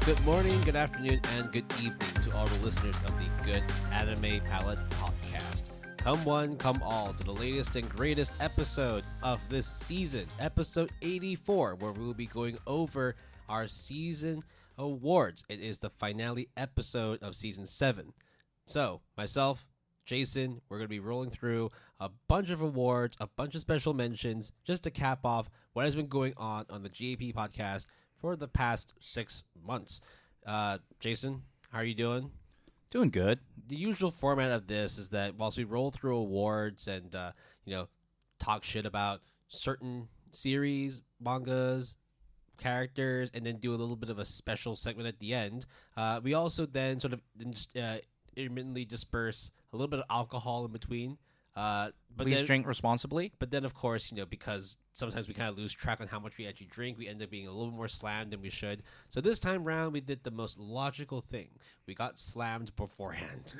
Good morning, good afternoon, and good evening to all the listeners of the Good Anime Palette Podcast. Come one, come all to the latest and greatest episode of this season, episode 84, where we will be going over our season awards. It is the finale episode of season 7. So, myself, Jason, we're going to be rolling through a bunch of awards, a bunch of special mentions, just to cap off what has been going on the GAP podcast for the past 6 months. Jason, how are you doing? Doing good. The usual format of this is that whilst we roll through awards and, talk shit about certain series, mangas, characters, and then do a little bit of a special segment at the end, we also then sort of intermittently disperse a little bit of alcohol in between. Please drink responsibly. But then, of course, because sometimes we kind of lose track on how much we actually drink, we end up being a little more slammed than we should. So this time round, we did the most logical thing. We got slammed beforehand.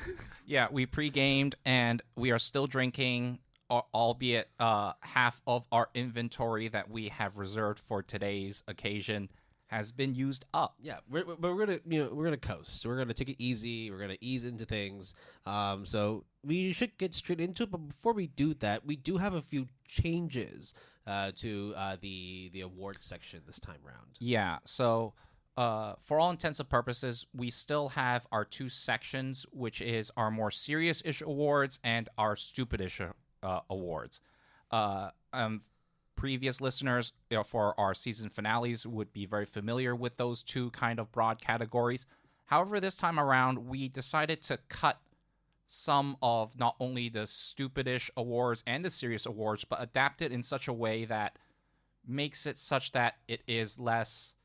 Yeah, we pre-gamed, and we are still drinking, albeit half of our inventory that we have reserved for today's occasion has been used up. Yeah, we're gonna coast. We're gonna take it easy. We're gonna ease into things. So we should get straight into it. But before we do that, we do have a few changes to the awards section this time round. Yeah. So for all intents and purposes, we still have our two sections, which is our more serious-ish awards and our stupid-ish awards. Previous listeners for our season finales would be very familiar with those two kind of broad categories. However, this time around, we decided to cut some of not only the stupidish awards and the serious awards, but adapt it in such a way that makes it such that it is less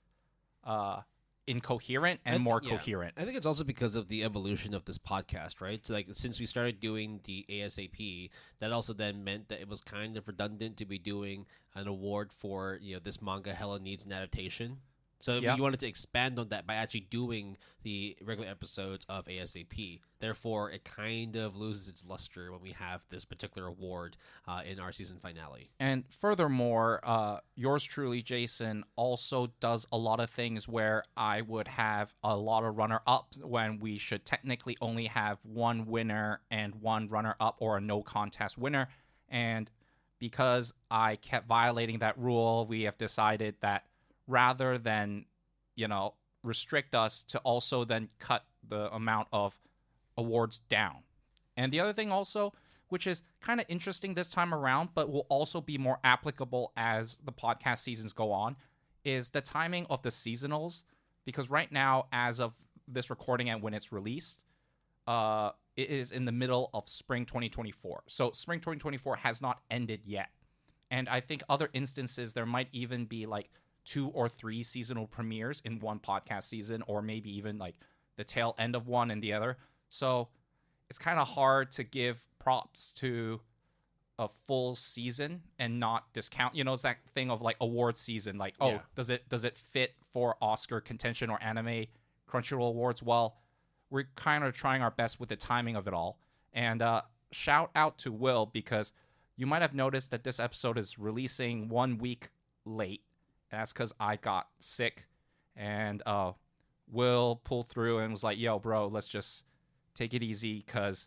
incoherent and more coherent. I think it's also because of the evolution of this podcast, right? So, like, since we started doing the ASAP, that also then meant that it was kind of redundant to be doing an award for, this manga hella needs an adaptation. So we wanted to expand on that by actually doing the regular episodes of ASAP. Therefore, it kind of loses its luster when we have this particular award in our season finale. And furthermore, yours truly, Jason, also does a lot of things where I would have a lot of runner-ups when we should technically only have one winner and one runner-up or a no-contest winner. And because I kept violating that rule, we have decided that rather than, restrict us to also then cut the amount of awards down. And the other thing also, which is kind of interesting this time around, but will also be more applicable as the podcast seasons go on, is the timing of the seasonals. Because right now, as of this recording and when it's released, it is in the middle of spring 2024. So spring 2024 has not ended yet. And I think other instances, there might even be like 2 or 3 seasonal premieres in one podcast season, or maybe even like the tail end of one and the other. So it's kind of hard to give props to a full season and not discount. It's that thing of like award season. Like, does it fit for Oscar contention or anime Crunchyroll awards? Well, we're kind of trying our best with the timing of it all. And shout out to Will, because you might have noticed that this episode is releasing 1 week late. That's because I got sick, and Will pulled through and was like, yo, bro, let's just take it easy because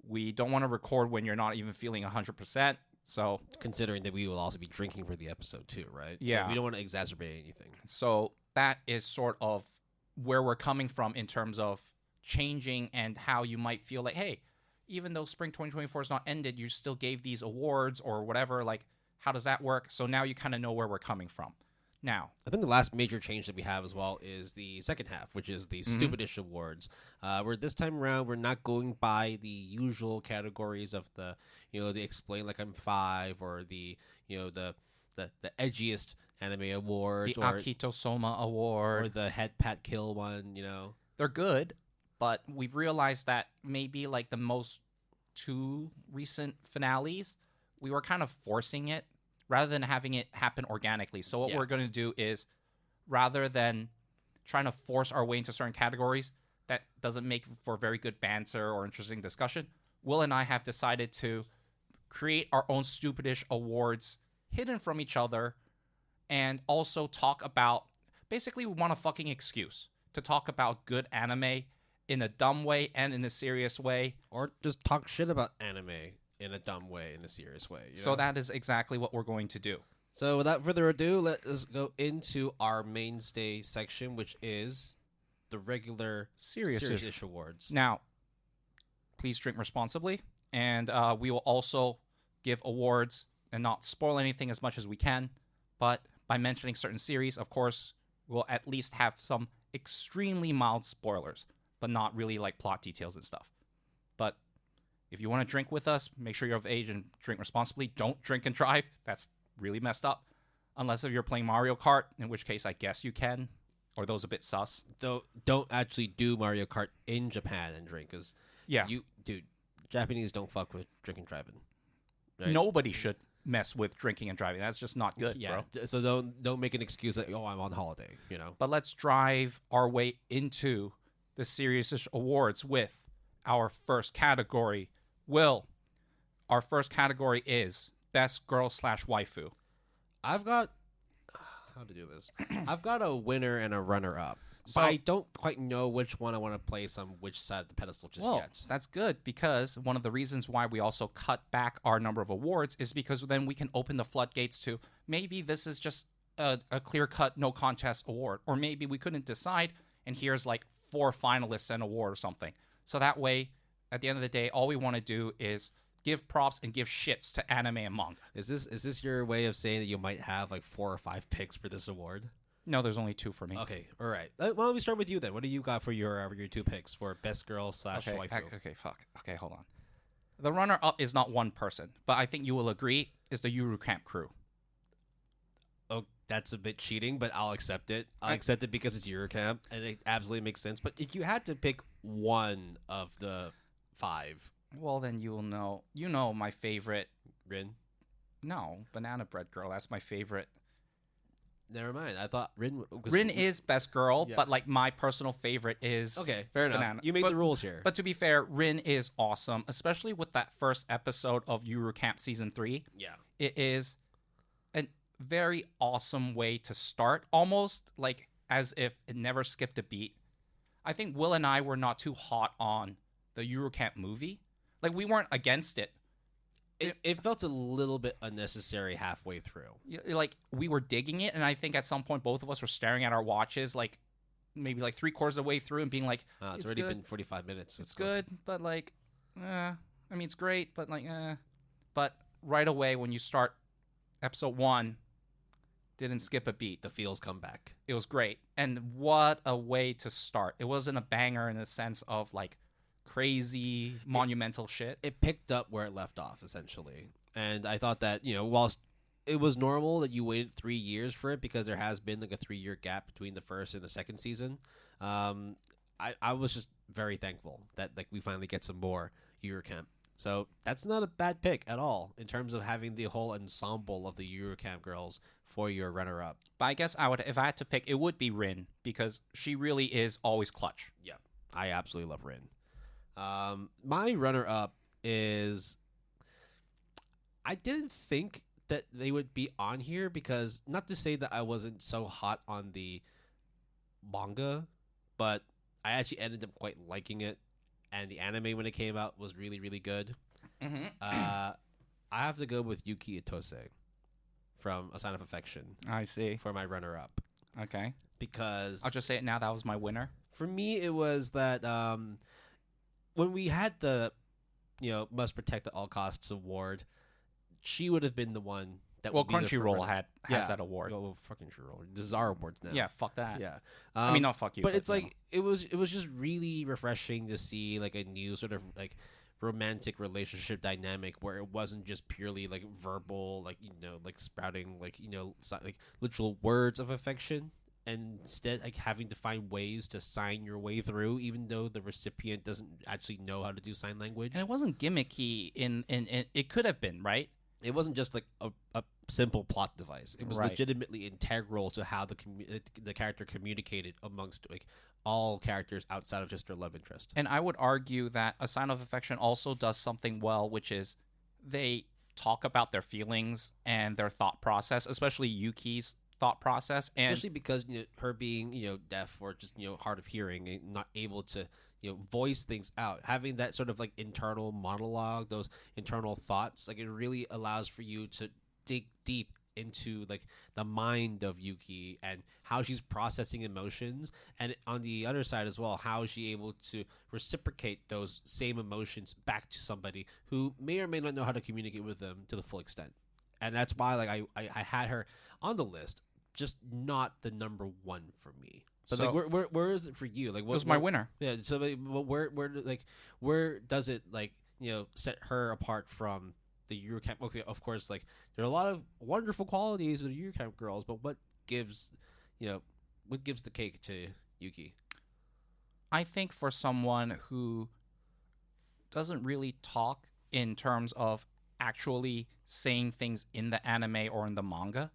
we don't want to record when you're not even feeling 100%. So, considering that we will also be drinking for the episode too, right? Yeah. So we don't want to exacerbate anything. So that is sort of where we're coming from in terms of changing and how you might feel like, hey, even though spring 2024 is not ended, you still gave these awards or whatever. Like, how does that work? So now you kind of know where we're coming from. Now, I think the last major change that we have as well is the second half, which is the Stupidish Awards. Where this time around, we're not going by the usual categories of the Explain Like I'm 5 or the edgiest anime awards, the Akito Soma Award, or the Head Pat Kill one. They're good, but we've realized that maybe like the most 2 recent finales, we were kind of forcing it rather than having it happen organically. So what we're going to do is, rather than trying to force our way into certain categories that doesn't make for very good banter or interesting discussion, Will and I have decided to create our own stupidish awards hidden from each other, and also talk about, basically we want a fucking excuse to talk about good anime in a dumb way and in a serious way. Or just talk shit about anime in a dumb way, in a serious way. You So know? that is exactly what we're going to do. So without further ado, let us go into our mainstay section, which is the regular Serious-ish awards. Now, please drink responsibly, and we will also give awards and not spoil anything as much as we can, but by mentioning certain series, of course, we'll at least have some extremely mild spoilers, but not really like plot details and stuff. But if you want to drink with us, make sure you're of age and drink responsibly. Don't drink and drive. That's really messed up. Unless if you're playing Mario Kart, in which case I guess you can, or those a bit sus. So don't actually do Mario Kart in Japan and drink, because dude, Japanese don't fuck with drinking and driving. Right? Nobody should mess with drinking and driving. That's just not good, bro. So don't make an excuse that I'm on holiday, you know. But let's drive our way into the Serious-ish awards with our first category. Will, our first category is Best Girl / Waifu. I've got how to do this. I've got a winner and a runner-up. So, but I don't quite know which one I want to place on which side of the pedestal just yet. That's good, because one of the reasons why we also cut back our number of awards is because then we can open the floodgates to maybe this is just a clear-cut, no contest award, or maybe we couldn't decide, and here's like 4 finalists and award or something. So that way, at the end of the day, all we want to do is give props and give shits to anime and manga. Is this your way of saying that you might have like 4 or 5 picks for this award? No, there's only 2 for me. Okay, all right. Well, let me start with you then. What do you got for your 2 picks for Best Girl / Waifu? Okay, fuck. Okay, hold on. The runner-up is not one person, but I think you will agree is the Yuru Camp crew. Oh, that's a bit cheating, but I'll accept it. I'll accept it because it's Eurocamp, and it absolutely makes sense. But if you had to pick one of the 5... Well, then you will know. You know my favorite. Rin? No, Banana Bread Girl. That's my favorite. Never mind. I thought Rin... Rin is Best Girl, but like my personal favorite is... Okay, fair enough. Banana. You made the rules here. But to be fair, Rin is awesome, especially with that first episode of Yuru Camp Season 3. Yeah. It is a very awesome way to start, almost like as if it never skipped a beat. I think Will and I were not too hot on the Yuru Camp movie. Like, we weren't against it. It felt a little bit unnecessary halfway through. Like, we were digging it, and I think at some point both of us were staring at our watches, like, maybe like 3/4 of the way through and being like, it's already been 45 minutes. It's good, but like, I mean, it's great, but like, But right away, when you start episode 1, didn't skip a beat. The feels come back. It was great. And what a way to start. It wasn't a banger in the sense of like, crazy monumental shit. It picked up where it left off, essentially. And I thought that, whilst it was normal that you waited 3 years for it, because there has been like a 3-year gap between the first and the second season, I was just very thankful that like we finally get some more Eurocamp. So that's not a bad pick at all in terms of having the whole ensemble of the Eurocamp girls for your runner-up. But I guess if I had to pick, it would be Rin, because she really is always clutch. Yeah, I absolutely love Rin. My runner-up is... I didn't think that they would be on here, because not to say that I wasn't so hot on the manga, but I actually ended up quite liking it, and the anime when it came out was really, really good. Mm-hmm. I have to go with Yuki Itose from A Sign of Affection. I see. For my runner-up. Okay. Because... I'll just say it now, that was my winner. For me, it was that... when we had the, Must Protect at All Costs award, she would have been the one that would be Crunchyroll has that award. Well, fucking Crunchyroll. This is our awards now. Yeah, fuck that. Yeah. I mean, not fuck you. But it's like, it was just really refreshing to see like a new sort of like romantic relationship dynamic where it wasn't just purely like verbal, like, like sprouting like, like literal words of affection. And instead, like having to find ways to sign your way through, even though the recipient doesn't actually know how to do sign language. And it wasn't gimmicky. In it could have been, right? It wasn't just like a simple plot device. It was legitimately integral to how the character communicated amongst like all characters outside of just their love interest. And I would argue that A Sign of Affection also does something well, which is they talk about their feelings and their thought process, especially Yuki's thought process. And especially because her being deaf or just hard of hearing and not able to voice things out, having that sort of like internal monologue, those internal thoughts, like it really allows for you to dig deep into like the mind of Yuki and how she's processing emotions, and on the other side as well, how is she able to reciprocate those same emotions back to somebody who may or may not know how to communicate with them to the full extent. And that's why like I had her on the list, just not the number one for me. But So- like where is it for you? Like it was my winner. Yeah, so like, where does it like set her apart from the Eurocamp? Okay, of course, like there are a lot of wonderful qualities of the Eurocamp girls, but what gives the cake to Yuki? I think for someone who doesn't really talk in terms of actually saying things in the anime or in the manga,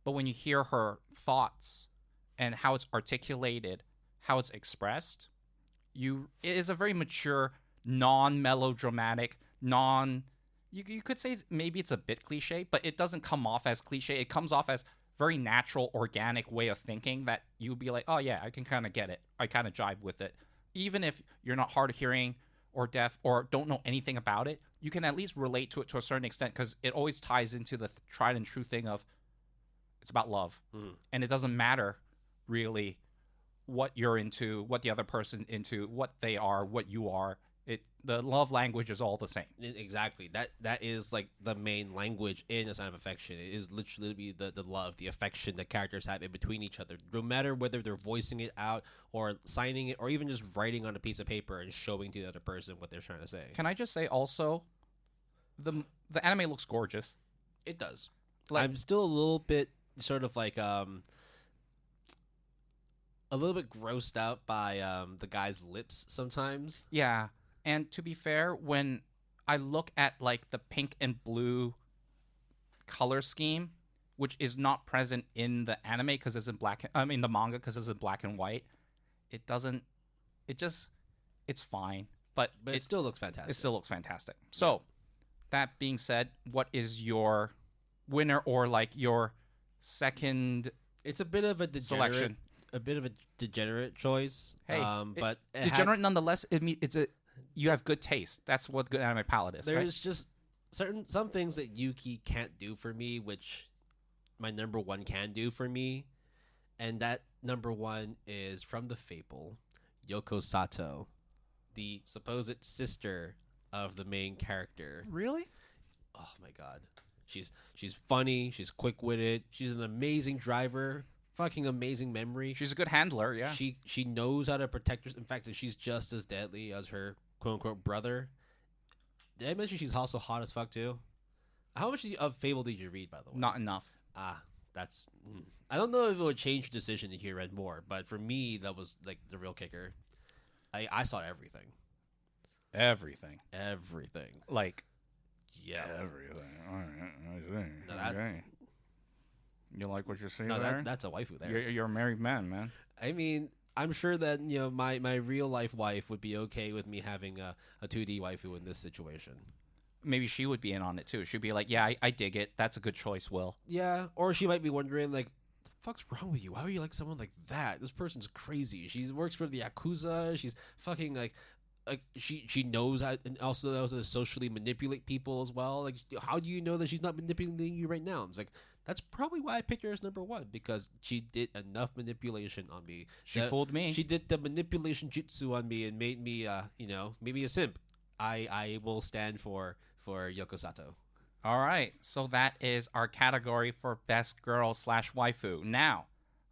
but when you hear her thoughts and how it's articulated, how it's expressed, it is a very mature, non-melodramatic, you could say maybe it's a bit cliche, but it doesn't come off as cliche. It comes off as very natural, organic way of thinking that you'd be like, oh yeah, I can kind of get it. I kind of jive with it. Even if you're not hard of hearing or deaf or don't know anything about it, you can at least relate to it to a certain extent, because it always ties into the tried and true thing of it's about love. And it doesn't matter really what you're into, what the other person into, what they are, what you are. The love language is all the same. Exactly. That is like the main language in A Sign of Affection. It is literally the love, the affection that characters have in between each other, no matter whether they're voicing it out or signing it or even just writing on a piece of paper and showing to the other person what they're trying to say. Can I just say also, the anime looks gorgeous. It does. Like, I'm still a little bit sort of like a little bit grossed out by the guy's lips sometimes. yeah. And to be fair, when I look at like the pink and blue color scheme, which is not present in the anime because it's in the manga because it's in black and white, it's fine, but it still looks fantastic. It still looks fantastic. So, that being said, what is your winner or like your second? It's a bit of a degenerate selection. A bit of a degenerate choice. Hey, but degenerate nonetheless. You have good taste. That's what good anime palette is. There's right? just some things that Yuki can't do for me, which my number one can do for me, and that number one is from the Fable, Yoko Sato, the supposed sister of the main character. Really? Oh my god, she's funny. She's quick witted. She's an amazing driver. Fucking amazing memory. She's a good handler. Yeah. She knows how to protect herself. In fact, she's just as deadly as her quote unquote brother. Did I mention she's also hot as fuck too? How much of Fable did you read, by the way? Not enough. That's. I don't know if it would change your decision if you read more, but for me, that was like the real kicker. I saw everything. Everything. Like, yeah. everything. All right. I see. Okay. You like what you see No, there? that's a waifu there. You're a married man. I mean, I'm sure that my real life wife would be okay with me having a 2D waifu in this situation. Maybe she would be in on it too. She'd be like, "Yeah, I dig it. That's a good choice, Will." Yeah, or she might be wondering like, "The fuck's wrong with you? Why are you like someone like that? This person's crazy. She works for the Yakuza. She's fucking like she knows how, and also knows how to socially manipulate people as well. Like, how do you know that she's not manipulating you right now?" It's like, that's probably why I picked her as number one, because she did enough manipulation on me. She fooled me. She did the manipulation jutsu on me and made me, made me a simp. I will stand for Yoko Sato. All right, so that is our category for best girl / waifu. Now,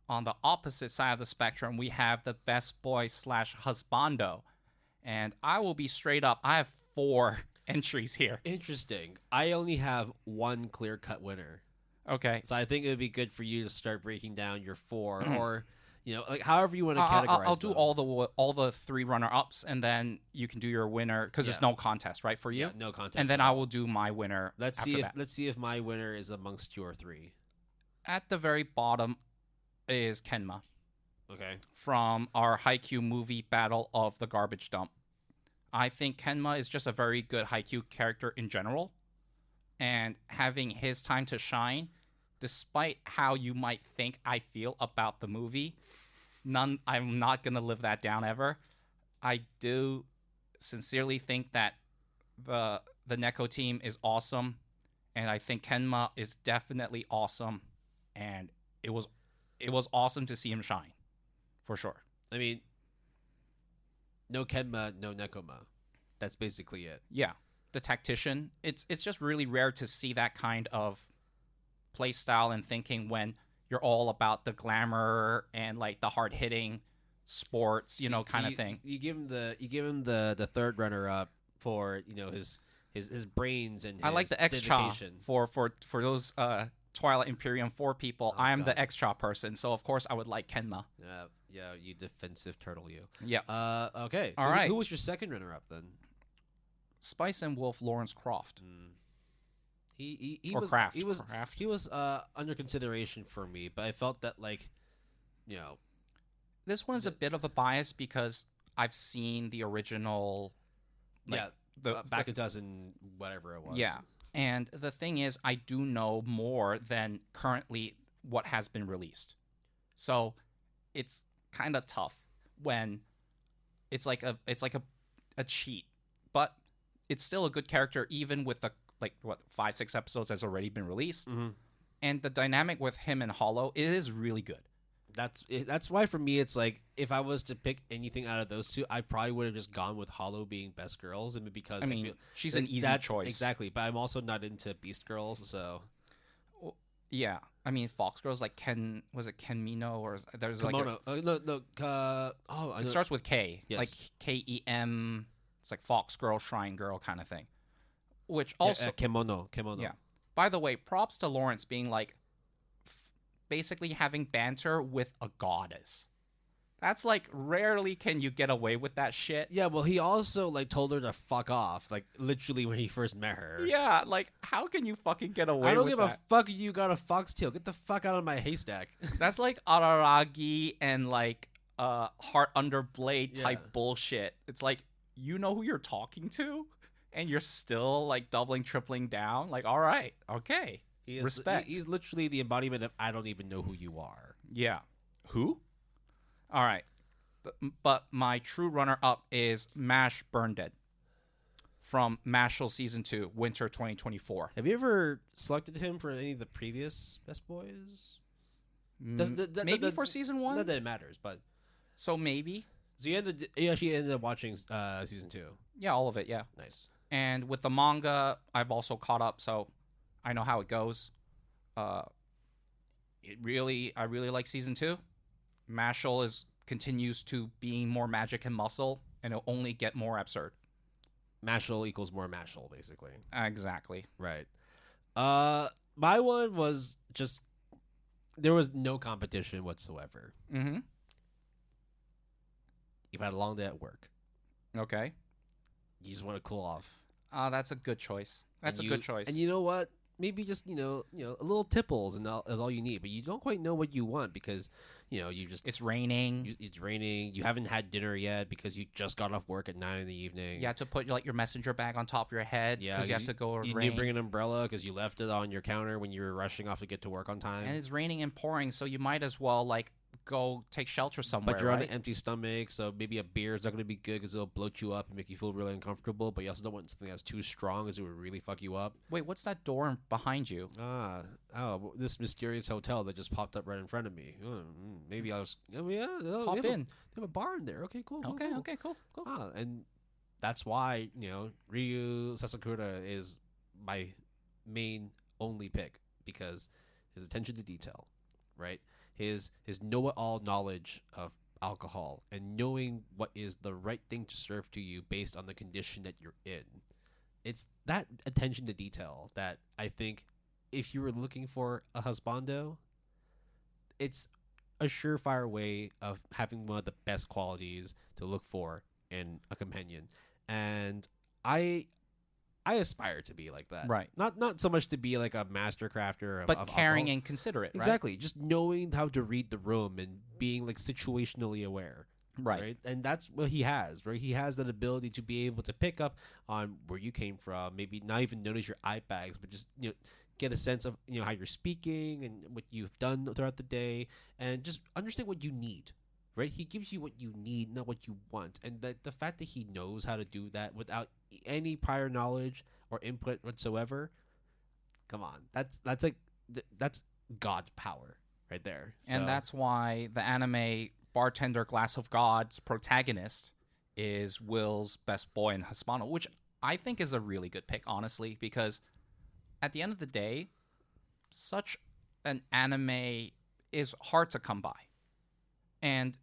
on the opposite side of the spectrum, we have the best boy / husbando. And I will be straight up. I have 4 entries here. Interesting. I only have one clear-cut winner. Okay. So I think it would be good for you to start breaking down your 4, or like however you want to categorize. I'll do all the 3 runner-ups, and then you can do your winner, because there's no contest, right, for you? Yeah, no contest. And then I will do my winner. Let's see if my winner is amongst your 3. At the very bottom is Kenma. Okay. From our Haikyuu movie Battle of the Garbage Dump. I think Kenma is just a very good Haikyuu character in general, and having his time to shine despite how you might think I feel about the movie, I'm not gonna live that down ever. I do sincerely think that the Neko team is awesome, and I think Kenma is definitely awesome, and it was awesome to see him shine, for sure. I mean, no Kenma, no Nekoma. That's basically it. Yeah, the tactician. It's just really rare to see that kind of play style and thinking when you're all about the glamour and like the hard hitting sports, kind of thing. You give him the third runner up for his brains and his I like the X-Cha for those Twilight Imperium 4 people. Oh, I am God. the X-Cha person, so of course I would like Kenma. Yeah, you defensive turtle, you. Yeah. Okay. All So right. Who was your second runner up then? Spice and Wolf Lawrence Croft. He Or was Kraft. he was Kraft. he was under consideration for me, but I felt that This one is a bit of a bias because I've seen the original. back in 2000 whatever it was. Yeah. And the thing is, I do know more than currently what has been released. So it's kind of tough when it's like a cheat, but it's still a good character even with the 5-6 episodes has already been released. Mm-hmm. And the dynamic with him and Hollow is really good. That's why for me it's like if I was to pick anything out of those two, I probably would have just gone with Hollow being best girls, and because I mean, she's an easy choice. Exactly, but I'm also not into beast girls, so yeah. I mean, Fox girls like Ken Mino or there's Kimono. It starts with K, Yes. like KEM. It's like Fox girl, Shrine girl kind of thing. Which also Kimono. Yeah. By the way, props to Lawrence being like basically having banter with a goddess. That's like rarely can you get away with that shit. Yeah, well, he also told her to fuck off, literally when he first met her. Yeah, like how can you fucking get away? I don't with give that? a fuck if you got a foxtail. Get the fuck out of my haystack. That's like Araragi and Heart Under Blade type bullshit. It's like you know who you're talking to, and you're still doubling, tripling down. Like, all right, okay. Respect. He's literally the embodiment of I don't even know who you are. Yeah. Who? All right. But my true runner-up is Mash Burn Dead from Mashal Season 2, Winter 2024. Have you ever selected him for any of the previous Best Boys? Maybe for Season 1? Not that it matters, but... So maybe. So you actually ended up watching Season 2? Yeah, all of it, yeah. Nice. And with the manga, I've also caught up, so I know how it goes. I really like Season 2. Mashal continues to being more magic and muscle, and it'll only get more absurd. Mashal equals more Mashal, basically. Exactly. Right. My one was just... There was no competition whatsoever. Mm-hmm. You've had a long day at work. Okay. You just want to cool off. That's a good choice. That's a good choice. And you know what? Maybe just a little tipples and is all you need. But you don't quite know what you want because you just it's raining. It's raining. You haven't had dinner yet because you just got off work at 9 p.m. You have to put your messenger bag on top of your head because you have to go. You didn't bring an umbrella because you left it on your counter when you were rushing off to get to work on time. And it's raining and pouring, so you might as well go take shelter somewhere. But you're on an empty stomach, so maybe a beer is not going to be good because it'll bloat you up and make you feel really uncomfortable. But you also don't want something that's too strong because it would really fuck you up. Wait, what's that door behind you? This mysterious hotel that just popped up right in front of me. Maybe I'll just Pop in. They have a bar in there. Okay, cool. Cool. And that's why Ryu Sasakura is my main only pick because his attention to detail, right? His know-it-all knowledge of alcohol and knowing what is the right thing to serve to you based on the condition that you're in. It's that attention to detail that I think if you were looking for a husbando, it's a surefire way of having one of the best qualities to look for in a companion. And I aspire to be like that. Right. Not so much to be like a master crafter but of caring alcohol. and considerate, Exactly. Just knowing how to read the room and being situationally aware. Right. And that's what he has, right? He has that ability to be able to pick up on where you came from, maybe not even notice your eye bags, but just get a sense of how you're speaking and what you've done throughout the day, and just understand what you need. Right? He gives you what you need, not what you want, and the fact that he knows how to do that without any prior knowledge or input whatsoever. Come on, that's God's power right there. And that's why the anime Bartender Glass of God's protagonist is Will's best boy in Husbando, which I think is a really good pick, honestly, because at the end of the day, such an anime is hard to come by. And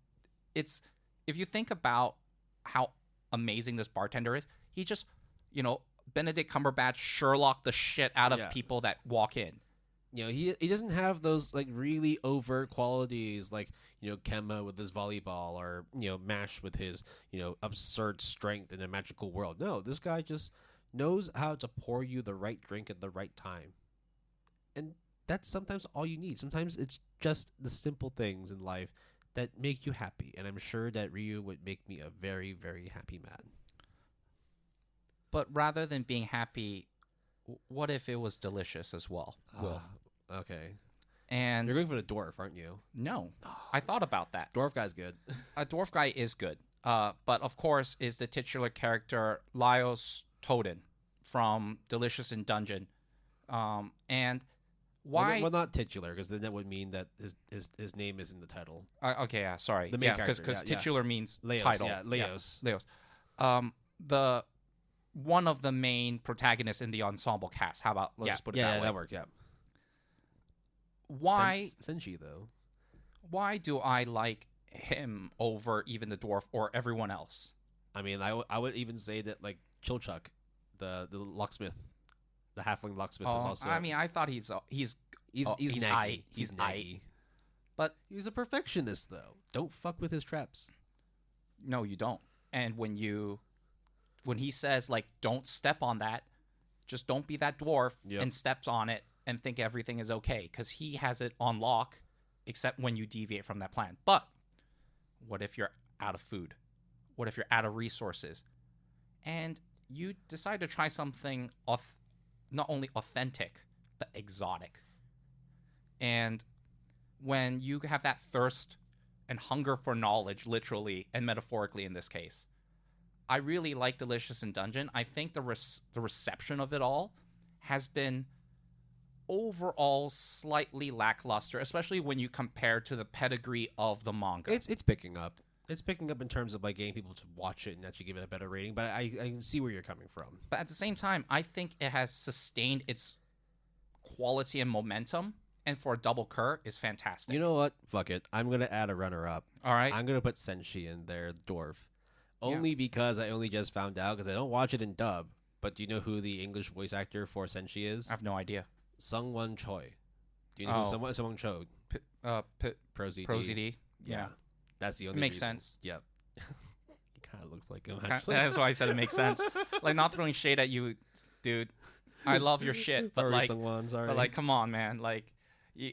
it's, if you think about how amazing this bartender is, he just, Benedict Cumberbatch Sherlock the shit out of people that walk in. He doesn't have those like really overt qualities like Kemba with his volleyball or Mash with his absurd strength in a magical world. No, this guy just knows how to pour you the right drink at the right time, and that's sometimes all you need. Sometimes it's just the simple things in life that make you happy, and I'm sure that Ryu would make me a very, very happy man. But rather than being happy, what if it was delicious as well? Will. Okay. And you're going for the dwarf, aren't you? No. I thought about that. Dwarf guy's good. A dwarf guy is good. But of course is the titular character Laios Toden from Delicious in Dungeon. And why? Well, not titular, because then that would mean that his name is in the title. Okay, yeah, sorry. The main character. Because titular means Leos, title. Yeah, Leos. Yeah, Leos. The one of the main protagonists in the ensemble cast. How about let's just put it that way? Yeah, that worked. Yeah. Why Senshi though? Why do I like him over even the dwarf or everyone else? I mean, I would even say that like Chilchuck, the locksmith, the halfling locksmith is also. I mean, I thought he's naggy. He's naggy. aight. But he's a perfectionist though. Don't fuck with his traps. No, you don't. And when he says like don't step on that, just don't be that dwarf and step on it and think everything is okay, because he has it on lock except when you deviate from that plan. But what if you're out of food? What if you're out of resources? And you decide to try something not only authentic, but exotic. And when you have that thirst and hunger for knowledge, literally and metaphorically in this case, I really like Delicious in Dungeon. I think the reception of it all has been overall slightly lackluster, especially when you compare to the pedigree of the manga. It's picking up. It's picking up in terms of like getting people to watch it and actually give it a better rating. But I can see where you're coming from. But at the same time, I think it has sustained its quality and momentum. And for a double cur is fantastic. You know what? Fuck it. I'm gonna add a runner-up. All right. I'm gonna put Senshi in there, the dwarf, only because I only just found out because I don't watch it in dub. But do you know who the English voice actor for Senshi is? I have no idea. Sungwon Choi. Do you know who Sungwon Choi? Pro ZD. Yeah. That's the only. It makes reason. sense. Yep. He kind of looks like him. Actually. That's why I said it makes sense. Like, not throwing shade at you, dude. I love your shit, but like, sorry. but like, come on, man. Like,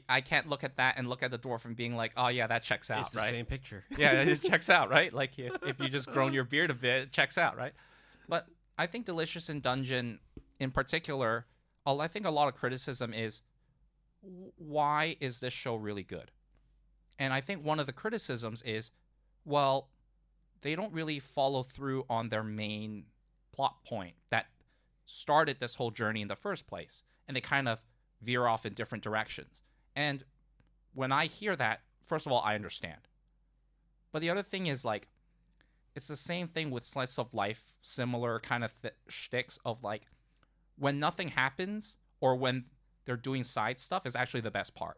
I can't look at that and look at the dwarf and being like, oh yeah, that checks out, it's the right? same picture. Yeah, it checks out, right? Like if you just grown your beard a bit, it checks out, right? But I think Delicious in Dungeon, in particular, I think a lot of criticism is, why is this show really good? And I think one of the criticisms is, well, they don't really follow through on their main plot point that started this whole journey in the first place. And they kind of veer off in different directions. And when I hear that, first of all, I understand. But the other thing is, like, it's the same thing with slice of life, similar kind of shticks of, like, when nothing happens or when they're doing side stuff is actually the best part.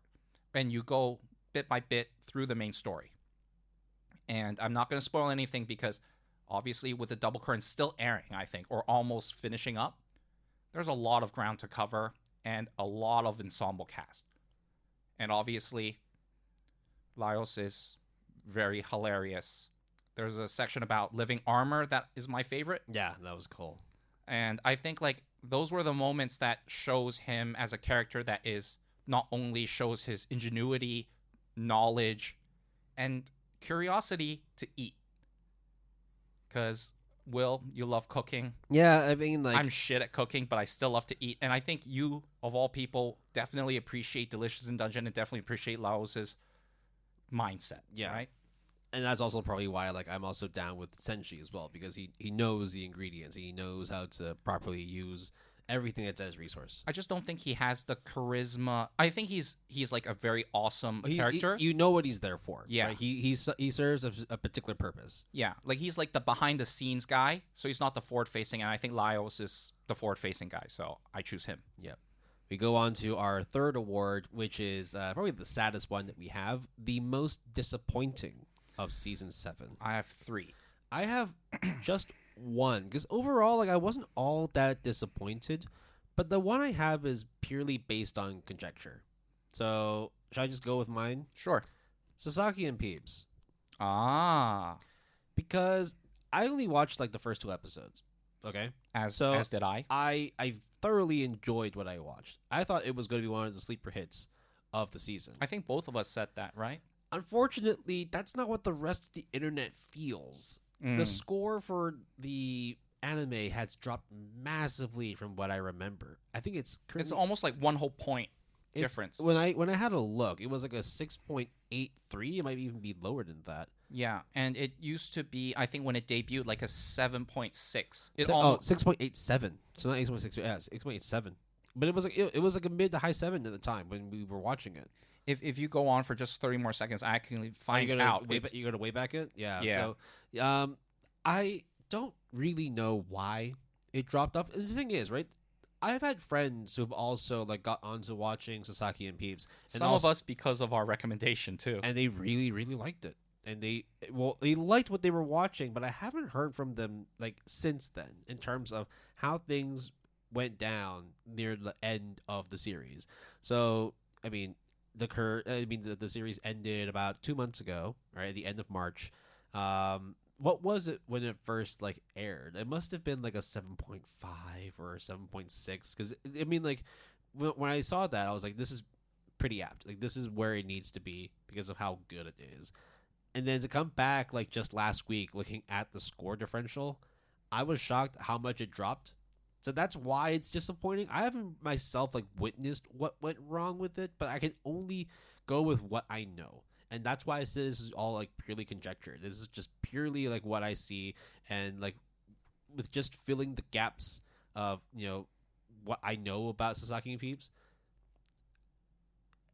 And you go bit by bit through the main story. And I'm not going to spoil anything because, obviously, with the Double Current still airing, I think, or almost finishing up, there's a lot of ground to cover and a lot of ensemble cast. And obviously, Laios is very hilarious. There's a section about living armor that is my favorite. Yeah, that was cool. And I think like those were the moments that shows him as a character that is not only shows his ingenuity, knowledge, and curiosity to eat. Because Will, you love cooking. Yeah, I mean, like, I'm shit at cooking, but I still love to eat. And I think you, of all people, definitely appreciate Delicious in Dungeon and definitely appreciate Laos's mindset. Yeah. Right? and that's also probably why like I'm also down with Senshi as well, because he knows the ingredients, he knows how to properly use everything that's at his resource. I just don't think he has the charisma. I think he's like a very awesome character. You know what he's there for. Yeah. Right? He serves a particular purpose. Yeah, like he's like the behind the scenes guy, so he's not the forward facing, and I think Laos is the forward facing guy, so I choose him. Yeah. We go on to our third award, which is probably the saddest one that we have, the most disappointing of season 7. I have 3. I have just one, because overall, like, I wasn't all that disappointed, but the one I have is purely based on conjecture. So, should I just go with mine? Sure. Sasaki and Peeps. Ah, Because I only watched, like, the first 2 episodes. Okay? as did I. I thoroughly enjoyed what I watched. I thought it was going to be one of the sleeper hits of the season. I think both of us said that, right? Unfortunately, that's not what the rest of the internet feels. The score for the anime has dropped massively from what I remember. I think it's almost like one whole point difference. When I had a look, it was like a 6.83. It might even be lower than that. Yeah, and it used to be, I think when it debuted, like a 7.6. 6.87. So not 8.6. Yeah, 6.87. But it was like a mid to high 7 at the time when we were watching it. If you go on for just 30 more seconds, I can find out. You're going to way back it? Yeah. Yeah. So, I don't really know why it dropped off. And the thing is, right, I've had friends who've also like got onto watching Sasaki and Peeps. And Some of us because of our recommendation, too. And they really, really liked it. And they liked what they were watching, but I haven't heard from them like since then in terms of how things went down near the end of the series. So, I mean, the series ended about 2 months ago, right at the end of March. What was it when it first like aired? It must have been like a 7.5 or 7.6, because I mean, like when I saw that, I was like, this is pretty apt. Like, this is where it needs to be because of how good it is. And then to come back like just last week, looking at the score differential, I was shocked how much it dropped. So that's why it's disappointing. I haven't myself like witnessed what went wrong with it, but I can only go with what I know. And that's why I said this is all like purely conjecture. This is just purely like what I see, and like with just filling the gaps of, you know, what I know about Sasaki and Peeps.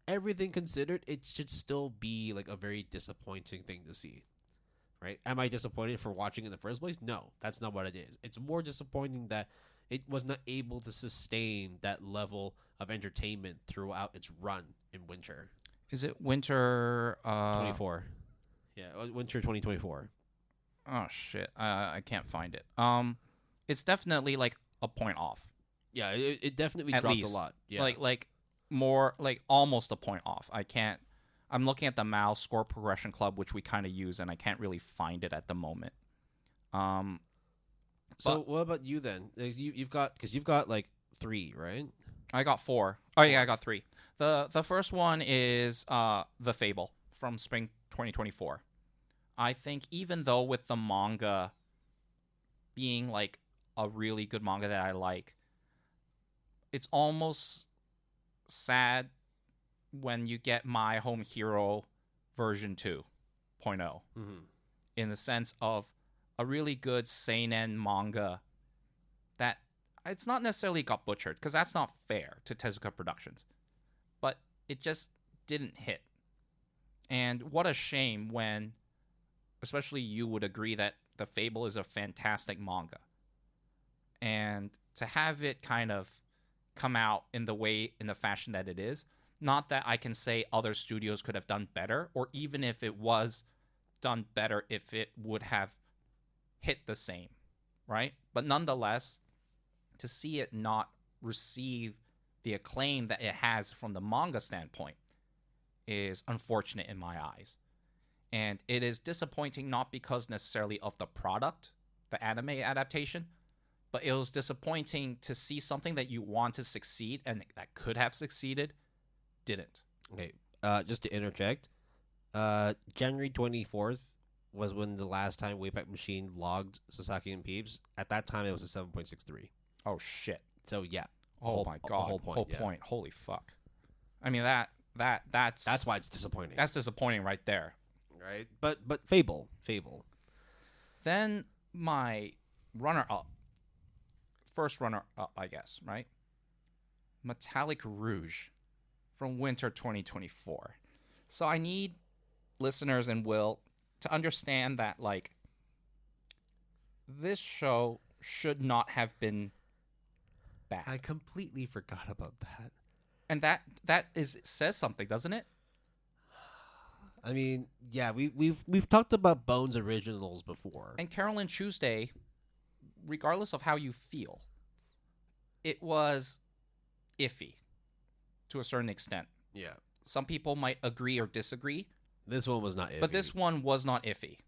Everything considered, it should still be like a very disappointing thing to see. Right? Am I disappointed for watching it in the first place? No, that's not what it is. It's more disappointing that it was not able to sustain that level of entertainment throughout its run in winter. Is it winter 24. Yeah, winter 2024. Oh shit. I can't find it. It's definitely like a point off. Yeah, it definitely At dropped least. a lot. Yeah. Like more like almost a point off. I'm looking at the Mal score progression club, which we kind of use, and I can't really find it at the moment. So what about you then? You've got like 3, right? I got 4. Oh yeah, I got 3. The first one is The Fable from spring 2024. I think even though with the manga being like a really good manga that I like, it's almost sad when you get My Home Hero version 2.0 in the sense of a really good seinen manga that it's not necessarily got butchered, because that's not fair to Tezuka Productions, but it just didn't hit. And what a shame when, especially you would agree that The Fable is a fantastic manga, and to have it kind of come out in the fashion that it is. Not that I can say other studios could have done better, or even if it was done better, if it would have hit the same, right? But nonetheless, to see it not receive the acclaim that it has from the manga standpoint is unfortunate in my eyes. And it is disappointing not because necessarily of the product, the anime adaptation, but it was disappointing to see something that you want to succeed and that could have succeeded didn't. Okay. Just to interject, January 24th was when the last time Wayback Machine logged Sasaki and Peeps. At that time, it was a 7.63. Oh shit! So yeah. Oh my god! Whole point. Holy fuck! I mean that's why it's disappointing. That's disappointing right there. Right. But Fable. Then my first runner up, I guess, right? Metallic Rouge from winter 2024. So I need listeners and Will to understand that, like, this show should not have been bad. I completely forgot about that. And that says something, doesn't it? I mean, yeah, we've talked about Bones originals before. And Carolyn Tuesday, regardless of how you feel, it was iffy to a certain extent. Yeah. Some people might agree or disagree. This one was not iffy. But this one was not iffy.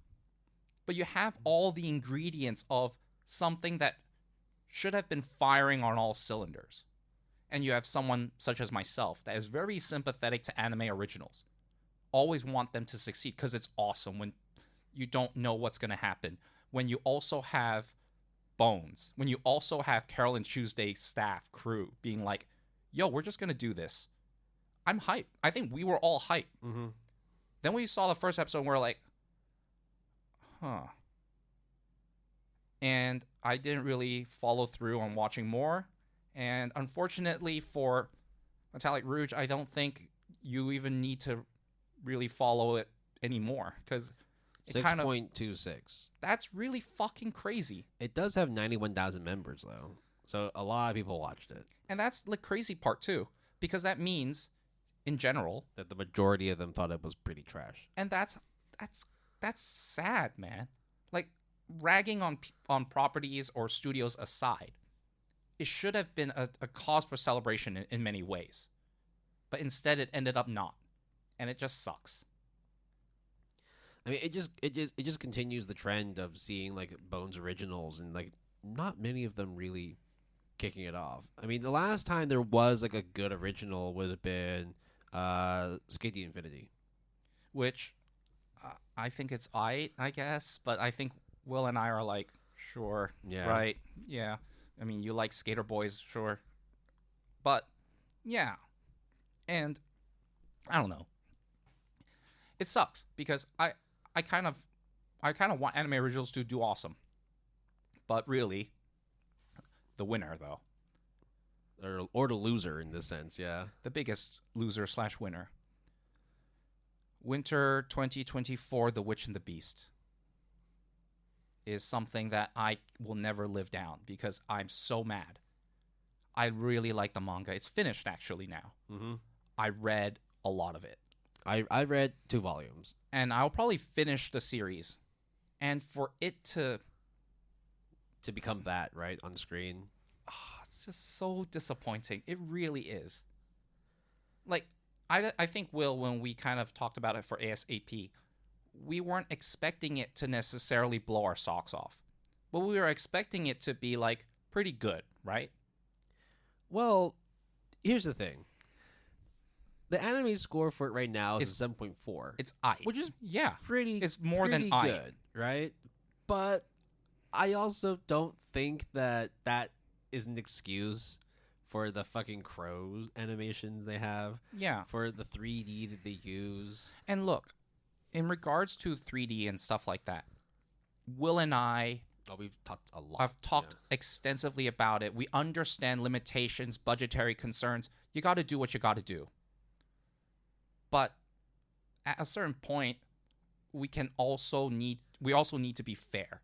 But you have all the ingredients of something that should have been firing on all cylinders. And you have someone such as myself that is very sympathetic to anime originals. Always want them to succeed because it's awesome when you don't know what's going to happen. When you also have Bones. When you also have Carolyn Tuesday staff, crew, being like, yo, we're just going to do this. I'm hyped. I think we were all hyped. Mm-hmm. Then we saw the first episode and we're like, huh. And I didn't really follow through on watching more. And unfortunately for Metallic Rouge, I don't think you even need to really follow it anymore. Because 6.26. That's really fucking crazy. It does have 91,000 members, though. So a lot of people watched it. And that's the crazy part, too. Because that means, in general, that the majority of them thought it was pretty trash. And that's sad, man. Like, ragging on properties or studios aside, it should have been a cause for celebration in many ways. But instead it ended up not. And it just sucks. I mean, it just continues the trend of seeing, like, Bones originals and, like, not many of them really kicking it off. I mean, the last time there was, like, a good original would have been Skate the Infinity. Which I think it's I guess, but I think Will and I are like, sure, yeah, right, yeah. I mean, you like Skater Boys, sure, but yeah, and I don't know. It sucks because I kind of want anime originals to do awesome, but really, the winner though, or the loser in this sense, yeah, the biggest loser / winner. Winter 2024, The Witch and the Beast is something that I will never live down because I'm so mad. I really like the manga. It's finished actually now. Mm-hmm. I read a lot of it. I read 2 volumes. And I'll probably finish the series. And for it to become that, right, on screen. It's just so disappointing. It really is. Like, I think, Will, when we kind of talked about it for ASAP, we weren't expecting it to necessarily blow our socks off. But we were expecting it to be, like, pretty good, right? Well, here's the thing. The anime score for it right now is a 7.4. It's I. Which is pretty. It's more pretty than I. good, right? But I also don't think that is an excuse for the fucking crow animations they have. Yeah. For the 3D that they use. And look, in regards to 3D and stuff like that, Will and I we've talked a lot. I've talked extensively about it. We understand limitations, budgetary concerns. You got to do what you got to do. But at a certain point, we also need to be fair.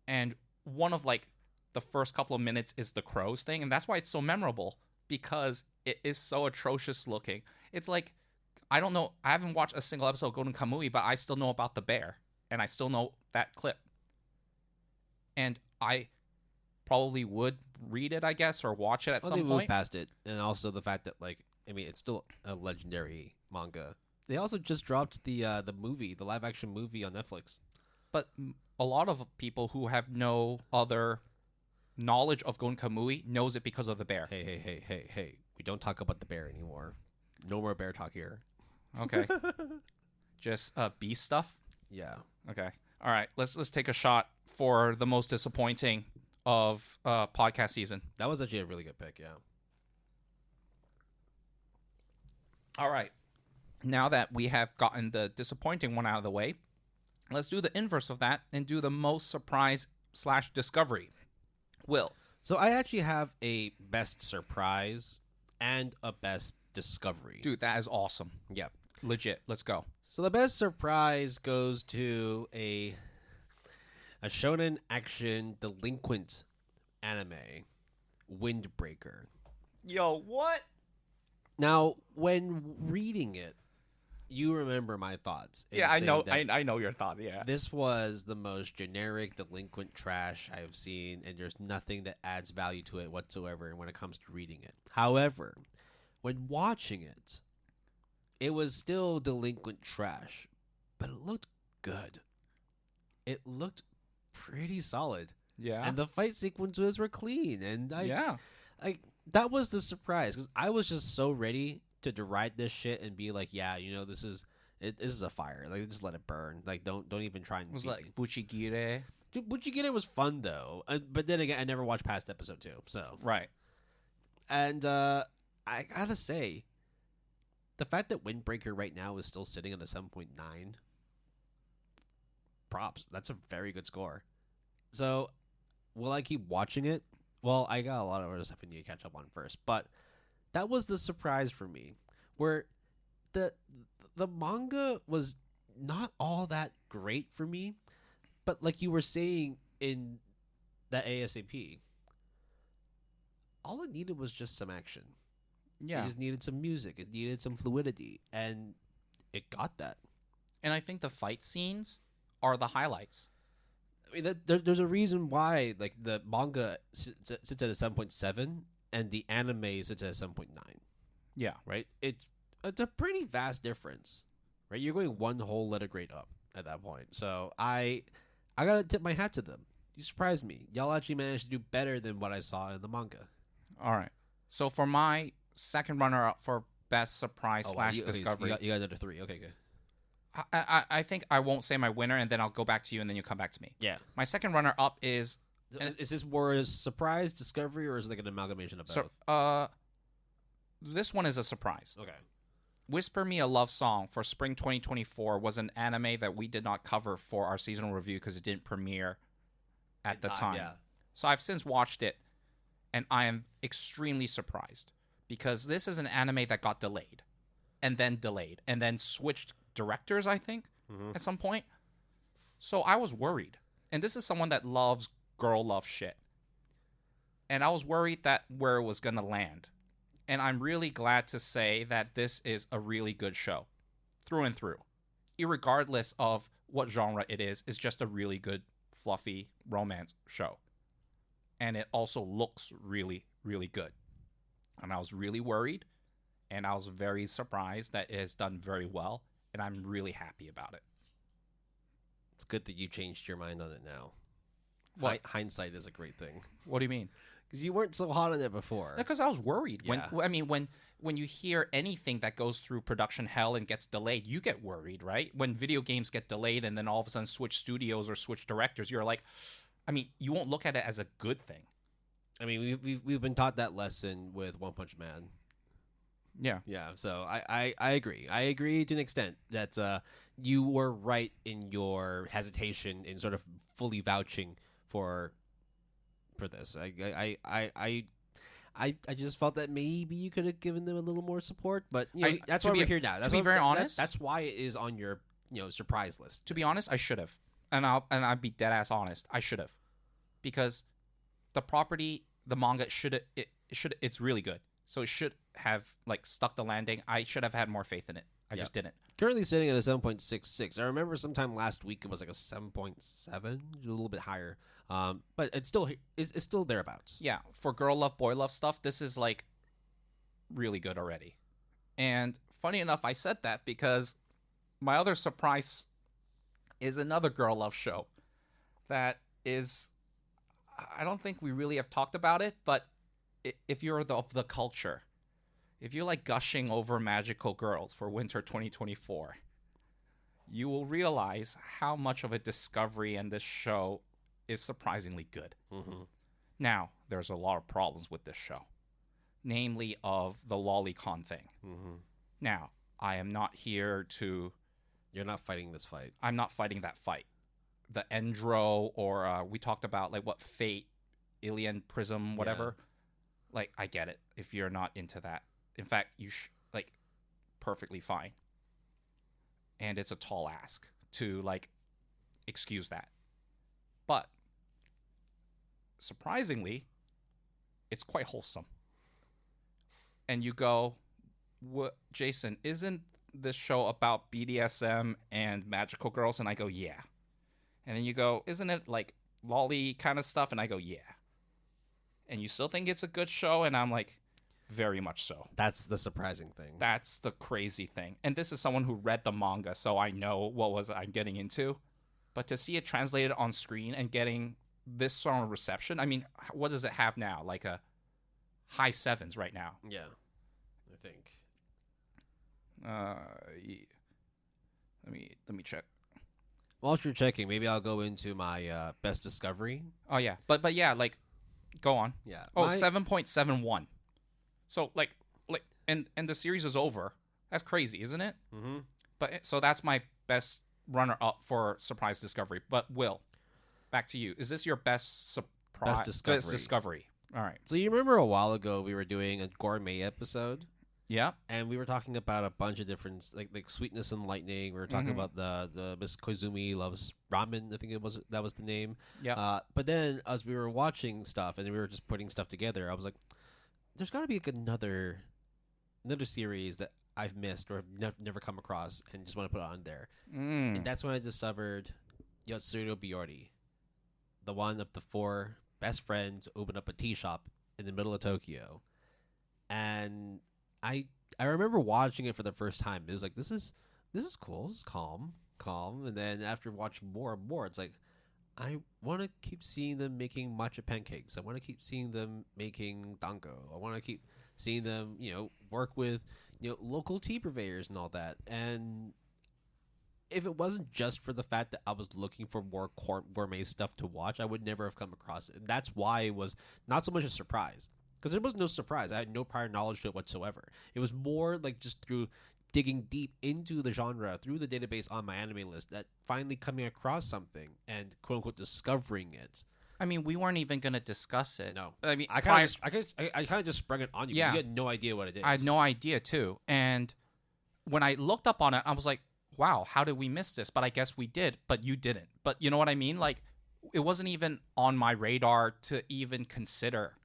And one of, like, the first couple of minutes is the crows thing, and that's why it's so memorable, because it is so atrocious looking. It's like, I don't know, I haven't watched a single episode of Golden Kamui, but I still know about the bear, and I still know that clip. And I probably would read it, I guess, or watch it at some point. They moved past it, and also the fact that, like, I mean, it's still a legendary manga. They also just dropped the live action movie on Netflix. But a lot of people who have no other knowledge of Gon Kamui knows it because of the bear. Hey. We don't talk about the bear anymore. No more bear talk here. Okay. Just beast stuff? Yeah. Okay. All right. Let's take a shot for the most disappointing of podcast season. That was actually a really good pick, yeah. All right. Now that we have gotten the disappointing one out of the way, let's do the inverse of that and do the most surprise / discovery. Will. So I actually have a best surprise and a best discovery. Dude, that is awesome. Yep. Legit. Let's go. So the best surprise goes to a shonen action delinquent anime, Windbreaker. Yo, what? Now, when reading it, you remember my thoughts. Yeah, I know. I know your thoughts. Yeah. This was the most generic delinquent trash I have seen, and there's nothing that adds value to it whatsoever when it comes to reading it. However, when watching it, it was still delinquent trash, but it looked good. It looked pretty solid. Yeah. And the fight sequences were clean, and that was the surprise, because I was just so ready to deride this shit and be like, yeah, this is a fire. Like, just let it burn. Like, don't even try and. It was beat like me. Buchigire. Dude, Buchigire was fun though, but then again, I never watched past episode 2, so Right. And I gotta say, the fact that Windbreaker right now is still sitting at a 7.9, props. That's a very good score. So, will I keep watching it? Well, I got a lot of other stuff I need to catch up on first, but that was the surprise for me, where the manga was not all that great for me, but like you were saying in that ASAP, all it needed was just some action. Yeah. It just needed some music. It needed some fluidity, and it got that. And I think the fight scenes are the highlights. I mean, there's a reason why, like, the manga sits at a 7.7 and the anime sits at a 7.9. Yeah. Right? It's a pretty vast difference, right? You're going one whole letter grade up at that point. So I gotta tip my hat to them. You surprised me. Y'all actually managed to do better than what I saw in the manga. All right. So for my second runner-up for best surprise / discovery, you got another 3. Okay, good. I think I won't say my winner, and then I'll go back to you, and then you come back to me. Yeah. My second runner-up is... Is this more a surprise, discovery, or is it like an amalgamation of both? This one is a surprise. Okay. Whisper Me a Love Song for Spring 2024 was an anime that we did not cover for our seasonal review because it didn't premiere at the time. Yeah. So I've since watched it, and I am extremely surprised because this is an anime that got delayed and then switched directors, I think, at some point. So I was worried. And this is someone that loves girl love shit. And I was worried that where it was going to land. And I'm really glad to say that this is a really good show. Through and through. Irregardless of what genre it is, it's just a really good, fluffy romance show. And it also looks really, really good. And I was really worried. And I was very surprised that it has done very well. And I'm really happy about it. It's good that you changed your mind on it now. What? Hindsight is a great thing. What do you mean? Because you weren't so hot on it before. Because I was worried. Yeah. When you hear anything that goes through production hell and gets delayed, you get worried, right? When video games get delayed and then all of a sudden switch studios or switch directors, you're like, you won't look at it as a good thing. I mean, we've been taught that lesson with One Punch Man. Yeah. Yeah, so I agree. I agree to an extent that you were right in your hesitation in sort of fully vouching for this. I just felt that maybe you could have given them a little more support, but that's why we're here now. To be very honest, that's why it is on your surprise list. To be honest, I should have, and I'll be dead ass honest. I should have, because the property, the manga it's really good. So it should have stuck the landing. I should have had more faith in it. I just didn't. Currently sitting at a 7.66. I remember sometime last week it was like a 7.7, a little bit higher. But it's still thereabouts. Yeah, for girl love, boy love stuff, this is really good already. And funny enough, I said that because my other surprise is another girl love show that is, I don't think we really have talked about it, but if you're of the culture, if you're gushing over magical girls for winter 2024, you will realize how much of a discovery in this show is surprisingly good. Mm-hmm. Now, there's a lot of problems with this show, namely of the lolicon thing. Mm-hmm. Now, I am not here to... You're not fighting this fight. I'm not fighting that fight. The Endro, or we talked about, like, what, Fate, Ilian Prism, whatever. Yeah. Like, I get it if you're not into that. In fact, like, perfectly fine. And it's a tall ask to, like, excuse that. But, surprisingly, it's quite wholesome. And you go, "What, Jason, isn't this show about BDSM and magical girls?" And I go, "Yeah." And then you go, "Isn't it like lolly kind of stuff?" And I go, "Yeah." And you still think it's a good show? And I'm like, very much so. That's the surprising thing. That's the crazy thing. And this is someone who read the manga, so I know what I'm getting into. But to see it translated on screen and getting this sort of reception, I mean, what does it have now? Like a high 7s right now. Yeah, I think. Let me check. While you're checking, maybe I'll go into my best discovery. Oh yeah, but yeah, like, go on. Yeah. Oh, 7.71. So like, and the series is over. That's crazy, isn't it? Mm-hmm. But so that's my best runner up for surprise discovery. But Will, back to you. Is this your best discovery? All right. So you remember a while ago we were doing a gourmet episode? Yeah. And we were talking about a bunch of different, like Sweetness and Lightning. We were talking about the Miss Koizumi Loves Ramen. I think that was the name. Yeah. But then as we were watching stuff and we were just putting stuff together, I was like, there's got to be another series that I've missed or have never come across and just want to put it on there. And that's when I discovered Yatsuro Biordi, the one of the 4 best friends opened up a tea shop in the middle of Tokyo. And I remember watching it for the first time. It was like, this is cool. This is calm. And then after watching more and more, it's like, I want to keep seeing them making matcha pancakes. I want to keep seeing them making dango. I want to keep seeing them, work with, local tea purveyors and all that. And if it wasn't just for the fact that I was looking for more gourmet stuff to watch, I would never have come across it. And that's why it was not so much a surprise. Because there was no surprise. I had no prior knowledge to it whatsoever. It was more like just through digging deep into the genre, through the database on my anime list, that finally coming across something and quote-unquote discovering it. I mean, we weren't even going to discuss it. No. I mean, I kind of just sprung it on you. Yeah. You had no idea what it is. I had no idea, too. And when I looked up on it, I was like, wow, how did we miss this? But I guess we did, but you didn't. But you know what I mean? Like, it wasn't even on my radar to even consider.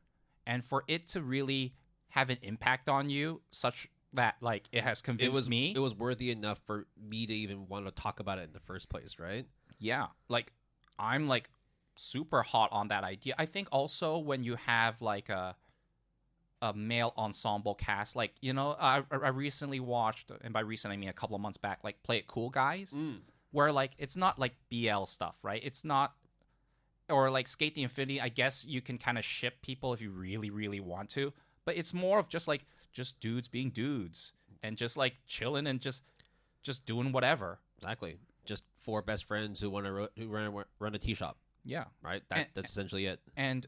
And for it to really have an impact on you, such that, like, it has convinced me. It was worthy enough for me to even want to talk about it in the first place, right? Yeah. Like, I'm, like, super hot on that idea. I think also when you have, like, a male ensemble cast, like, I recently watched, and by recent I mean a couple of months back, like, Play It Cool Guys, where, like, it's not, like, BL stuff, right? It's not... Or, like, Skate the Infinity, I guess you can kind of ship people if you really, really want to. But it's more of just, like, just dudes being dudes. And just, like, chilling and just doing whatever. Exactly. Just 4 best friends who want to run a tea shop. Yeah. Right? That's essentially it. And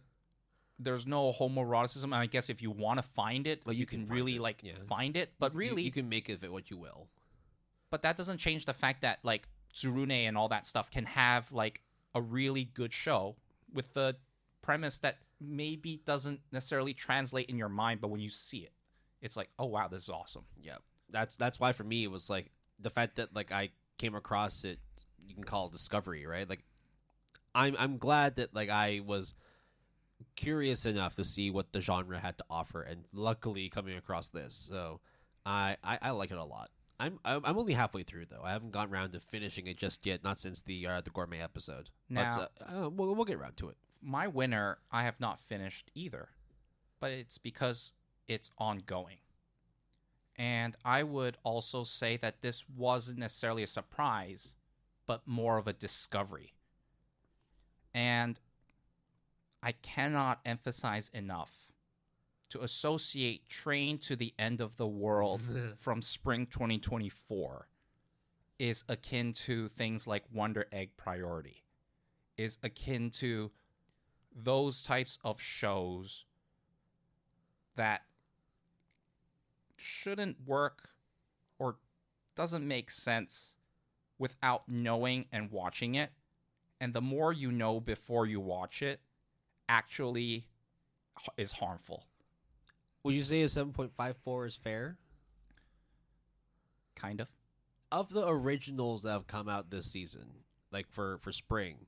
there's no homoeroticism. And I guess if you want to find it, well, you can really, find it. But really... You can make of it what you will. But that doesn't change the fact that, like, Tsurune and all that stuff can have, like, a really good show with the premise that maybe doesn't necessarily translate in your mind, but when you see it, it's like, oh wow, this is awesome. Yeah, that's why for me it was like the fact that like I came across it. You can call it discovery, right? Like I'm glad that like I was curious enough to see what the genre had to offer, and luckily coming across this, so I like it a lot. I'm only halfway through though. I haven't gotten around to finishing it just yet. Not since the gourmet episode. Now, but, we'll get around to it. My winner, I have not finished either, but it's because it's ongoing. And I would also say that this wasn't necessarily a surprise, but more of a discovery. And I cannot emphasize enough to associate Train to the End of the World from spring 2024 is akin to things like Wonder Egg Priority, is akin to those types of shows that shouldn't work or doesn't make sense without knowing and watching it. And the more you know before you watch it actually is harmful. Would you say a 7.54 is fair? Kind of. Of the originals that have come out this season, like for spring,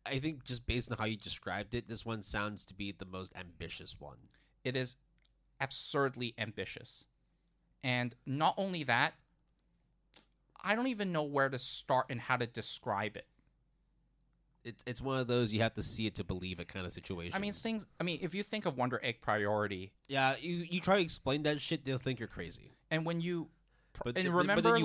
I think just based on how you described it, this one sounds to be the most ambitious one. It is absurdly ambitious. And not only that, I don't even know where to start and how to describe it. It's one of those you have to see it to believe it kind of situations. I mean, if you think of Wonder Egg Priority, yeah, you try to explain that shit, they'll think you're crazy. And when you but then you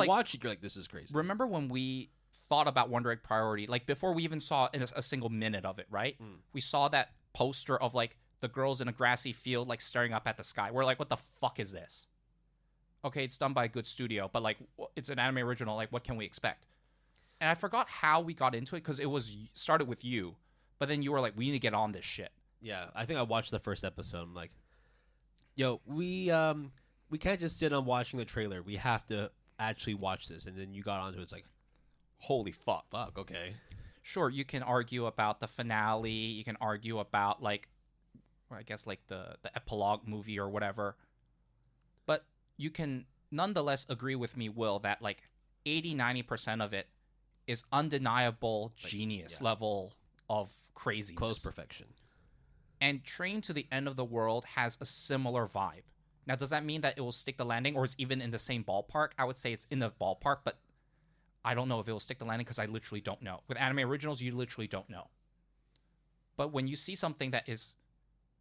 watch it, you're like, this is crazy. Remember when we thought about Wonder Egg Priority, like before we even saw a single minute of it, right? We saw that poster of like the girls in a grassy field like staring up at the sky. We're like, what the fuck is this? Okay, it's done by a good studio, but like it's an anime original. Like, what can we expect? And I forgot how we got into it because it was started with you, but then you were like, we need to get on this shit. Yeah, I think I watched the first episode. I'm like, yo, we can't just sit on watching the trailer. We have to actually watch this. And then you got onto it. It's like, holy fuck. Fuck, okay. Sure, you can argue about the finale. You can argue about, like, I guess, like the epilogue movie or whatever. But you can nonetheless agree with me, Will, that, like, 80-90% of it is undeniable genius level of craziness. Close perfection. And Train to the End of the World has a similar vibe. Now, does that mean that it will stick the landing or it's even in the same ballpark? I would say it's in the ballpark, but I don't know if it will stick the landing because I literally don't know. With anime originals, you literally don't know. But when you see something that is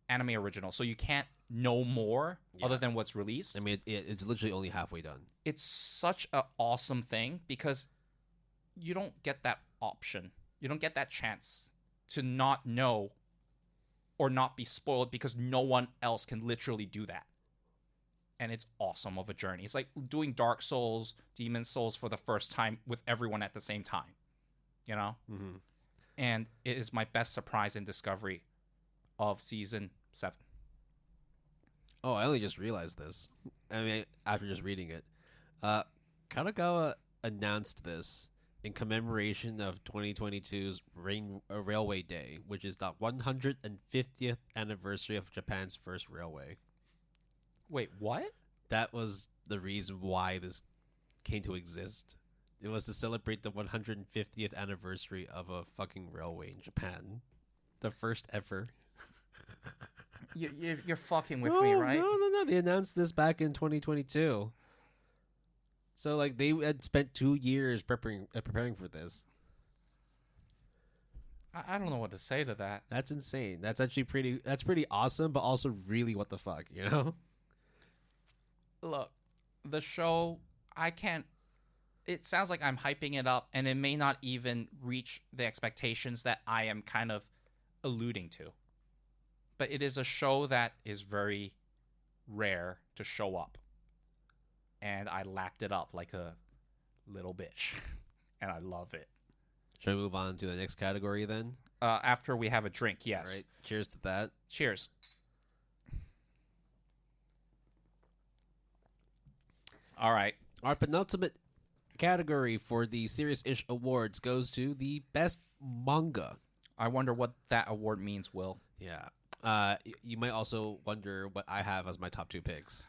anime original, so you can't know more other than what's released. I mean, it's literally only halfway done. It's such an awesome thing because you don't get that option. You don't get that chance to not know or not be spoiled because no one else can literally do that. And it's awesome of a journey. It's like doing Dark Souls, Demon Souls for the first time with everyone at the same time, you know? Mm-hmm. And it is my best surprise and discovery of season 7. Oh, I only just realized this. I mean, after just reading it. Kanagawa announced this in commemoration of 2022's Railway Day, which is the 150th anniversary of Japan's first railway. Wait, what? That was the reason why this came to exist. It was to celebrate the 150th anniversary of a fucking railway in Japan. The first ever. You're fucking with me, right? No. They announced this back in 2022. So, like, they had spent 2 years preparing for this. I don't know what to say to that. That's insane. That's actually pretty awesome, but also really what the fuck, you know? Look, the show, it sounds like I'm hyping it up, and it may not even reach the expectations that I am kind of alluding to. But it is a show that is very rare to show up. And I lapped it up like a little bitch. And I love it. Should we move on to the next category then? After we have a drink, yes. All right. Cheers to that. Cheers. All right. Our penultimate category for the Serious-ish Awards goes to the Best Manga. I wonder what that award means, Will. Yeah. You might also wonder what I have as my top 2 picks.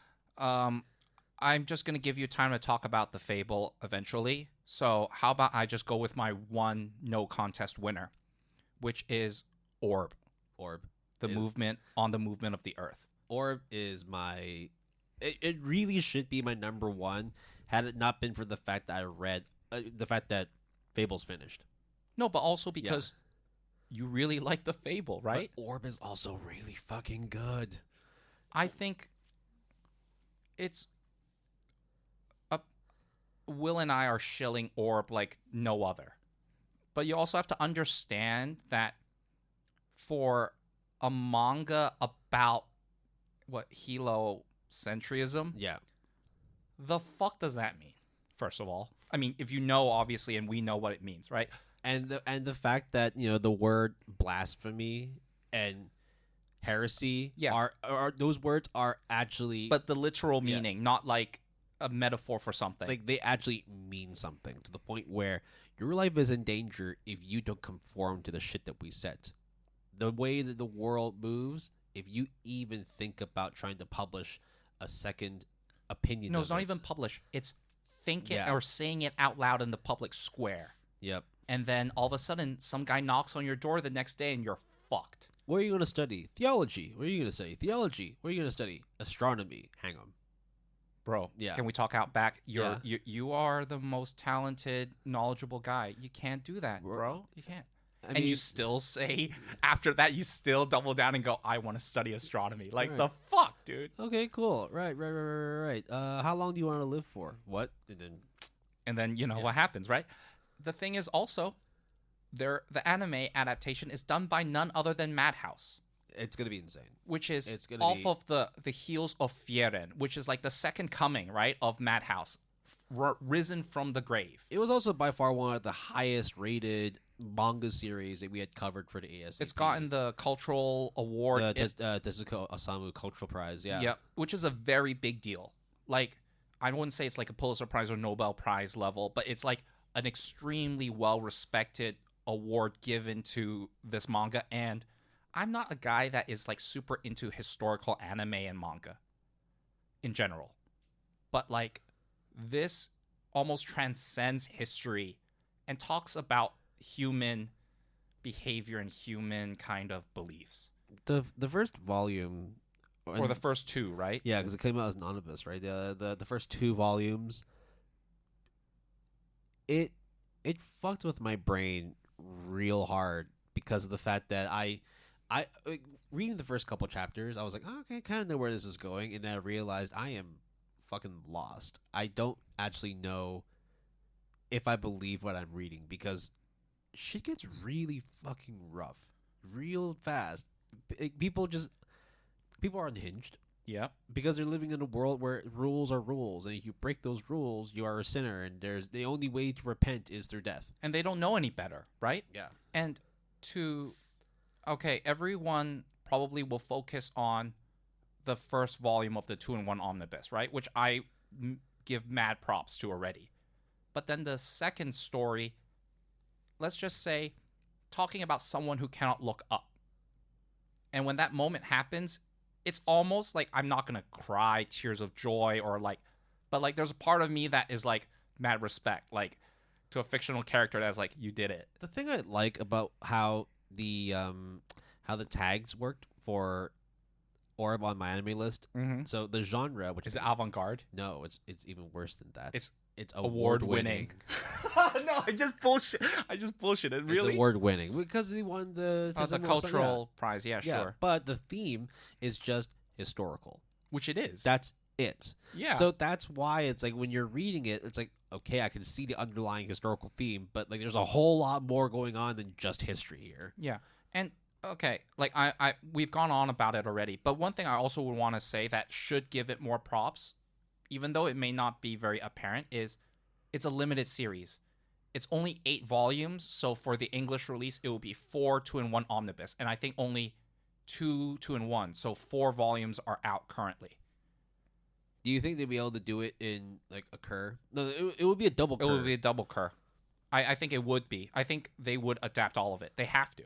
I'm just going to give you time to talk about the Fable eventually. So how about I just go with my one no contest winner, which is Orb. The movement of the Earth. Orb is my... It really should be my number 1 had it not been for the fact that I read... the fact that Fable's finished. No, but also because you really like the Fable, right? But Orb is also really fucking good. I think it's... Will and I are shilling Orb like no other. But you also have to understand that for a manga about heliocentrism, yeah, the fuck does that mean? First of all, I mean, if you know, obviously, and we know what it means, right? And the fact that the word blasphemy and heresy are those words are actually, but the literal meaning, not like a metaphor for something. like they actually mean something, to the point where your life is in danger if you don't conform to the shit that we set. The way that the world moves, if you even think about trying to publish a second opinion, No, it's not even publish. It's think it or saying it out loud in the public square. Yep. And then all of a sudden, some guy knocks on your door the next day, and you're fucked. What are you going to study? Theology. What are you going to study? Theology. What are you going to study? Astronomy. Hang on. Bro, Yeah. Can we talk out back? You are the most talented, knowledgeable guy. You can't do that, bro. You can't. And you still say, after that, you still double down and go, I want to study astronomy. Like, the fuck, dude? Okay, cool. Right. How long do you want to live for? What? And then, what happens, right? The thing is also, the anime adaptation is done by none other than Madhouse. It's going to be insane. Which is off of the heels of Fieren, which is like the second coming, right, of Madhouse, risen from the grave. It was also by far one of the highest rated manga series that we had covered for the ASAP. It's gotten the cultural award. Tezuka Osamu Cultural Prize, Yeah, which is a very big deal. Like, I wouldn't say it's like a Pulitzer Prize or Nobel Prize level, but it's like an extremely well-respected award given to this manga. And I'm not a guy that is like super into historical anime and manga in general. But like, this almost transcends history and talks about human behavior and human kind of beliefs. The first volume, or the first two, right? Yeah, because it came out as an omnibus, right? The first 2 volumes, it fucked with my brain real hard because of the fact that I reading the first couple chapters, I was like, oh, okay, I kind of know where this is going, and then I realized I am fucking lost. I don't actually know if I believe what I'm reading, because shit gets really fucking rough real fast. People are unhinged. Yeah. Because they're living in a world where rules are rules, and if you break those rules, you are a sinner, and the only way to repent is through death. And they don't know any better, right? Yeah. And everyone probably will focus on the first volume of the 2-in-1 omnibus, right? Which I give mad props to already. But then the second story, let's just say, talking about someone who cannot look up. And when that moment happens, it's almost like I'm not going to cry tears of joy but like there's a part of me that is like mad respect, like to a fictional character that's like, you did it. The thing I like about how the tags worked for Orb on my anime list. Mm-hmm. So the genre, which is it avant-garde? No, it's even worse than that. It's award-winning. No, I just bullshit. It really. It's award-winning because they won the cultural prize. Yeah, sure. But the theme is just historical, which it is. That's it. Yeah. So that's why it's like when you're reading it, it's like, okay, I can see the underlying historical theme, but like there's a whole lot more going on than just history here. Yeah. And okay, like we've gone on about it already, but one thing I also would want to say that should give it more props, even though it may not be very apparent, is it's a limited series. It's only 8 volumes, so for the English release, it will be 4 2-in-1 omnibus, and I think only 2 2-in-1, so 4 volumes are out currently. Do you think they'd be able to do it in like a cur? No, it would be a double cur. It would be a double cur. I think it would be. I think they would adapt all of it. They have to.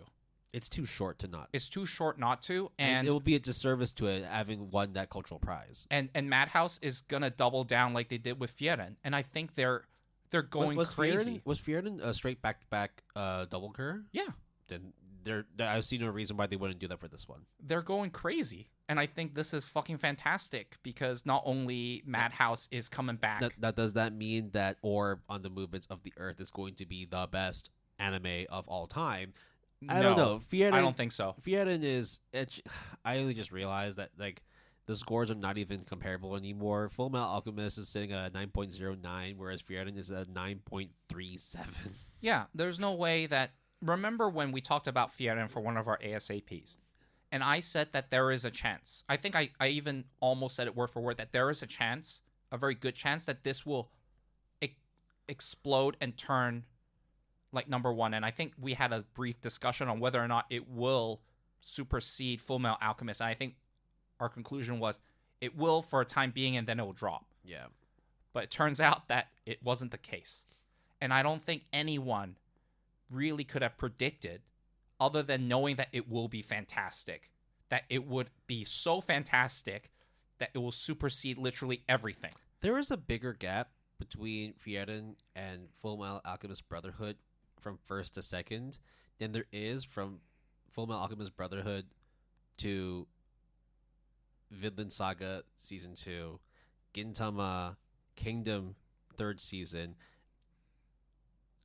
It's too short to not. It's too short not to, and it will be a disservice to it having won that cultural prize. And Madhouse is gonna double down like they did with Fieren, and I think they're going crazy. Was Fieren a straight back-to-back double cur? Yeah. Then I see no reason why they wouldn't do that for this one. They're going crazy, and I think this is fucking fantastic because not only Madhouse is coming back. Does that mean that Orb on the Movements of the Earth is going to be the best anime of all time? I don't know. I don't think so. Fieren is. I only just realized that like the scores are not even comparable anymore. Full Metal Alchemist is sitting at a 9.09, whereas Fieren is at 9.37. Yeah, there's no way that. Remember when we talked about Fieren for one of our ASAPs, and I said that there is a chance. I think I even almost said it word for word that there is a chance, a very good chance that this will explode and turn like number one. And I think we had a brief discussion on whether or not it will supersede Full Metal Alchemist. And I think our conclusion was it will for a time being, and then it will drop. Yeah. But it turns out that it wasn't the case. And I don't think anyone really could have predicted, other than knowing that it will be fantastic, that it would be so fantastic that it will supersede literally everything. There is a bigger gap between Frieren and Full Metal Alchemist Brotherhood from first to second than there is from Full Metal Alchemist Brotherhood to Vinland Saga Season 2, Gintama Kingdom 3rd season.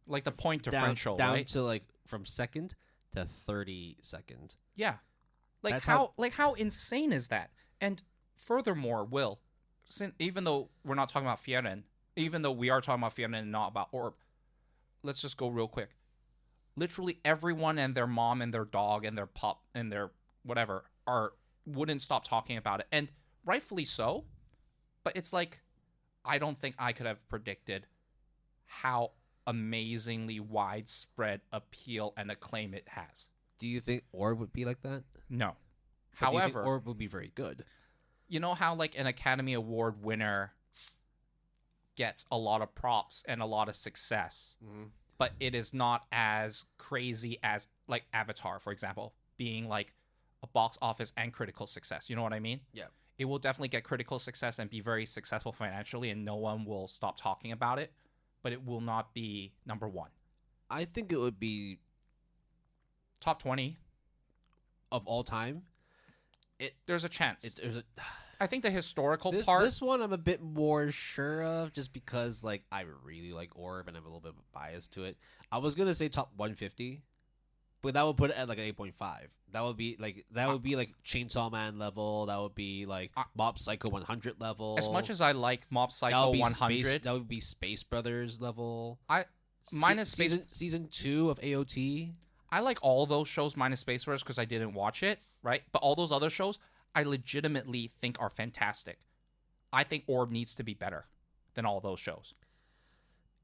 Like the point differential, down right? to like from second to 32nd. Yeah. Like That's how insane is that? And furthermore, Will, even though we're not talking about Frieren, even though we are talking about Frieren and not about Orb, let's just go real quick. Literally everyone and their mom and their dog and their pup and their whatever wouldn't stop talking about it. And rightfully so. But it's like, I don't think I could have predicted how amazingly widespread appeal and acclaim it has. Do you think Orb would be like that? No. But do you However, think Orb would be very good. You know how like an Academy Award winner gets a lot of props and a lot of success, but it is not as crazy as like Avatar, for example, being like a box office and critical success. You know what I mean? Yeah. It will definitely get critical success and be very successful financially, and no one will stop talking about it, but it will not be number one. I think it would be top 20 of all time. There's a chance. There's a I think the historical part. This one I'm a bit more sure of, just because like I really like Orb and I'm a little bit biased to it. I was gonna say top 150, but that would put it at like an 8.5. That would be like Chainsaw Man level. That would be like Mob Psycho 100 level. As much as I like Mob Psycho 100, that would be Space Brothers level. Season 2 of AOT. I like all those shows minus Space Brothers because I didn't watch it, right? But all those other shows, I legitimately think are fantastic. I think Orb needs to be better than all those shows.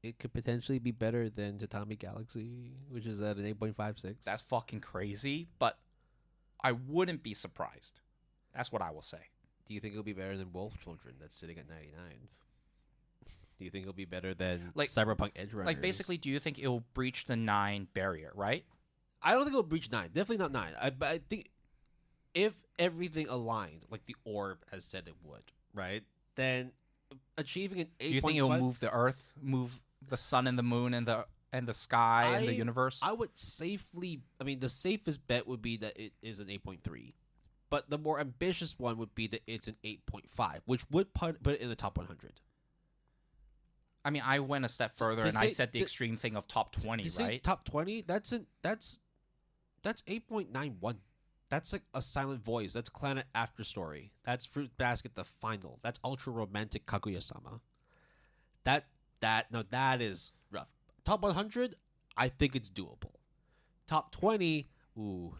It could potentially be better than Tatami Galaxy, which is at an 8.56. That's fucking crazy, but I wouldn't be surprised. That's what I will say. Do you think it'll be better than Wolf Children that's sitting at 99? Do you think it'll be better than like Cyberpunk Edge Runners? Like basically, do you think it'll breach the 9 barrier, right? I don't think it'll breach 9. Definitely not 9. But I think if everything aligned, like the Orb has said it would, right? Then achieving an 8.5. Do you think it'll move the Earth, move the sun and the moon and the sky and the universe? I would safely. I mean, the safest bet would be that it is an 8.3, but the more ambitious one would be that it's an 8.5, which would put it in the top 100. I mean, I went a step further I said the extreme thing of top 20, right? Top 20. That's 8.91. That's like a Silent Voice. That's Planet After Story. That's Fruit Basket the Final. That's Ultra Romantic Kaguya-sama. That is rough. Top 100, I think it's doable. Top 20, ooh,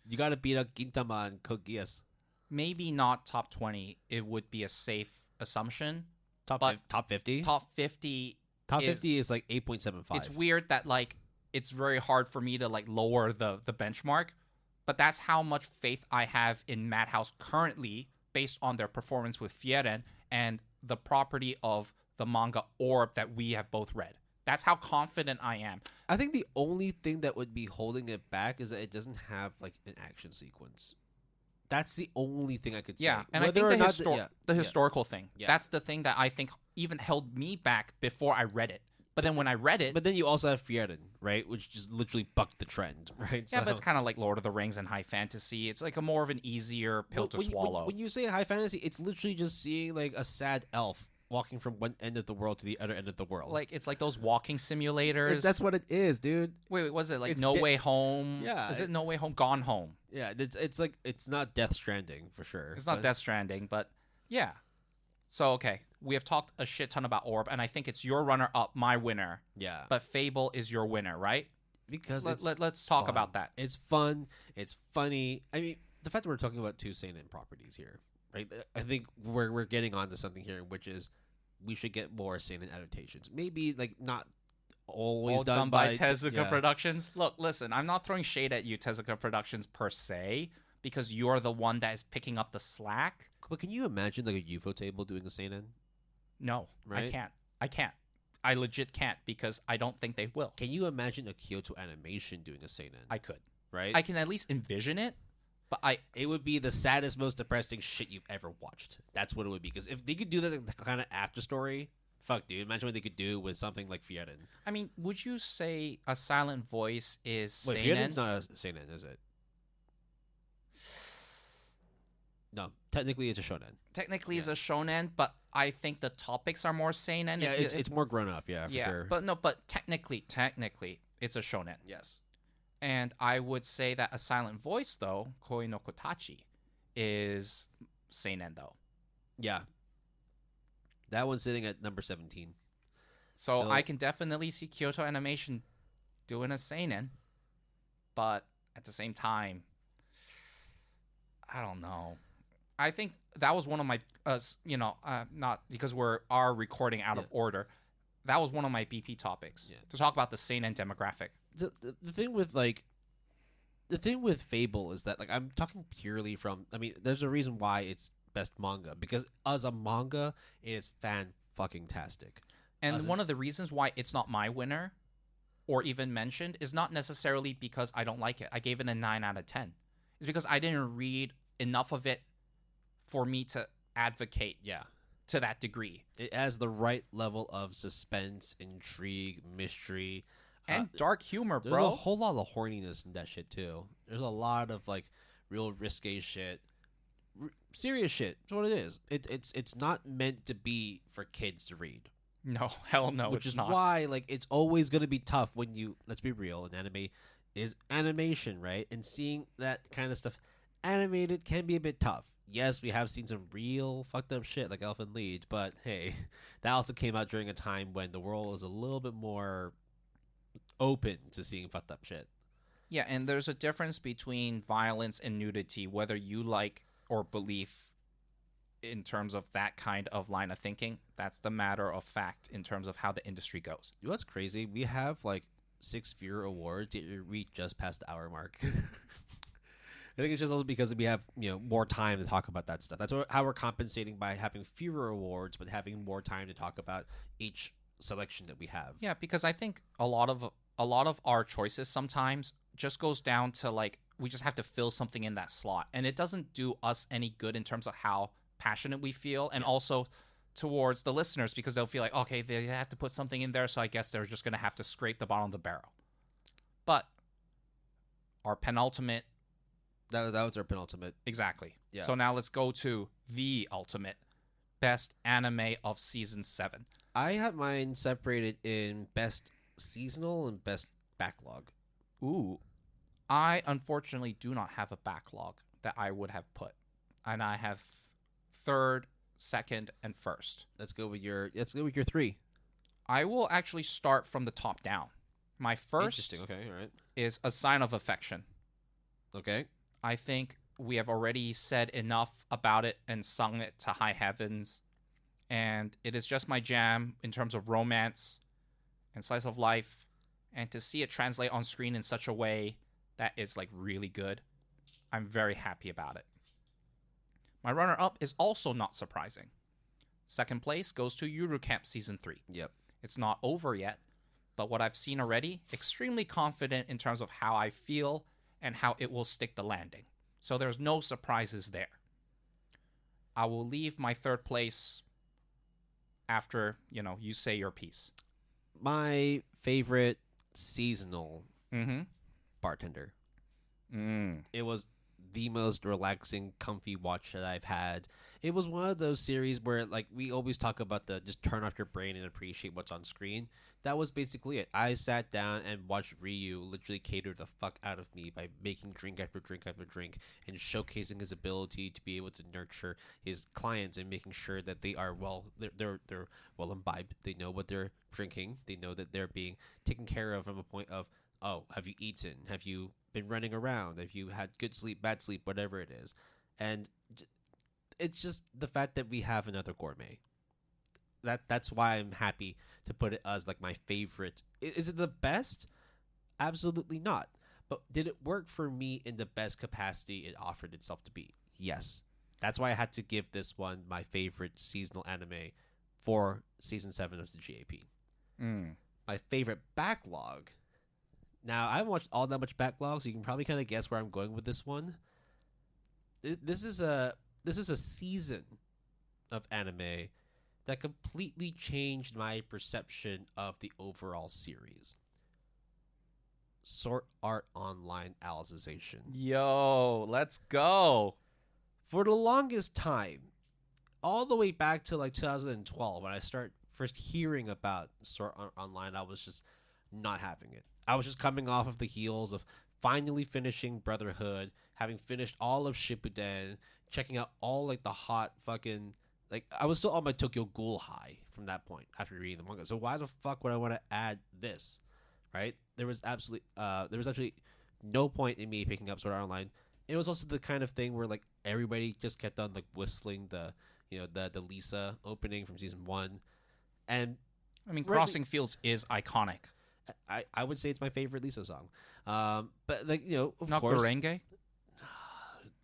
you got to beat up Gintama and Code Geass. Maybe not top 20. It would be a safe assumption. Top 50? Top 50. Top 50 is like 8.75. It's weird that like it's very hard for me to like lower the benchmark, but that's how much faith I have in Madhouse currently based on their performance with Frieren and the property of the manga Orb that we have both read. That's how confident I am. I think the only thing that would be holding it back is that it doesn't have like an action sequence. That's the only thing I could say. Yeah, and whether I think the historical thing, yeah. That's the thing that I think even held me back before I read it. But then when I read it... But then you also have Frieren, right? Which just literally bucked the trend, right? Yeah, but it's kind of like Lord of the Rings and high fantasy. It's like a more of an easier pill to swallow. When you say high fantasy, it's literally just seeing like a sad elf walking from one end of the world to the other end of the world. Like, it's like those walking simulators. That's what it is, dude. Wait, was it like No Way Home? Yeah. Is it No Way Home? Gone Home? Yeah, it's like, it's not Death Stranding, for sure. It's not Death Stranding, but yeah. So, okay, we have talked a shit ton about Orb, and I think it's your runner-up, my winner. Yeah. But Fable is your winner, right? Because let's talk about that. It's fun. It's funny. I mean, the fact that we're talking about two seinen properties here, right? I think we're getting onto something here, which is we should get more seinen adaptations. Maybe like not always All done by Tezuka yeah. Productions. Look, listen, I'm not throwing shade at you, Tezuka Productions per se, because you're the one that is picking up the slack. But can you imagine like a UFO table doing a seinen? No, Right? I can't. I legit can't because I don't think they will. Can you imagine a Kyoto Animation doing a seinen? I could. Right? I can at least envision it, but it would be the saddest, most depressing shit you've ever watched. That's what it would be. Because if they could do that the kind of after story, fuck, dude. Imagine what they could do with something like Frieren. I mean, would you say a silent voice is Wait, seinen? Frieren's not a seinen, is it? No, technically it's a shonen. Technically, it's a shonen, but I think the topics are more seinen. Yeah, it's more grown up. Yeah, for sure. But technically, it's a shonen. Yes. And I would say that a silent voice, though, Koi no Kotachi, is seinen, though. Yeah. That one's sitting at number 17. So Still- I can definitely see Kyoto Animation doing a seinen, but at the same time, I don't know. I think that was one of my, not because we are recording out of order. That was one of my BP topics to talk about the seinen demographic. The thing with like, the thing with Fable is that like I'm talking purely from. I mean, there's a reason why it's best manga because as a manga, it is fan-fucking-tastic. And one of the reasons why it's not my winner, or even mentioned, is not necessarily because I don't like it. I gave it a 9 out of 10. It's because I didn't read enough of it for me to advocate to that degree. It has the right level of suspense, intrigue, mystery, and dark humor, bro. There's a whole lot of horniness in that shit too. There's a lot of like real risque shit, serious shit. That's what it is. It's not meant to be for kids to read. No, hell no, Which it's is not. why like it's always gonna be tough when you, let's be real, an anime is animation, right? And seeing that kind of stuff animated can be a bit tough. Yes, we have seen some real fucked up shit like Elfen Lied, but hey, that also came out during a time when the world was a little bit more open to seeing fucked up shit. Yeah, and there's a difference between violence and nudity, whether you like or believe in terms of that kind of line of thinking. That's the matter of fact in terms of how the industry goes. You know what's crazy? We have like 6 Fear Awards, yet we just passed the hour mark. I think it's just also because we have more time to talk about that stuff. That's how we're compensating by having fewer awards, but having more time to talk about each selection that we have. Yeah, because I think a lot of our choices sometimes just goes down to like we just have to fill something in that slot, and it doesn't do us any good in terms of how passionate we feel, and also towards the listeners because they'll feel like, okay, they have to put something in there, so I guess they're just going to have to scrape the bottom of the barrel. But our penultimate... That was our penultimate. Exactly. Yeah. So now let's go to the ultimate best anime of season 7. I have mine separated in best seasonal and best backlog. Ooh. I unfortunately do not have a backlog that I would have put. And I have third, second, and first. Let's go with your 3. I will actually start from the top down. My first Interesting. Okay, all right. is A Sign of Affection. Okay. I think we have already said enough about it and sung it to high heavens. And it is just my jam in terms of romance and slice of life. And to see it translate on screen in such a way that it's like really good, I'm very happy about it. My runner-up is also not surprising. Second place goes to Yuru Camp Season 3. Yep. It's not over yet, but what I've seen already, extremely confident in terms of how I feel and how it will stick the landing. So there's no surprises there. I will leave my third place after, you say your piece. My favorite seasonal Mm-hmm. Bartender. Mm. It was the most relaxing, comfy watch that I've had. It was one of those series where, like, we always talk about the just turn off your brain and appreciate what's on screen. That was basically it. I sat down and watched Ryu literally cater the fuck out of me by making drink after drink after drink and showcasing his ability to be able to nurture his clients and making sure that they are they're well imbibed. They know what they're drinking. They know that they're being taken care of from a point of, oh, have you eaten? Have you been running around? Have you had good sleep, bad sleep, whatever it is? And it's just the fact that we have another gourmet. that's why I'm happy to put it as like my favorite. Is it the best? Absolutely not. But did it work for me in the best capacity it offered itself to be? Yes. That's why I had to give this one my favorite seasonal anime for season 7 of the GAP. My favorite backlog. Now, I haven't watched all that much backlog, so you can probably kind of guess where I'm going with this one. This is a season of anime that completely changed my perception of the overall series. Sword Art Online Alicization. Yo, let's go. For the longest time, all the way back to like 2012, when I started first hearing about Sword Art Online, I was just not having it. I was just coming off of the heels of finally finishing Brotherhood, having finished all of Shippuden, checking out all like the hot fucking, like I was still on my Tokyo Ghoul high from that point after reading the manga. So why the fuck would I want to add this? Right? There was actually no point in me picking up Sword Art Online. It was also the kind of thing where like everybody just kept on like whistling the Lisa opening from season 1, and I mean, Crossing Fields is iconic. I would say it's my favorite Lisa song. But like of Not course, Gurenge?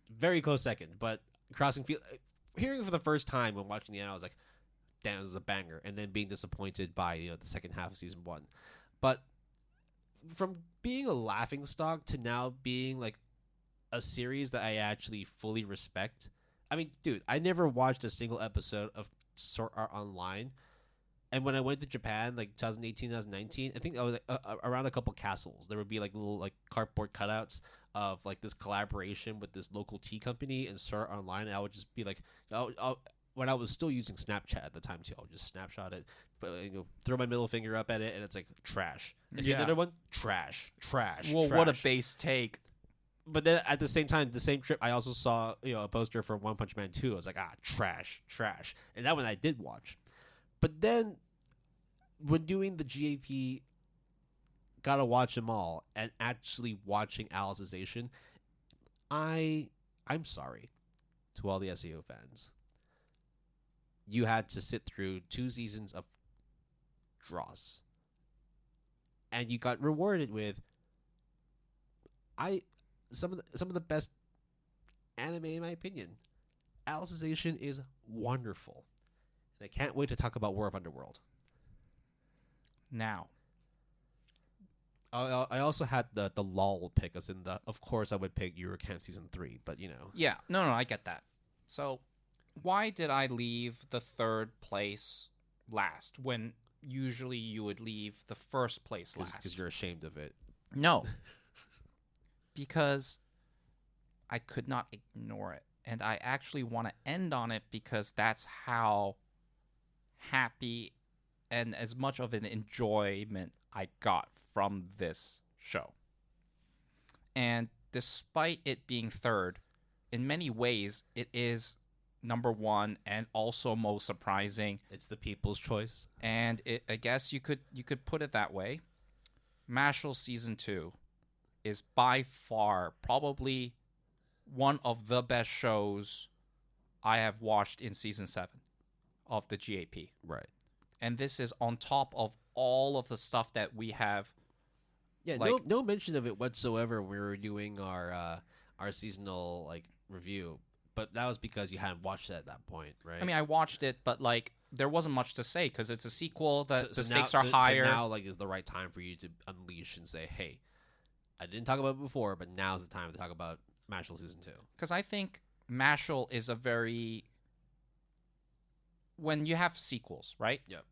very close second. But Crossing Field, hearing it for the first time when watching the end, I was like, damn, this is a banger. And then being disappointed by the second half of season 1, but from being a laughingstock to now being like a series that I actually fully respect. I mean, dude, I never watched a single episode of Sword Art Online. And when I went to Japan, like 2018, 2019, I think I was around a couple castles. There would be like little like cardboard cutouts of like this collaboration with this local tea company and Sword Art Online. And I would just be like, when I was still using Snapchat at the time too, I would just snapshot it, but throw my middle finger up at it, and it's like trash. I see another one, trash. Well, trash. what a base take. But then at the same time, the same trip, I also saw a poster for One Punch Man 2. I was like, trash. And that one I did watch. But then when doing the GAP, gotta watch them all, and actually watching Alicization, I'm sorry to all the SAO fans. You had to sit through 2 seasons of dross, and you got rewarded with some of the best anime in my opinion. Alicization is wonderful, and I can't wait to talk about War of Underworld. Now, I also had the lull pick us in the. Of course, I would pick Eurocamp season 3, but yeah, no, I get that. So, why did I leave the 3rd place last when usually you would leave the 1st place last? Because you're ashamed of it. No, because I could not ignore it, and I actually want to end on it because that's how happy and as much of an enjoyment I got from this show. And despite it being 3rd, in many ways it is number 1 and also most surprising. It's the people's choice. And I guess you could put it that way. Mashle season 2 is by far probably one of the best shows I have watched in season 7 of the GAP. Right. And this is on top of all of the stuff that we have. Yeah, no mention of it whatsoever when we were doing our seasonal review. But that was because you hadn't watched it at that point, right? I mean, I watched it, but there wasn't much to say because it's a sequel. The stakes are higher. So now is the right time for you to unleash and say, "Hey, I didn't talk about it before, but now's the time to talk about Mashle season 2." Because I think Mashle is a very when you have sequels, right? Yep.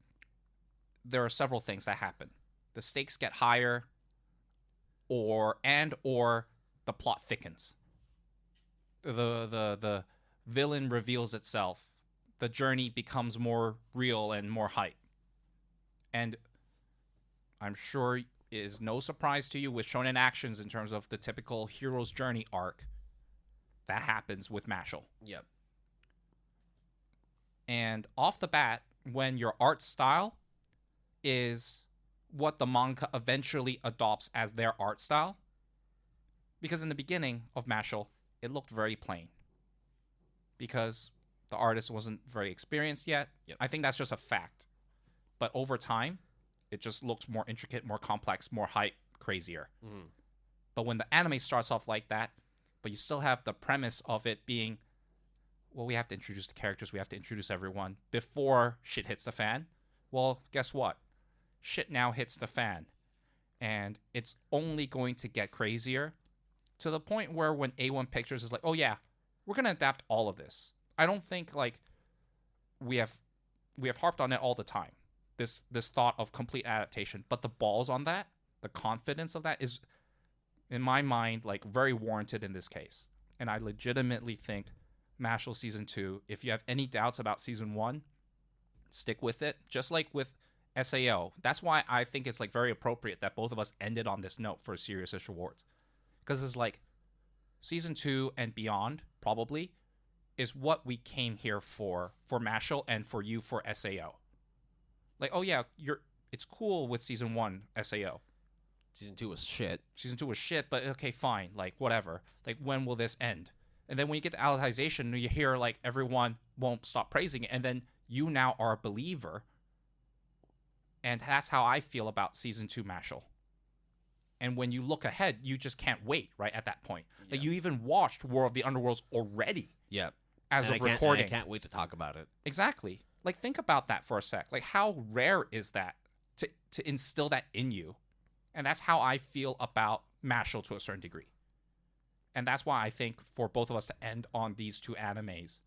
There are several things that happen. The stakes get higher, or the plot thickens. The villain reveals itself. The journey becomes more real and more hype. And I'm sure it is no surprise to you with shonen actions in terms of the typical hero's journey arc that happens with Mashle. Yep. And off the bat, when your art style is what the manga eventually adopts as their art style, because in the beginning of Mashle, it looked very plain. Because The artist wasn't very experienced yet. Yep. I think that's just a fact. But over time, it just looks more intricate, more complex, more hype, crazier. Mm-hmm. But when the anime starts off like that, but you still have the premise of it being, well, we have to introduce the characters, we have to introduce everyone before shit hits the fan. Well, guess what? Shit now hits the fan. And it's only going to get crazier to the point where when A1 Pictures is like, oh yeah, we're going to adapt all of this. I don't think like we have harped on it all the time. This thought of complete adaptation, but the balls on that, the confidence of that is, in my mind, like very warranted in this case. And I legitimately think Mashal Season 2, if you have any doubts about Season 1, stick with it. Just like with SAO. That's why I think it's like very appropriate that both of us ended on this note for Serious-ish Awards. Because it's like Season 2 and beyond, probably, is what we came here for Mashal and for you for SAO. Like, oh yeah, it's cool with Season 1 SAO. Season 2 was shit. Season 2 was shit, but okay, fine. Like, whatever. Like, when will this end? And then when you get to Alicization, you hear, like, everyone won't stop praising it, and then you now are a believer. And that's how I feel about Season 2 Mashal. And when you look ahead, you just can't wait, right, at that point. Yeah. Like, you even watched War of the Underworlds already. Yeah. As of recording. I can't wait to talk about it. Exactly. Like, think about that for a sec. Like, how rare is that to instill that in you? And that's how I feel about Mashal to a certain degree. And that's why I think for both of us to end on these two animes,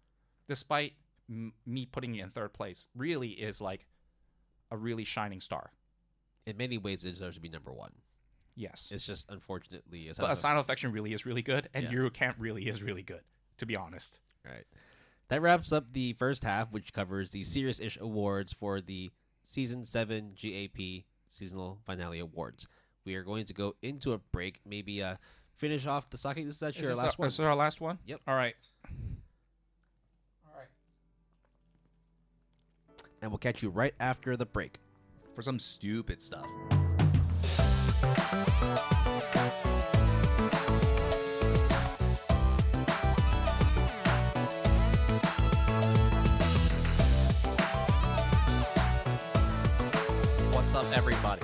despite me putting it in third place, really is like a really shining star. In many ways, it deserves to be number one. Yes. It's just, unfortunately... But A Sign of Affection really is really good, and Yeah. Yuru Camp really is really good, to be honest. All right. That wraps up the first half, which covers the Serious-ish Awards for the Season 7 GAP Seasonal Finale Awards. We are going to go into a break, maybe finish off the sake. This is actually our last one. Is this our last one? Yep. All right. And we'll catch you right after the break for some stupid stuff. What's up, everybody?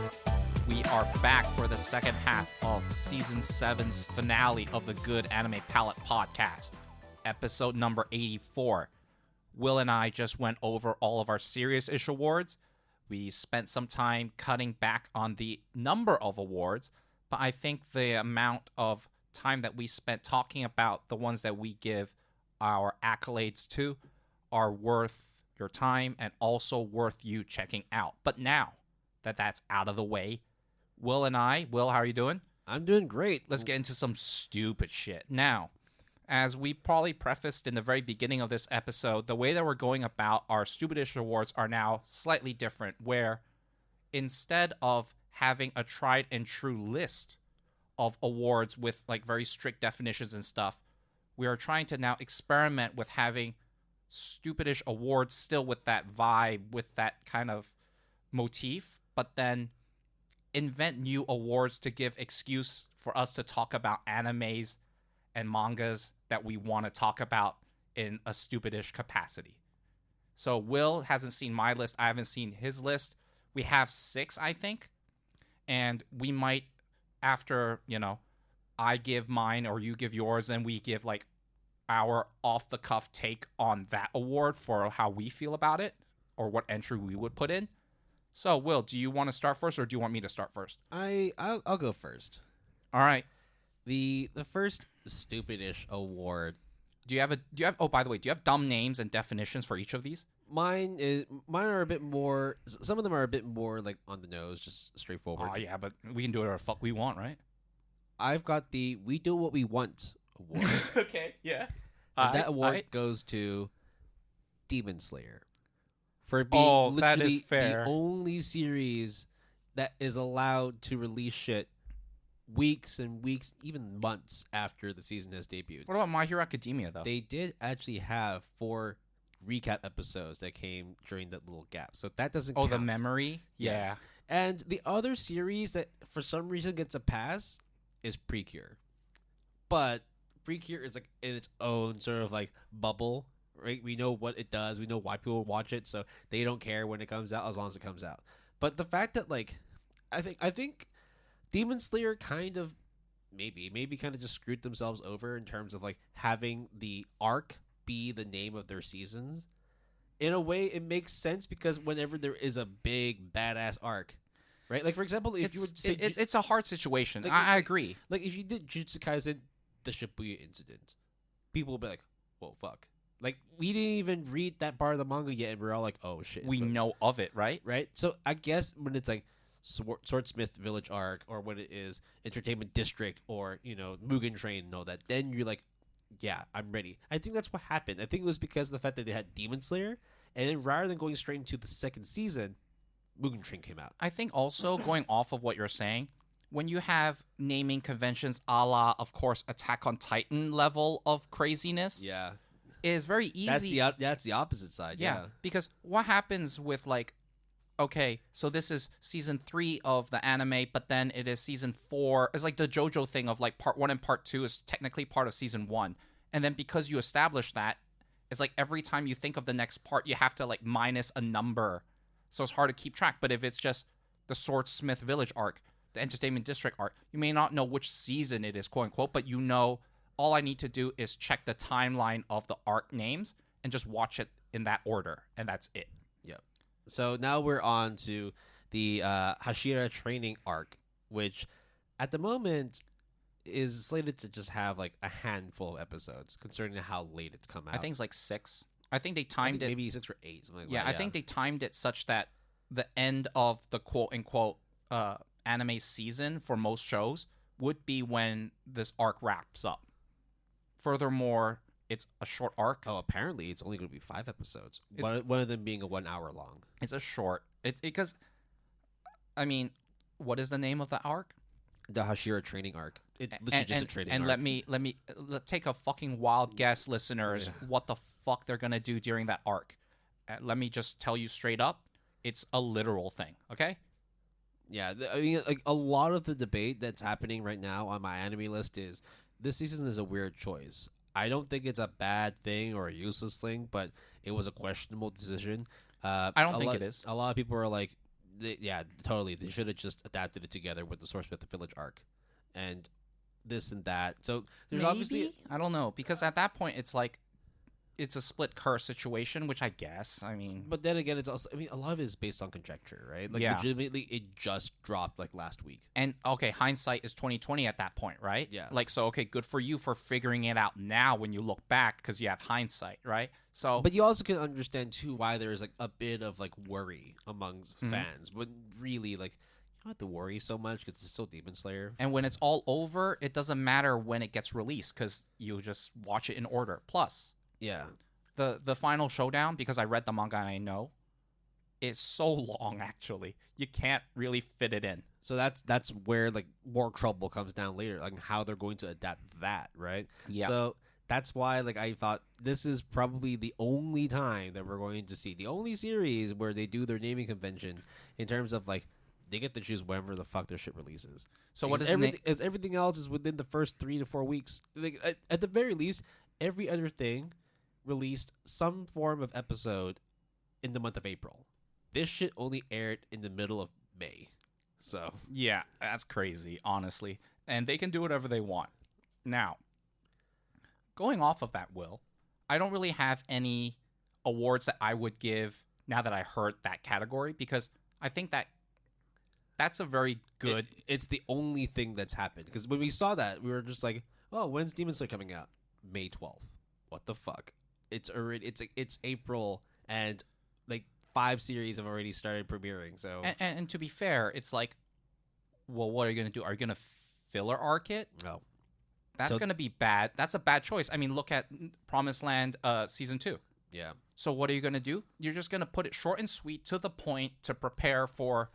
We are back for the second half of Season 7's finale of the Good Anime Palette podcast, episode number 84. Will and I just went over all of our Serious-ish awards. We spent some time cutting back on the number of awards, but I think the amount of time that we spent talking about the ones that we give our accolades to are worth your time and also worth you checking out. But now that that's out of the way, Will, how are you doing? I'm doing great. Let's get into some stupid shit. Now, as we probably prefaced in the very beginning of this episode, the way that we're going about our Stupidish awards are now slightly different, where instead of having a tried and true list of awards with like very strict definitions and stuff, we are trying to now experiment with having Stupidish awards still with that vibe, with that kind of motif, but then invent new awards to give excuse for us to talk about animes and mangas that we want to talk about in a Stupidish capacity. So Will hasn't seen my list. I haven't seen his list. We have 6, I think. And we might, after, I give mine or you give yours, then we give like our off-the-cuff take on that award for how we feel about it or what entry we would put in. So, Will, do you want to start first or do you want me to start first? I'll go first. All right. The first Stupidish award. Do you have oh, by the way, do you have dumb names and definitions for each of these? Mine are a bit more, some of them are a bit more like on the nose, just straightforward. Oh, yeah, but we can do whatever the fuck we want, right? I've got the We Do What We Want award. Okay, yeah. And that award goes to Demon Slayer for being that is literally fair. the only series that is allowed to release shit weeks and weeks, even months after the season has debuted. What about My Hero Academia, though? They did actually have 4 recap episodes that came during that little gap, so that doesn't count. The memory? Yes. Yeah. And the other series that for some reason gets a pass is Precure. But Precure is like in its own sort of like bubble, right? We know what it does. We know why people watch it, so they don't care when it comes out as long as it comes out. But the fact that like, I think Demon Slayer kind of maybe kind of just screwed themselves over in terms of like having the arc be the name of their seasons. In a way, it makes sense because whenever there is a big badass arc, right? Like for example, if you would say it's a hard situation. Like, I agree. Like if you did Jujutsu Kaisen, the Shibuya incident, people would be like, "Whoa, fuck!" Like we didn't even read that part of the manga yet, and we're all like, "Oh shit!" We know of it, right? Right. So I guess when it's like Swordsmith Village arc, or when it is Entertainment District, or Mugen Train and all that, then you're like, yeah, I'm ready. I think that's what happened. I think it was because of the fact that they had Demon Slayer, and then rather than going straight into the second season, Mugen Train came out. I think also going off of what you're saying, when you have naming conventions a la, of course, Attack on Titan level of craziness, Yeah, it is very easy. That's the opposite side. Yeah. Because what happens with like, okay, so this is season 3 of the anime, but then it is season 4. It's like the JoJo thing of like part 1 and part 2 is technically part of season 1. And then because you establish that, it's like every time you think of the next part, you have to like minus a number. So it's hard to keep track. But if it's just the Swordsmith Village arc, the Entertainment District arc, you may not know which season it is, quote unquote, but you know all I need to do is check the timeline of the arc names and just watch it in that order. And that's it. Yep. So now we're on to the Hashira training arc, which at the moment is slated to just have like a handful of episodes, considering how late it's come out. I think it's like 6. I think they timed it. Maybe 6 or 8. Something like Yeah, that. I think they timed it such that the end of the quote unquote anime season for most shows would be when this arc wraps up. Furthermore, it's a short arc. Oh, apparently it's only going to be 5 episodes. One of them being a 1 hour long. It's a short. It's because, I mean, what is the name of the arc? The Hashira training arc. It's literally just a training arc. And let's take a fucking wild guess, listeners, what the fuck they're gonna do during that arc. Let me just tell you straight up, it's a literal thing. Okay. Yeah, I mean, like a lot of the debate that's happening right now on my anime list is this season is a weird choice. I don't think it's a bad thing or a useless thing, but it was a questionable decision. I don't think it is. A lot of people are like, yeah, totally. They should have just adapted it together with the Swordsmith Village arc, and this and that. So there's obviously, I don't know, because at that point it's like it's a split curse situation, which I guess. I mean, but then again, it's also. I mean, a lot of it is based on conjecture, right? Like, legitimately, it just dropped like last week. And okay, hindsight is 2020 at that point, right? Yeah. Like, so okay, good for you for figuring it out now when you look back because you have hindsight, right? So, but you also can understand too why there's like a bit of like worry amongst fans, but really like you don't have to worry so much because it's still Demon Slayer. And when it's all over, it doesn't matter when it gets released because you just watch it in order. Plus. Yeah. The final showdown, because I read the manga and I know, is so long actually. You can't really fit it in. So that's where like more trouble comes down later, like how they're going to adapt that, right? Yeah. So that's why like I thought this is probably the only time that we're going to see the only series where they do their naming conventions in terms of like they get to choose whenever the fuck their shit releases. So what is everything else is within the first 3 to 4 weeks. Like, at the very least, every other thing released some form of episode in the month of April. This shit only aired in the middle of May. So yeah, that's crazy, honestly. And they can do whatever they want. Now, going off of that, Will, I don't really have any awards that I would give now that I heard that category because I think that's a very good. It's the only thing that's happened because when we saw that, we were just like, "Oh, when's Demon Slayer coming out?" May 12th. What the fuck? It's already it's April and like 5 series have already started premiering. So and to be fair, it's like, well, what are you gonna do? Are you gonna filler arc it? No, that's gonna be bad. That's a bad choice. I mean, look at Promised Land season 2. Yeah. So what are you gonna do? You're just gonna put it short and sweet to the point to prepare for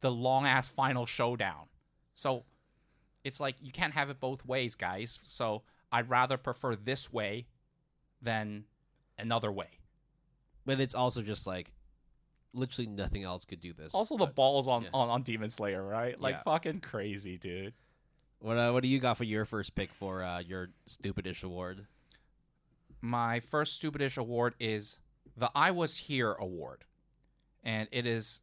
the long ass final showdown. So it's like you can't have it both ways, guys. So I'd rather prefer this way than another way. But it's also just like literally nothing else could do this. Also, the ball's on Demon Slayer, right? Like fucking crazy, dude. What do you got for your first pick for your stupidish award? My first stupidish award is the I Was Here award. And it is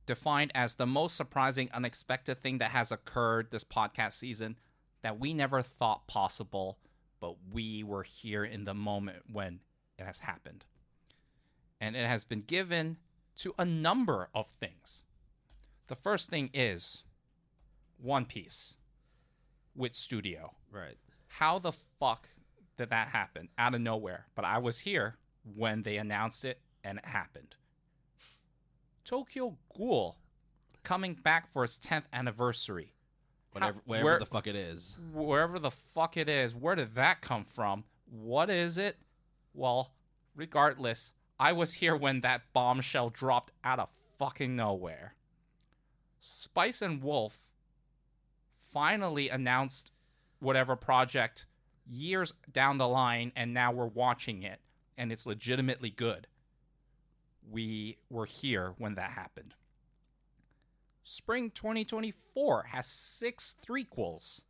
defined as the most surprising, unexpected thing that has occurred this podcast season that we never thought possible, but we were here in the moment when it has happened. And it has been given to a number of things. The first thing is One Piece with Studio. Right. How the fuck did that happen out of nowhere? But I was here when they announced it, and it happened. Tokyo Ghoul coming back for its 10th anniversary. Whatever the fuck it is. Wherever the fuck it is. Where did that come from? What is it? Well, regardless, I was here when that bombshell dropped out of fucking nowhere. Spice and Wolf finally announced whatever project years down the line, and now we're watching it, and it's legitimately good. We were here when that happened. Spring 2024 has 6 threequels.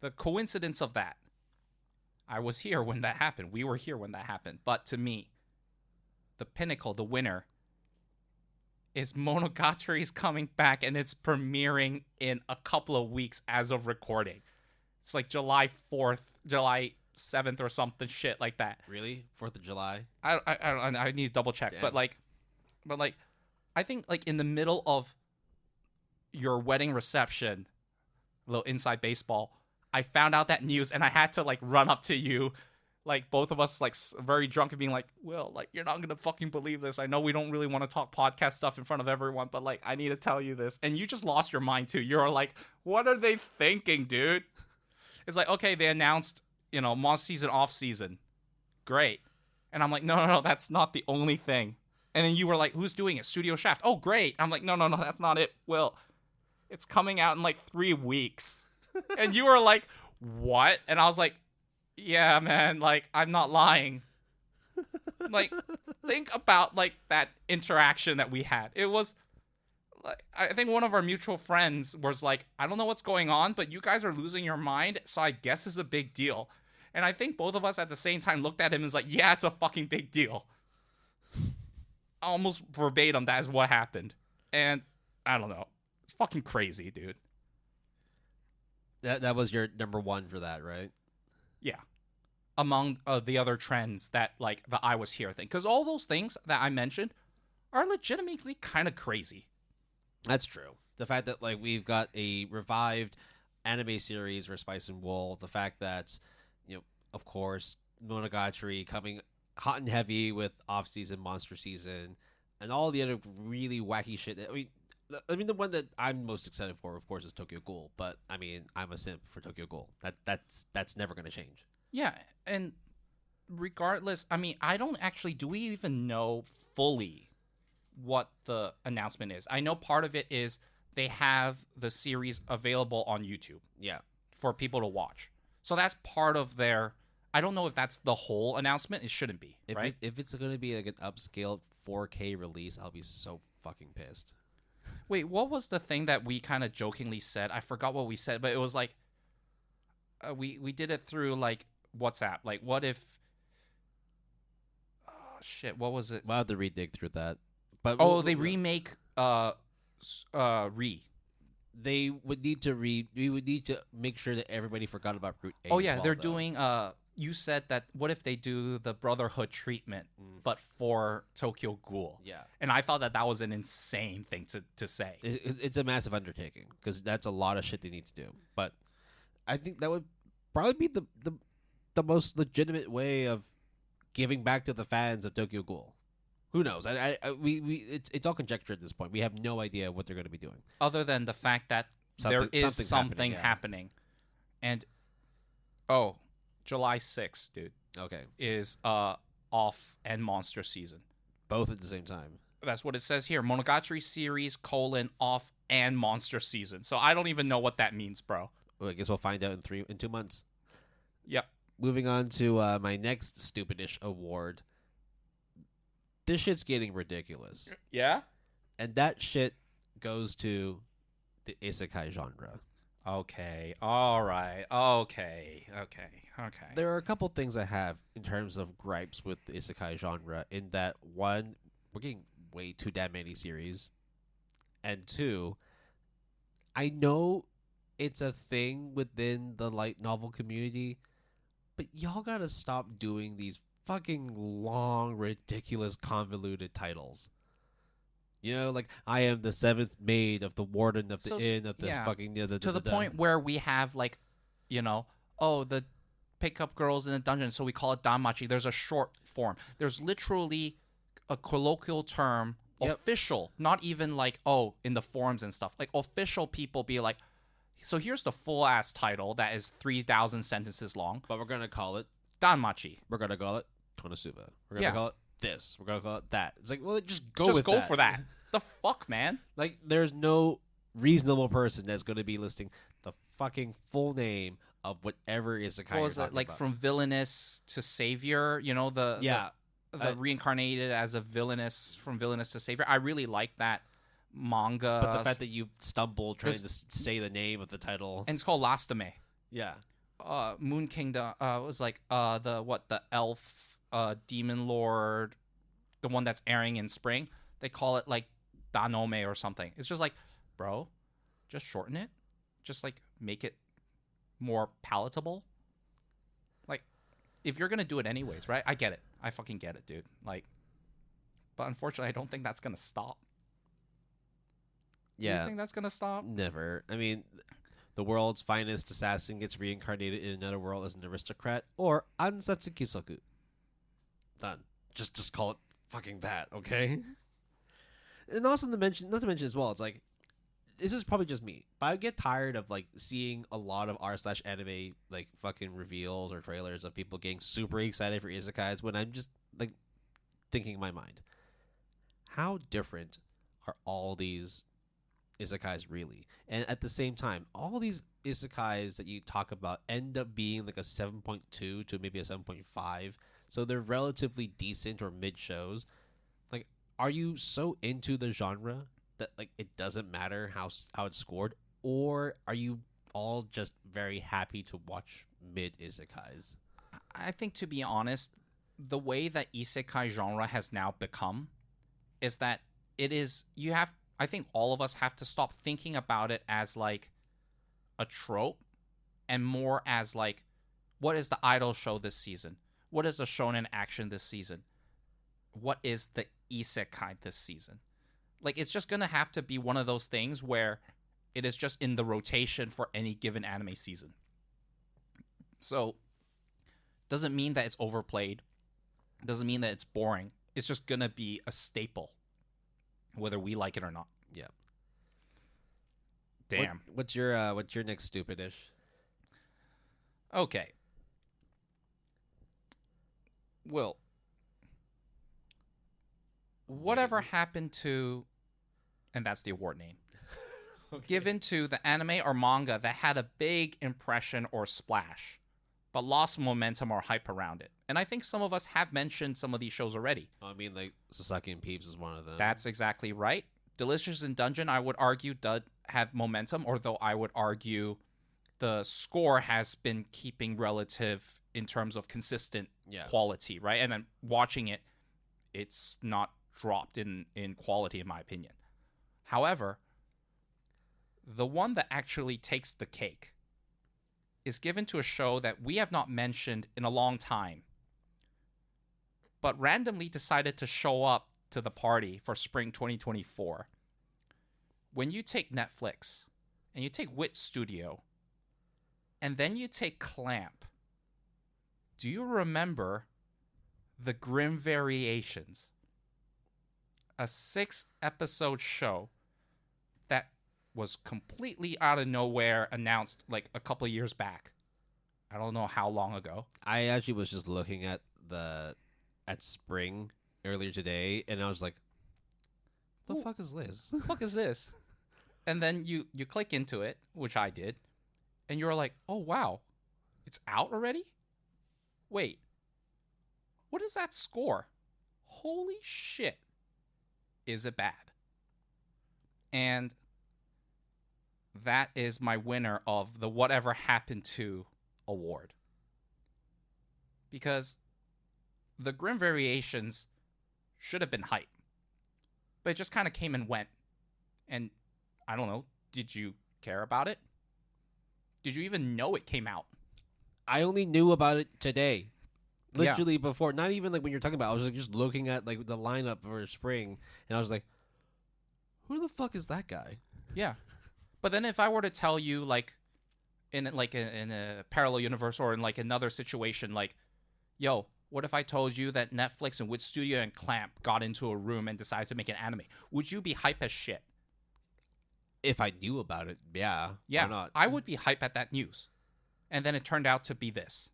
The coincidence of that. I was here when that happened. We were here when that happened. But to me, the pinnacle, the winner, is Monogatari's coming back, and it's premiering in a couple of weeks as of recording. It's like July 4th, July 7th or something shit like that. Really? 4th of July? I need to double check. Damn. But I think like in the middle of your wedding reception, a little inside baseball, I found out that news and I had to like run up to you, like both of us like very drunk and being like, Will, like you're not gonna fucking believe this. I know we don't really want to talk podcast stuff in front of everyone, but like I need to tell you this. And you just lost your mind too. You're like, what are they thinking, dude? It's like, okay, they announced, monster season, off season. Great. And I'm like, no, that's not the only thing. And then you were like, who's doing it? Studio Shaft. Oh, great. I'm like, no, that's not it. Will, it's coming out in like 3 weeks. And you were like, what? And I was like, yeah, man, like, I'm not lying. Like, think about like that interaction that we had. It was like, I think one of our mutual friends was like, I don't know what's going on, but you guys are losing your mind, so I guess it's a big deal. And I think both of us at the same time looked at him and was like, yeah, it's a fucking big deal. Almost verbatim, that is what happened. And I don't know. It's fucking crazy, dude. That was your number one for that, right? Yeah. Among the other trends that, like, the I Was Here thing. Because all those things that I mentioned are legitimately kind of crazy. That's true. The fact that, like, we've got a revived anime series for Spice and Wool. The fact that, of course, Monogatari coming hot and heavy with off-season, monster season, and all the other really wacky shit. I mean, the one that I'm most excited for, of course, is Tokyo Ghoul. But I mean, I'm a simp for Tokyo Ghoul. That's never going to change. Yeah, and regardless, I mean, I don't actually. Do we even know fully what the announcement is? I know part of it is they have the series available on YouTube. Yeah, for people to watch. So that's part of their. I don't know if that's the whole announcement. It shouldn't be, right? If it's going to be like an upscaled 4K release, I'll be so fucking pissed. Wait, what was the thing that we kind of jokingly said? I forgot what we said, but it was like we did it through like WhatsApp. Like, what if? Oh shit! What was it? We'll have to redig through that. But they remake Re. They would need to We would need to make sure that everybody forgot about Route A. Oh yeah, they're doing. You said that. What if they do the Brotherhood treatment, but for Tokyo Ghoul? Yeah, and I thought that was an insane thing to say. It's a massive undertaking because that's a lot of shit they need to do. But I think that would probably be the most legitimate way of giving back to the fans of Tokyo Ghoul. Who knows? It's all conjecture at this point. We have no idea what they're going to be doing, other than the fact that there is something happening. And July 6th, dude. Okay, is off and monster season, both at the same time. That's what it says here. Monogatari series : off and monster season. So I don't even know what that means, bro. Well, I guess we'll find out in 2 months. Yep. Moving on to my next stupidish award. This shit's getting ridiculous. Yeah? And that shit goes to the Isekai genre. Okay. All right. Okay. There are a couple things I have in terms of gripes with the isekai genre. In that, one, we're getting way too damn many series, and two, I know it's a thing within the light novel community, but y'all gotta stop doing these fucking long, ridiculous, convoluted titles. You know, like I am the seventh maid of the warden of the So inn of the yeah, fucking to the point where we have like, oh, the pickup girls in the dungeon, so we call it danmachi. There's a short form. There's literally a colloquial term, Yep. official, not even like, oh, in the forums and stuff. Like official people be like, so here's the full ass title that is 3,000 sentences long. But we're gonna call it. Danmachi. We're gonna call it Konosuba. We're gonna call it this. We're gonna call it that. It's like, well, just go for that. The fuck, man. Like, there's no reasonable person that's gonna be listing the fucking full name of whatever isekai. What was it like about. from villainous to savior? You know the reincarnated as a villainous from villainous to savior. I really like that manga. But the fact that you stumbled trying to say the name of the title, and it's called Lastame. Yeah. Moon Kingdom was like the elf demon lord, the one that's airing in spring. They call it like Danome or something. It's just like, bro, just shorten it. Just like make it more palatable. Like, if you're gonna do it anyways, right? I get it. I fucking get it, dude. Like, but unfortunately, I don't think that's gonna stop. Yeah. Do you think that's gonna stop? Never. I mean, the world's finest assassin gets reincarnated in another world as an aristocrat, or ansatsu kisoku. Done. Just call it fucking that, okay? And also not to mention as well, it's like, this is probably just me, but I get tired of like seeing a lot of r/anime like fucking reveals or trailers of people getting super excited for isekais when I'm just like thinking in my mind, how different are all these isekais really? And at the same time, all these isekais that you talk about end up being like a 7.2 to maybe a 7.5, so they're relatively decent or mid shows. Like, are you so into the genre that like it doesn't matter how it's scored, or are you all just very happy to watch mid isekais? I think, to be honest, the way that isekai genre has now become is that I think all of us have to stop thinking about it as like a trope and more as like, what is the idol show this season? What is the shonen action this season? What is the isekai this season? Like, it's just going to have to be one of those things where it is just in the rotation for any given anime season. So, doesn't mean that it's overplayed. Doesn't mean that it's boring. It's just going to be a staple, whether we like it or not. Yeah. Damn. What's your next stupidish? Okay. Will, whatever happened to, and that's the award name, okay, given to the anime or manga that had a big impression or splash, but lost momentum or hype around it? And I think some of us have mentioned some of these shows already. I mean, like, Sasaki and Peeps is one of them. That's exactly right. Delicious in Dungeon, I would argue, does have momentum, although I would argue the score has been keeping relative in terms of consistent quality, right? And then watching it, it's not dropped in quality, in my opinion. However, the one that actually takes the cake is given to a show that we have not mentioned in a long time, but randomly decided to show up to the party for spring 2024. When you take Netflix and you take Wit Studio and then you take Clamp, do you remember The Grim Variations? A 6-episode show that was completely out of nowhere, announced like a couple of years back. I don't know how long ago. I actually was just looking at spring earlier today, and I was like, the fuck is this? The fuck is this? And then you click into it, which I did, and you're like, oh wow, it's out already? Wait, what is that score? Holy shit. Is it bad? And that is my winner of the Whatever Happened to award. Because the Grim Variations should have been hype. But it just kind of came and went. And I don't know, did you care about it? Did you even know it came out? I only knew about it today. Literally before, not even like when you're talking about it, I was like just looking at like the lineup for spring, and I was like, who the fuck is that guy? Yeah. But then if I were to tell you like in a parallel universe or in like another situation, like, yo, what if I told you that Netflix and Wit Studio and Clamp got into a room and decided to make an anime? Would you be hype as shit? If I knew about it, yeah. Yeah, why not? I would be hype at that news. And then it turned out to be this.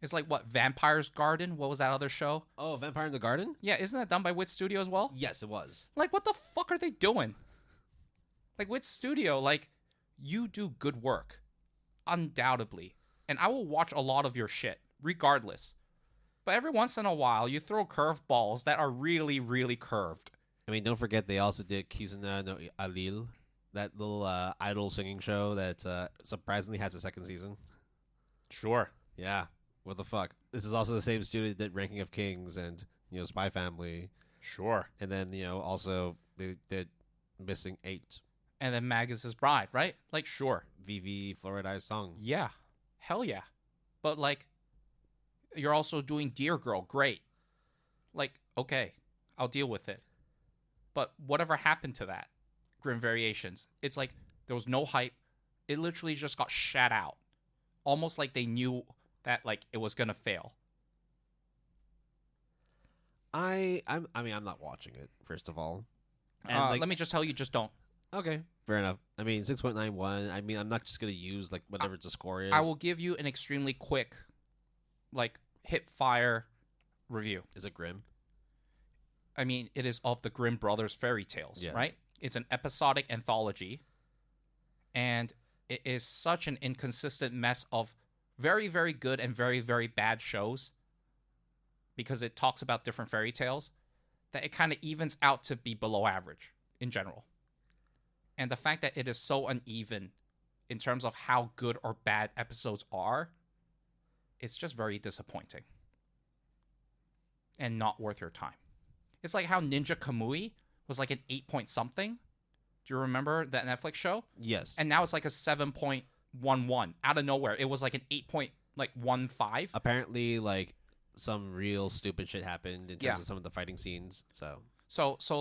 It's like, what, Vampire's Garden? What was that other show? Oh, Vampire in the Garden? Yeah, isn't that done by Wit Studio as well? Yes, it was. Like, what the fuck are they doing? Like, Wit Studio, like, you do good work. Undoubtedly. And I will watch a lot of your shit, regardless. But every once in a while, you throw curveballs that are really, really curved. I mean, don't forget they also did Kizuna no Alil, that little idol singing show that surprisingly has a second season. Sure. Yeah. What the fuck? This is also the same studio that did Ranking of Kings and, Spy Family. Sure. And then, also they did Missing 8. And then Magus' Bride, right? Like, sure. Vivi Florida's Song. Yeah. Hell yeah. But, like, you're also doing Dear Girl. Great. Like, okay. I'll deal with it. But whatever happened to that? Grim Variations. It's like, there was no hype. It literally just got shat out. Almost like they knew that, like, it was gonna fail. I'm not watching it, first of all. And let me just tell you, just don't. Okay, fair enough. I mean, 6.91. I mean, I'm not just gonna use like whatever the score is. I will give you an extremely quick, like, hip fire review. Is it grim? I mean, it is of the Grimm Brothers fairy tales, Yes. right? It's an episodic anthology, and it is such an inconsistent mess of very, very good and very, very bad shows, because it talks about different fairy tales, that it kind of evens out to be below average in general. And the fact that it is so uneven in terms of how good or bad episodes are, it's just very disappointing and not worth your time. It's like how Ninja Kamui was like an 8 point something. Do you remember that Netflix show? Yes. And now it's like a 7.11 out of nowhere. It was like an 8.15. Apparently, like, some real stupid shit happened in terms of some of the fighting scenes. So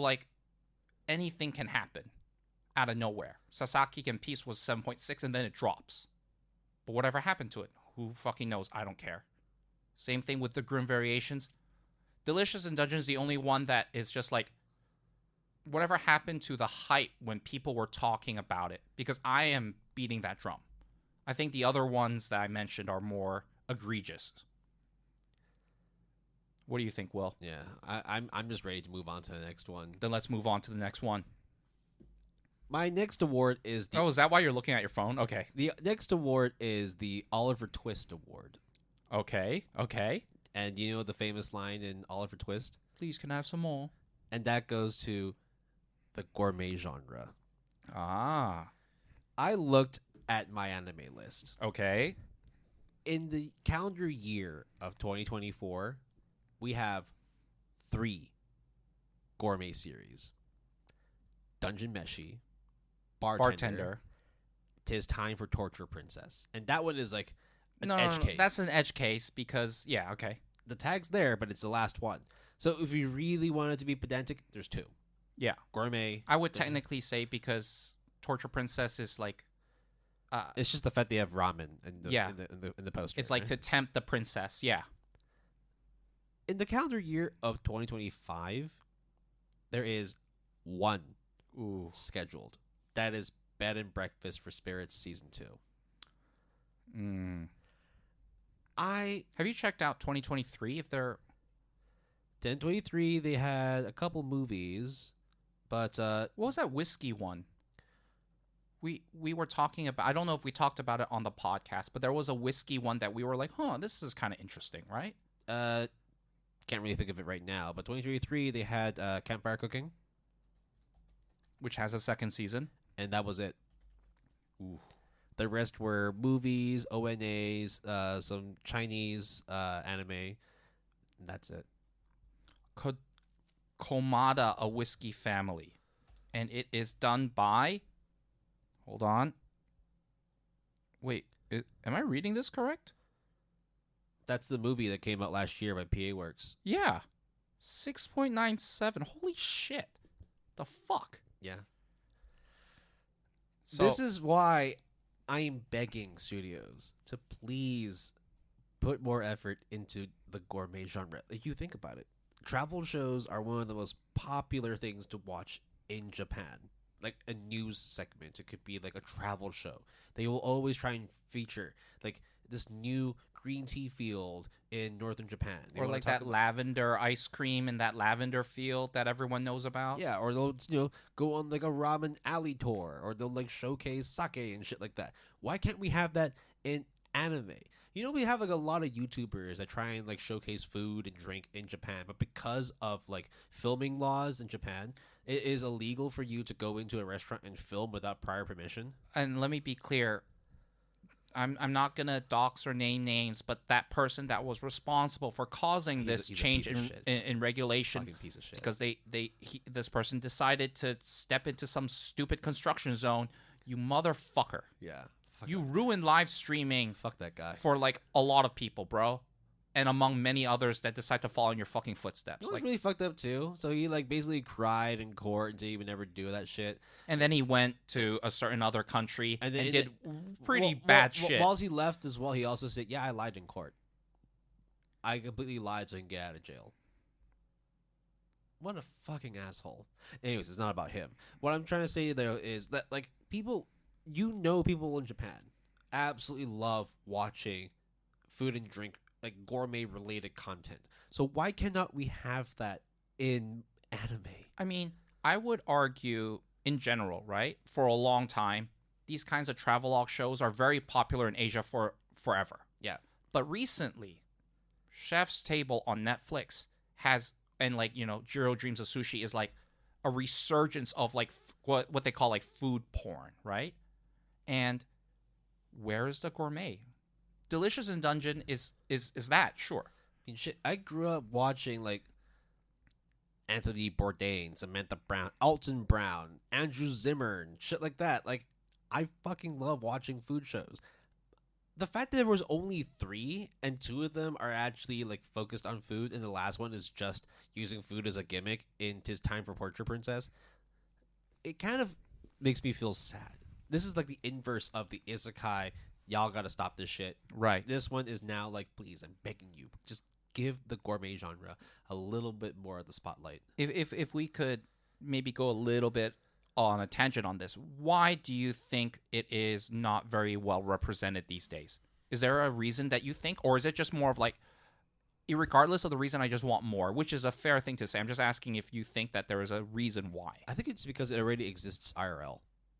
like, anything can happen out of nowhere. Sasaki and Peace was 7.6, and then it drops. But whatever happened to it? Who fucking knows? I don't care. Same thing with the Grim Variations. Delicious in Dungeon is the only one that is just like, whatever happened to the hype when people were talking about it? Because I am beating that drum. I think the other ones that I mentioned are more egregious. What do you think, Will? yeah, I'm just ready to move on to the next one. Then let's move on to the next one. My next award is Oh, is that why you're looking at your phone? Okay. the next award is the Oliver Twist Award. Okay. And you know the famous line in Oliver Twist? Please, can I have some more? And that goes to the gourmet genre. Ah. I looked at my anime list. Okay. In the calendar year of 2024, we have 3 gourmet series. Dungeon Meshi, Bartender, 'Tis Time for Torture Princess. And that one is like an edge case. That's an edge case because, yeah, okay. The tag's there, but it's the last one. So if you really wanted to be pedantic, there's 2. Yeah. Gourmet. I would technically say because Torture Princess is like... it's just the fact they have ramen in the poster. It's like to tempt the princess, yeah. In the calendar year of 2025, there is 1 scheduled. That is Bed and Breakfast for Spirits Season 2. Have you checked out 2023 if they're... 10/23, they had a couple movies, but what was that whiskey one? We were talking about... I don't know if we talked about it on the podcast, but there was a whiskey one that we were like, this is kind of interesting, right? Can't really think of it right now, but 2023, they had Campfire Cooking. Which has a second season. And that was it. Ooh. The rest were movies, ONAs, some Chinese anime. And that's it. Komada, a whiskey family, and it is done by. Hold on. Wait, am I reading this correct? That's the movie that came out last year by PA Works. Yeah, 6.97. Holy shit! The fuck. Yeah. So, This is why I am begging studios to please put more effort into the gourmet genre. Like, you think about it. Travel shows are one of the most popular things to watch in Japan. Like a news segment. It could be like a travel show. They will always try and feature like this new green tea field in northern Japan. They or wanna like talk that lavender ice cream in that lavender field that everyone knows about. Yeah, or they'll go on like a ramen alley tour, or they'll like showcase sake and shit like that. Why can't we have that in anime? We have like a lot of YouTubers that try and like showcase food and drink in Japan, but because of like filming laws in Japan, it is illegal for you to go into a restaurant and film without prior permission. And let me be clear. I'm not gonna dox or name names, but that person that was responsible for causing this He's a change piece of shit. in regulation, Fucking piece of shit. because this person decided to step into some stupid construction zone. You motherfucker! Yeah, fuck You that. ruined live streaming Fuck that guy. for like a lot of people, bro, and among many others that decide to follow in your fucking footsteps. You know what's Like, really fucked up too? So he like basically cried in court and said he would never do that shit. and then he went to a certain other country And and, then- did pretty bad shit. While he left as well, he also said, "Yeah, I lied in court. I completely lied so I can get out of jail." What a fucking asshole. Anyways, it's not about him. What I'm trying to say though is that like people in Japan absolutely love watching food and drink, like gourmet related content. So why cannot we have that in anime? I mean, I would argue in general, right? For a long time, these kinds of travelogue shows are very popular in Asia for forever. Yeah. But recently, Chef's Table on Netflix has, and like, Jiro Dreams of Sushi is like a resurgence of like what they call like food porn, right? And where is the gourmet? Delicious in Dungeon is that, sure. I mean, shit, I grew up watching like Anthony Bourdain, Samantha Brown, Alton Brown, Andrew Zimmern, shit like that. Like, I fucking love watching food shows. The fact that there was only 3 and 2 of them are actually like focused on food, and the last one is just using food as a gimmick in "'Tis Time for Portrait Princess," it kind of makes me feel sad. This is like the inverse of the isekai. Y'all gotta stop this shit. Right. This one is now like, please, I'm begging you, just give the gourmet genre a little bit more of the spotlight. If we could maybe go a little bit on a tangent on this, why do you think it is not very well represented these days? Is there a reason that you think, or is it just more of like, irregardless of the reason, I just want more, which is a fair thing to say. I'm just asking if you think that there is a reason why. I think it's because it already exists IRL.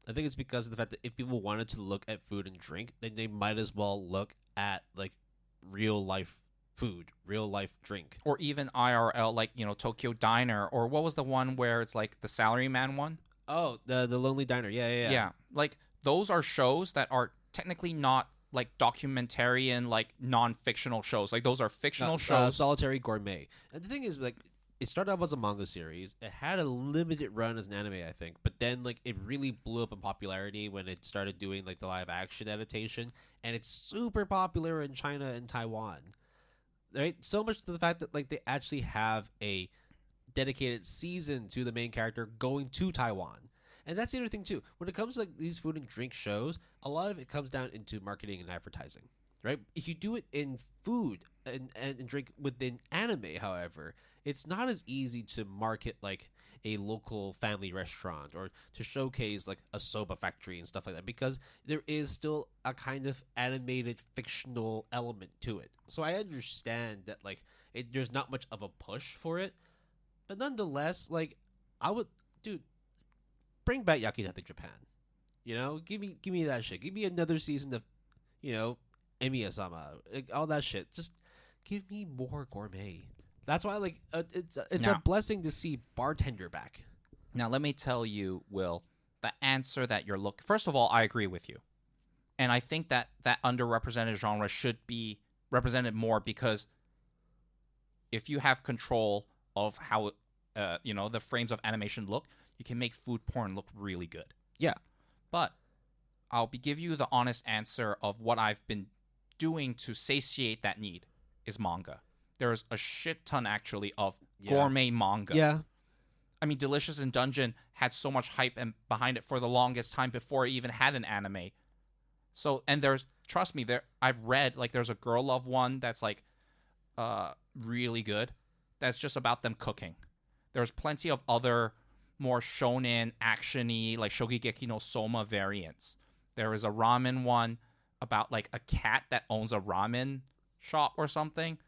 I think it's because of the fact that if people wanted to look at food and drink, then they might as well look at like real life food, real life drink. Or even IRL, like, Tokyo Diner, or what was the one where it's like the salaryman one? Oh, the Lonely Diner. Yeah. Yeah. Like, those are shows that are technically not like documentarian, like non-fictional shows. Like, those are fictional shows. Solitary Gourmet. And the thing is, like, it started off as a manga series. It had a limited run as an anime, I think, but then like it really blew up in popularity when it started doing like the live action adaptation, and it's super popular in China and Taiwan. Right? So much to the fact that like they actually have a dedicated season to the main character going to Taiwan. And that's the other thing too. When it comes to like these food and drink shows, a lot of it comes down into marketing and advertising. Right? If you do it in food and drink within anime, however, it's not as easy to market like a local family restaurant or to showcase like a soba factory and stuff like that, because there is still a kind of animated fictional element to it. So I understand that like there's not much of a push for it, but nonetheless, like I would, dude, bring back Yakitate Japan. Give me that shit. Give me another season of, Emiya-sama, like, all that shit. Just give me more gourmet. That's why, it's Now- a blessing to see Bartender back. Now, let me tell you, Will, the answer that you're looking. First of all, I agree with you, and I think that that underrepresented genre should be represented more, because if you have control of how the frames of animation look, you can make food porn look really good. Yeah. But I'll give you the honest answer of what I've been doing to satiate that need is manga. There's a shit ton, actually, of gourmet manga. Yeah. I mean, Delicious in Dungeon had so much hype and behind it for the longest time before it even had an anime. So, and trust me, I've read, like, there's a girl love one that's, like, really good. That's just about them cooking. There's plenty of other more shonen, action-y, like Shogigeki no Soma variants. There is a ramen one about, like, a cat that owns a ramen shop or something.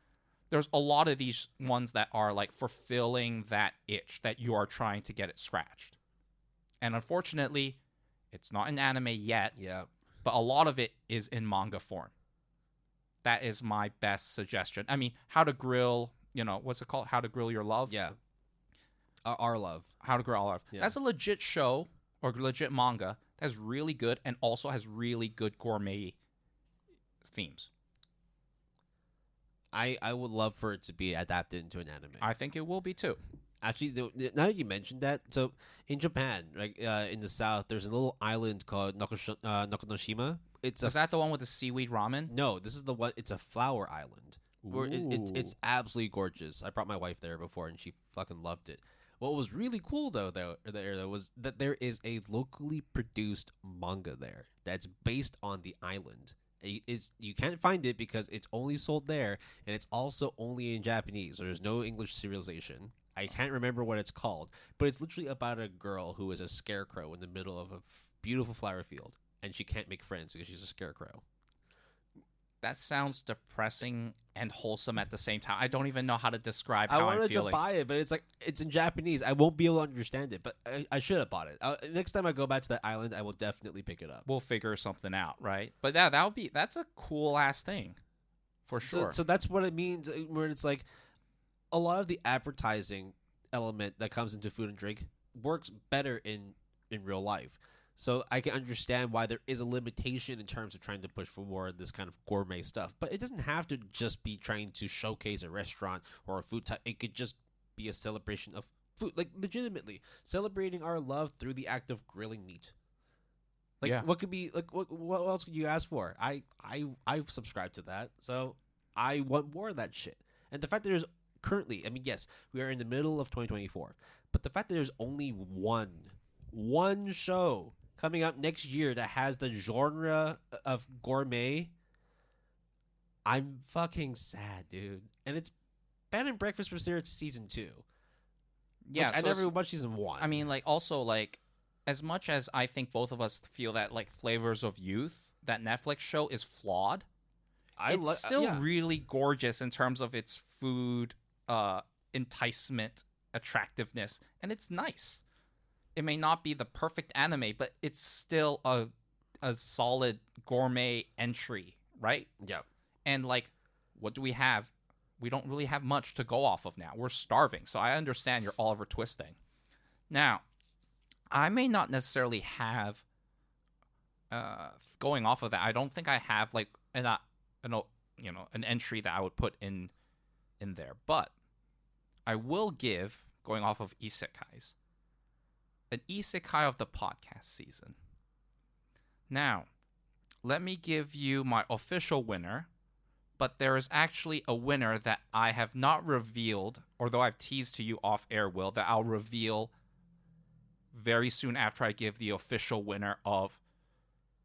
There's a lot of these ones that are, like, fulfilling that itch that you are trying to get it scratched. And unfortunately, it's not in anime yet. Yeah. But a lot of it is in manga form. That is my best suggestion. I mean, How to Grill, what's it called? How to Grill Your Love? Yeah. Our Love. How to Grill Our Love. Yeah. That's a legit show or legit manga that's really good and also has really good gourmet themes. I would love for it to be adapted into an anime. I think it will be too. Actually, now that you mentioned that, so in Japan, like in the south, there's a little island called Nokonoshima. Is that the one with the seaweed ramen? No, this is the one. It's a flower island. Where it's absolutely gorgeous. I brought my wife there before, and she fucking loved it. What was really cool though was that there is a locally produced manga there that's based on the island. You can't find it because it's only sold there, and it's also only in Japanese. So there's no English serialization. I can't remember what it's called, but it's literally about a girl who is a scarecrow in the middle of a beautiful flower field, and she can't make friends because she's a scarecrow. That sounds depressing and wholesome at the same time. I don't even know how to describe how I'm feeling. I wanted to buy it, but it's in Japanese. I won't be able to understand it, but I should have bought it. Next time I go back to that island, I will definitely pick it up. We'll figure something out, right? But yeah, that's a cool ass thing, for sure. So that's what it means when it's like a lot of the advertising element that comes into food and drink works better in real life. So I can understand why there is a limitation in terms of trying to push for more of this kind of gourmet stuff. But it doesn't have to just be trying to showcase a restaurant or a food type. It could just be a celebration of food, like legitimately celebrating our love through the act of grilling meat. Like what could be like what else could you ask for? I've subscribed to that, so I want more of that shit. And the fact that there's currently, I mean, yes, we are in the middle of 2024, but the fact that there's only one show coming up next year that has the genre of gourmet, I'm fucking sad, dude. And it's Bed and Breakfast for Spirits season 2. Yeah, I never watched season 1. I mean, like, also, like, as much as I think both of us feel that, like, Flavors of Youth, that Netflix show, is flawed, it's still really gorgeous in terms of its food enticement, attractiveness, and it's nice. It may not be the perfect anime, but it's still a solid gourmet entry, right? Yeah. And, like, what do we have? We don't really have much to go off of now. We're starving, so I understand your Oliver Twist thing. Now, I may not necessarily have, going off of that, I don't think I have, like, an entry that I would put in there. But I will give, going off of isekais, an isekai of the podcast season. Now, let me give you my official winner, but there is actually a winner that I have not revealed, although I've teased to you off air, Will, that I'll reveal very soon after I give the official winner of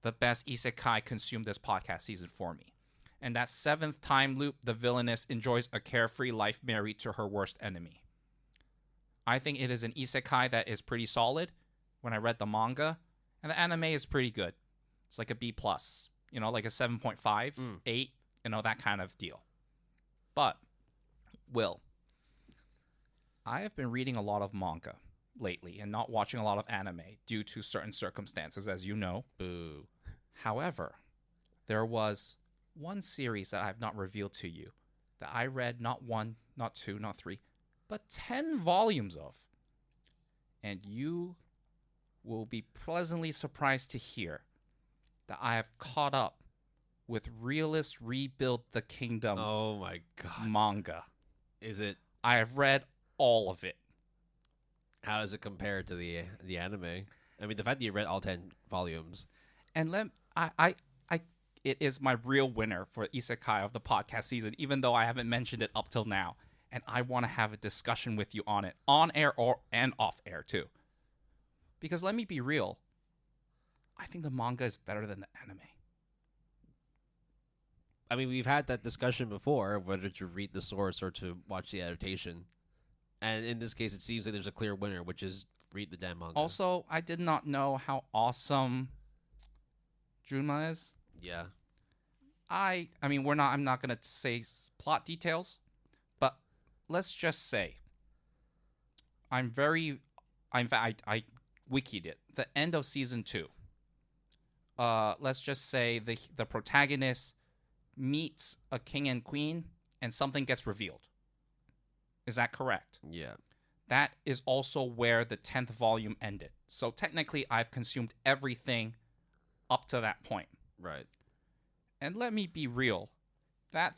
the best isekai consumed this podcast season for me. And that seventh time loop, the villainess enjoys a carefree life married to her worst enemy. I think it is an isekai that is pretty solid when I read the manga, and the anime is pretty good. It's like a B+, like a 7.5, 8, that kind of deal. But, Will, I have been reading a lot of manga lately and not watching a lot of anime due to certain circumstances, as you know. Boo. However, there was one series that I have not revealed to you that I read not 1, not 2, not 3, but 10 volumes of. And you will be pleasantly surprised to hear that I have caught up with Realist Rebuild the Kingdom Oh my god. manga. Is it? I have read all of it. How does it compare to the anime? I mean, the fact that you read all 10 volumes. And it is my real winner for Isekai of the podcast season, even though I haven't mentioned it up till now. And I want to have a discussion with you on it, on air and off air too. Because let me be real, I think the manga is better than the anime. I mean, we've had that discussion before, whether to read the source or to watch the adaptation. And in this case, it seems like there's a clear winner, which is read the damn manga. Also, I did not know how awesome Junma is. Yeah. I mean, I'm not going to say plot details, but let's just say I wikied it. The end of season 2. Let's just say the protagonist meets a king and queen and something gets revealed. Is that correct? Yeah. That is also where the 10th volume ended. So technically, I've consumed everything up to that point. Right. And let me be real. That,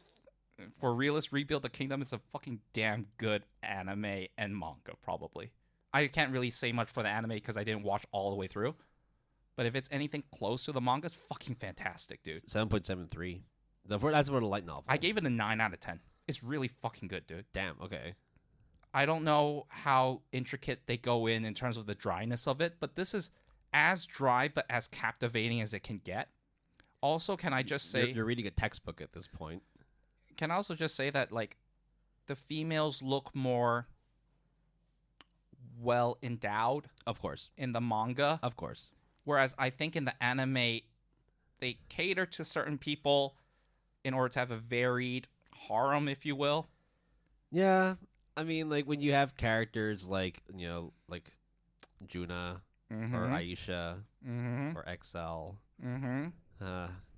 for Realist Rebuild the Kingdom, it's a fucking damn good anime and manga, probably. I can't really say much for the anime because I didn't watch all the way through. But if it's anything close to the manga, it's fucking fantastic, dude. 7.73. That's for the light novel. I gave it a 9 out of 10. It's really fucking good, dude. Damn, okay. I don't know how intricate they go in terms of the dryness of it, but this is as dry but as captivating as it can get. Also, can I just say... You're reading a textbook at this point. Can I also just say that, like, the females look more well-endowed... Of course. ...in the manga. Of course. Whereas I think in the anime, they cater to certain people in order to have a varied harem, if you will. Yeah. I mean, like, when you have characters like, you know, like Juna or Aisha or Excel...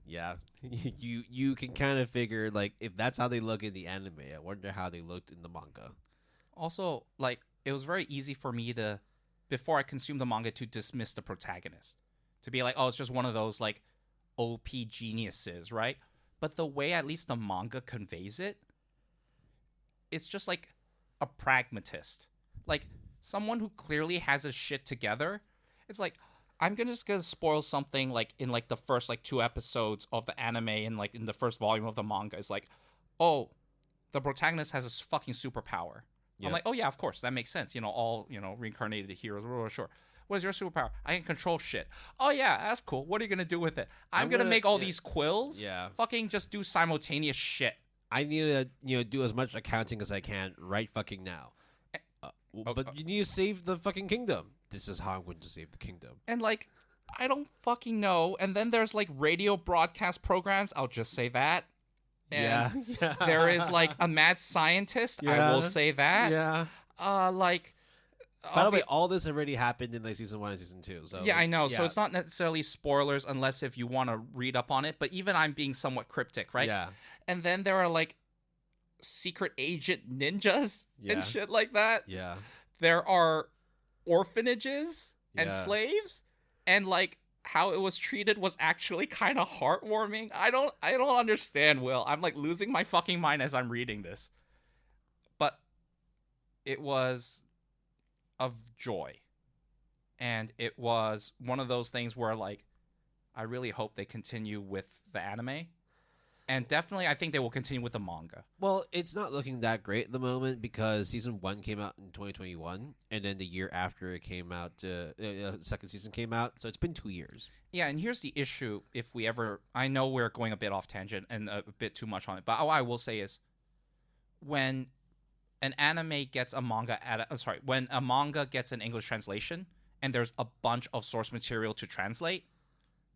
Yeah. You can kind of figure, like, if that's how they look in the anime, I wonder how they looked in the manga. Also, like, it was very easy for me to, before I consumed the manga, to dismiss the protagonist. To be like, oh, it's just one of those, like, OP geniuses, right? But the way at least the manga conveys it, it's just like a pragmatist. Like, someone who clearly has his shit together. It's like, I'm just gonna spoil something like in like the first like 2 episodes of the anime and like in the first volume of the manga. It's like, oh, the protagonist has a fucking superpower. Yep. I'm like, oh yeah, of course, that makes sense. You know, all, you know, reincarnated heroes. Oh, sure. What is your superpower? I can control shit. Oh yeah, that's cool. What are you gonna do with it? I'm gonna make all these quills. Yeah. Fucking just do simultaneous shit. I need to, do as much accounting as I can right fucking now. But you need to save the fucking kingdom. This is how I'm going to save the kingdom. And, like, I don't fucking know. And then there's, like, radio broadcast programs. I'll just say that. And yeah. There is, like, a mad scientist. Yeah. I will say that. Yeah. Like... By the way, all this already happened in, like, Season 1 and Season 2. So yeah, I know. Yeah. So it's not necessarily spoilers unless if you want to read up on it. But even I'm being somewhat cryptic, right? Yeah. And then there are, like, secret agent ninjas and shit like that. Yeah. There are orphanages and slaves, and like how it was treated was actually kind of heartwarming. I don't understand, Will. I'm like losing my fucking mind as I'm reading this. But it was of joy. And it was one of those things where like I really hope they continue with the anime. And definitely, I think they will continue with the manga. Well, it's not looking that great at the moment because Season 1 came out in 2021, and then the year after it came out, second season came out, so it's been 2 years. Yeah, and here's the issue if we ever... I know we're going a bit off tangent and a bit too much on it, but all I will say is when an anime gets a manga... when a manga gets an English translation and there's a bunch of source material to translate,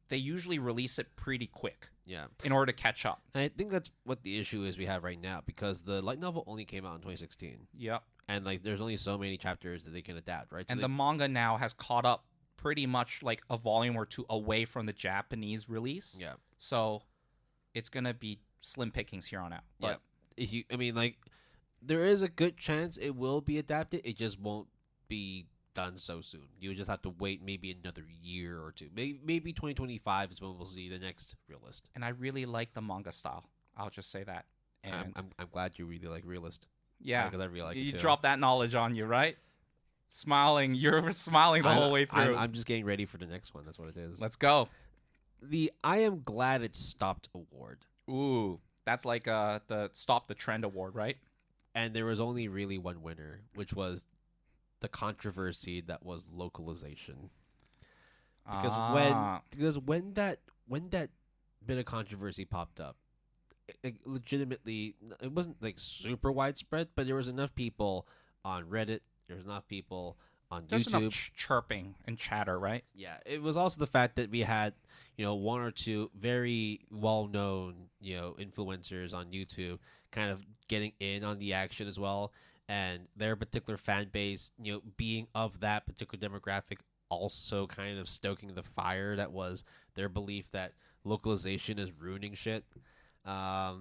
they usually release it pretty quick. Yeah. In order to catch up. And I think that's what the issue is we have right now because the light novel only came out in 2016. Yep. And like there's only so many chapters that they can adapt, right? So and the manga now has caught up pretty much like a volume or two away from the Japanese release. Yeah. So it's going to be slim pickings here on out. But there is a good chance it will be adapted. It just won't be done so soon. You would just have to wait maybe another year or two. Maybe 2025 is when we'll see the next realist. And I really like the manga style. I'll just say that. And I'm glad you really like realist. yeah, because I really like it you too. dropped that knowledge on you, right? Smiling. You're smiling the whole way through. I'm just getting ready for the next one. That's what it is. Let's go. The I am glad it stopped award. Ooh, that's like the Stop the Trend award, right? And there was only really one winner, which was the controversy that was localization. Because when that bit of controversy popped up, it legitimately, it wasn't like super widespread, but there was enough people on Reddit, there was enough people on There's YouTube. enough chirping and chatter, right? Yeah, it was also the fact that we had, one or two very well-known, influencers on YouTube kind of getting in on the action as well, and their particular fan base, being of that particular demographic, also kind of stoking the fire that was their belief that localization is ruining shit. I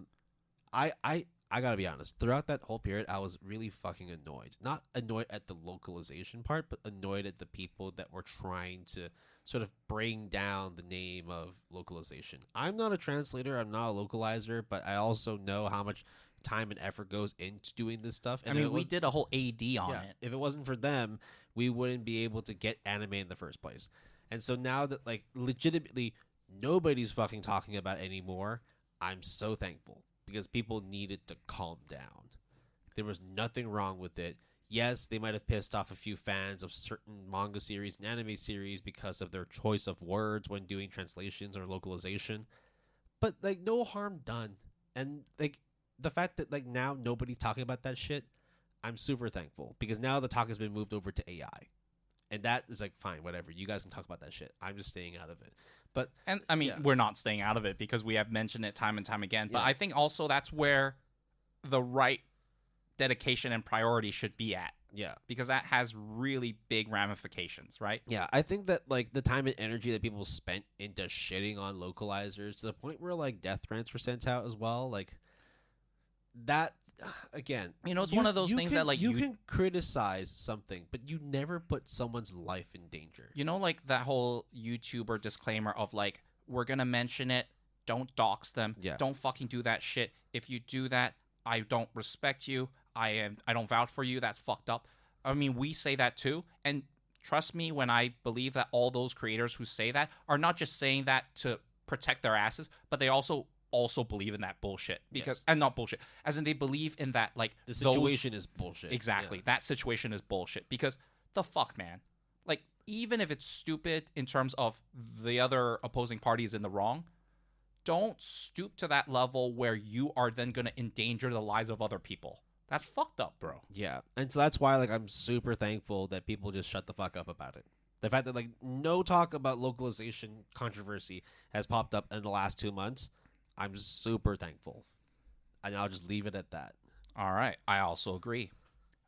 gotta be honest. Throughout that whole period, I was really fucking annoyed. Not annoyed at the localization part, but annoyed at the people that were trying to sort of bring down the name of localization. I'm not a translator. I'm not a localizer, but I also know how much time and effort goes into doing this stuff. And I mean, we did a whole AD on it. If it wasn't for them, we wouldn't be able to get anime in the first place. And so now that, like, legitimately nobody's fucking talking about it anymore, I'm so thankful. Because people needed to calm down. There was nothing wrong with it. Yes, they might have pissed off a few fans of certain manga series and anime series because of their choice of words when doing translations or localization. But, like, no harm done. And, like, the fact that, like, now nobody's talking about that shit, I'm super thankful. Because now the talk has been moved over to AI. And that is, like, fine, whatever. You guys can talk about that shit. I'm just staying out of it. But And I mean, we're not staying out of it because we have mentioned it time and time again. But I think also that's where the right dedication and priority should be at. Yeah. Because that has really big ramifications, right? Yeah, I think that, like, the time and energy that people spent into shitting on localizers to the point where, like, death threats were sent out as well, like, that, again... It's one of those things that, like... You can criticize something, but you never put someone's life in danger. Like, that whole YouTuber disclaimer of, like, we're gonna mention it, don't dox them, don't fucking do that shit. If you do that, I don't respect you, I don't vouch for you, that's fucked up. I mean, we say that too, and trust me when I believe that all those creators who say that are not just saying that to protect their asses, but they also believe in that bullshit because and not bullshit as in they believe in that, like, the situation is bullshit. Exactly. That situation is bullshit because the fuck, man, like, even if it's stupid in terms of the other opposing party is in the wrong, don't stoop to that level where you are then going to endanger the lives of other people. That's fucked up, bro. Yeah. And so that's why, like, I'm super thankful that people just shut the fuck up about it. The fact that, like, no talk about localization controversy has popped up in the last 2 months, I'm super thankful. And I'll just leave it at that. All right. I also agree.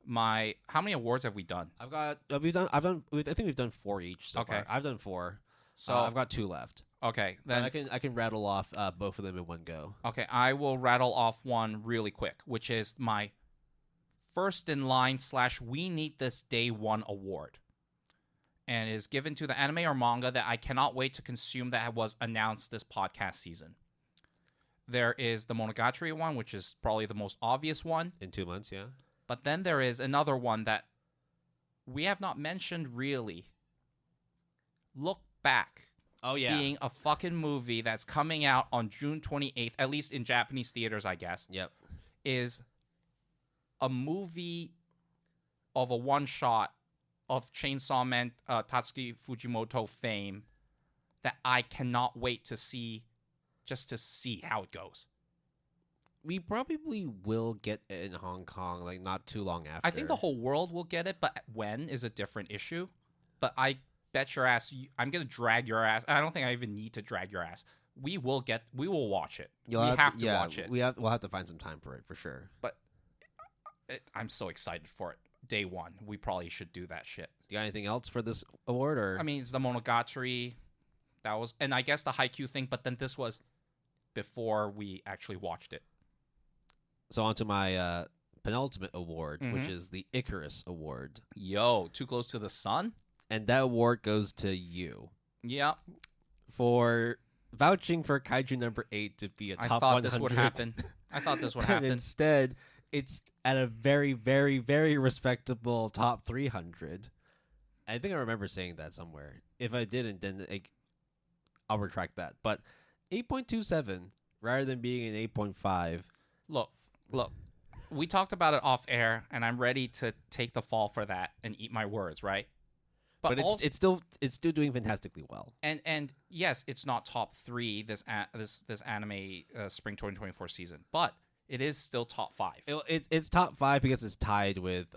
How many awards have we done? I think we've done 4 each so far. I've done 4. So I've got 2 left. Okay. Then I can rattle off both of them in one go. Okay, I will rattle off one really quick, which is my first in line / we need this day 1 award. And it is given to the anime or manga that I cannot wait to consume that was announced this podcast season. There is the Monogatari one, which is probably the most obvious one. In 2 months, yeah. But then there is another one that we have not mentioned really. Look Back. Oh, yeah. Being a fucking movie that's coming out on June 28th, at least in Japanese theaters, I guess. Yep. Is a movie of a one-shot of Chainsaw Man Tatsuki Fujimoto fame that I cannot wait to see, just to see how it goes. We probably will get it in Hong Kong, like, not too long after. I think the whole world will get it, but when is a different issue. But I bet your ass, I'm going to drag your ass. I don't think I even need to drag your ass. We will watch it. We have to watch it. We'll have to find some time for it, for sure. But I'm so excited for it. Day 1. We probably should do that shit. Do you got anything else for this award? Or I mean, it's the Monogatari. That was, and I guess the Haikyuu thing, but then this was before we actually watched it. So on to my penultimate award, which Mhm. is the Icarus Award. Yo, too close to the sun? And that award goes to you Yeah. for vouching for Kaiju number 8 to be a I top thought 100. this would happen. I thought this would And happen. instead, it's at a very, very, very respectable top 300. I think I remember saying that somewhere. If I didn't, then I'll retract that. But 8.27 rather than being an 8.5. Look. We talked about it off air, and I'm ready to take the fall for that and eat my words, right? But it's still doing fantastically well. And yes, it's not top 3 this anime spring 2024 season, but it is still top 5. It's top 5 because it's tied with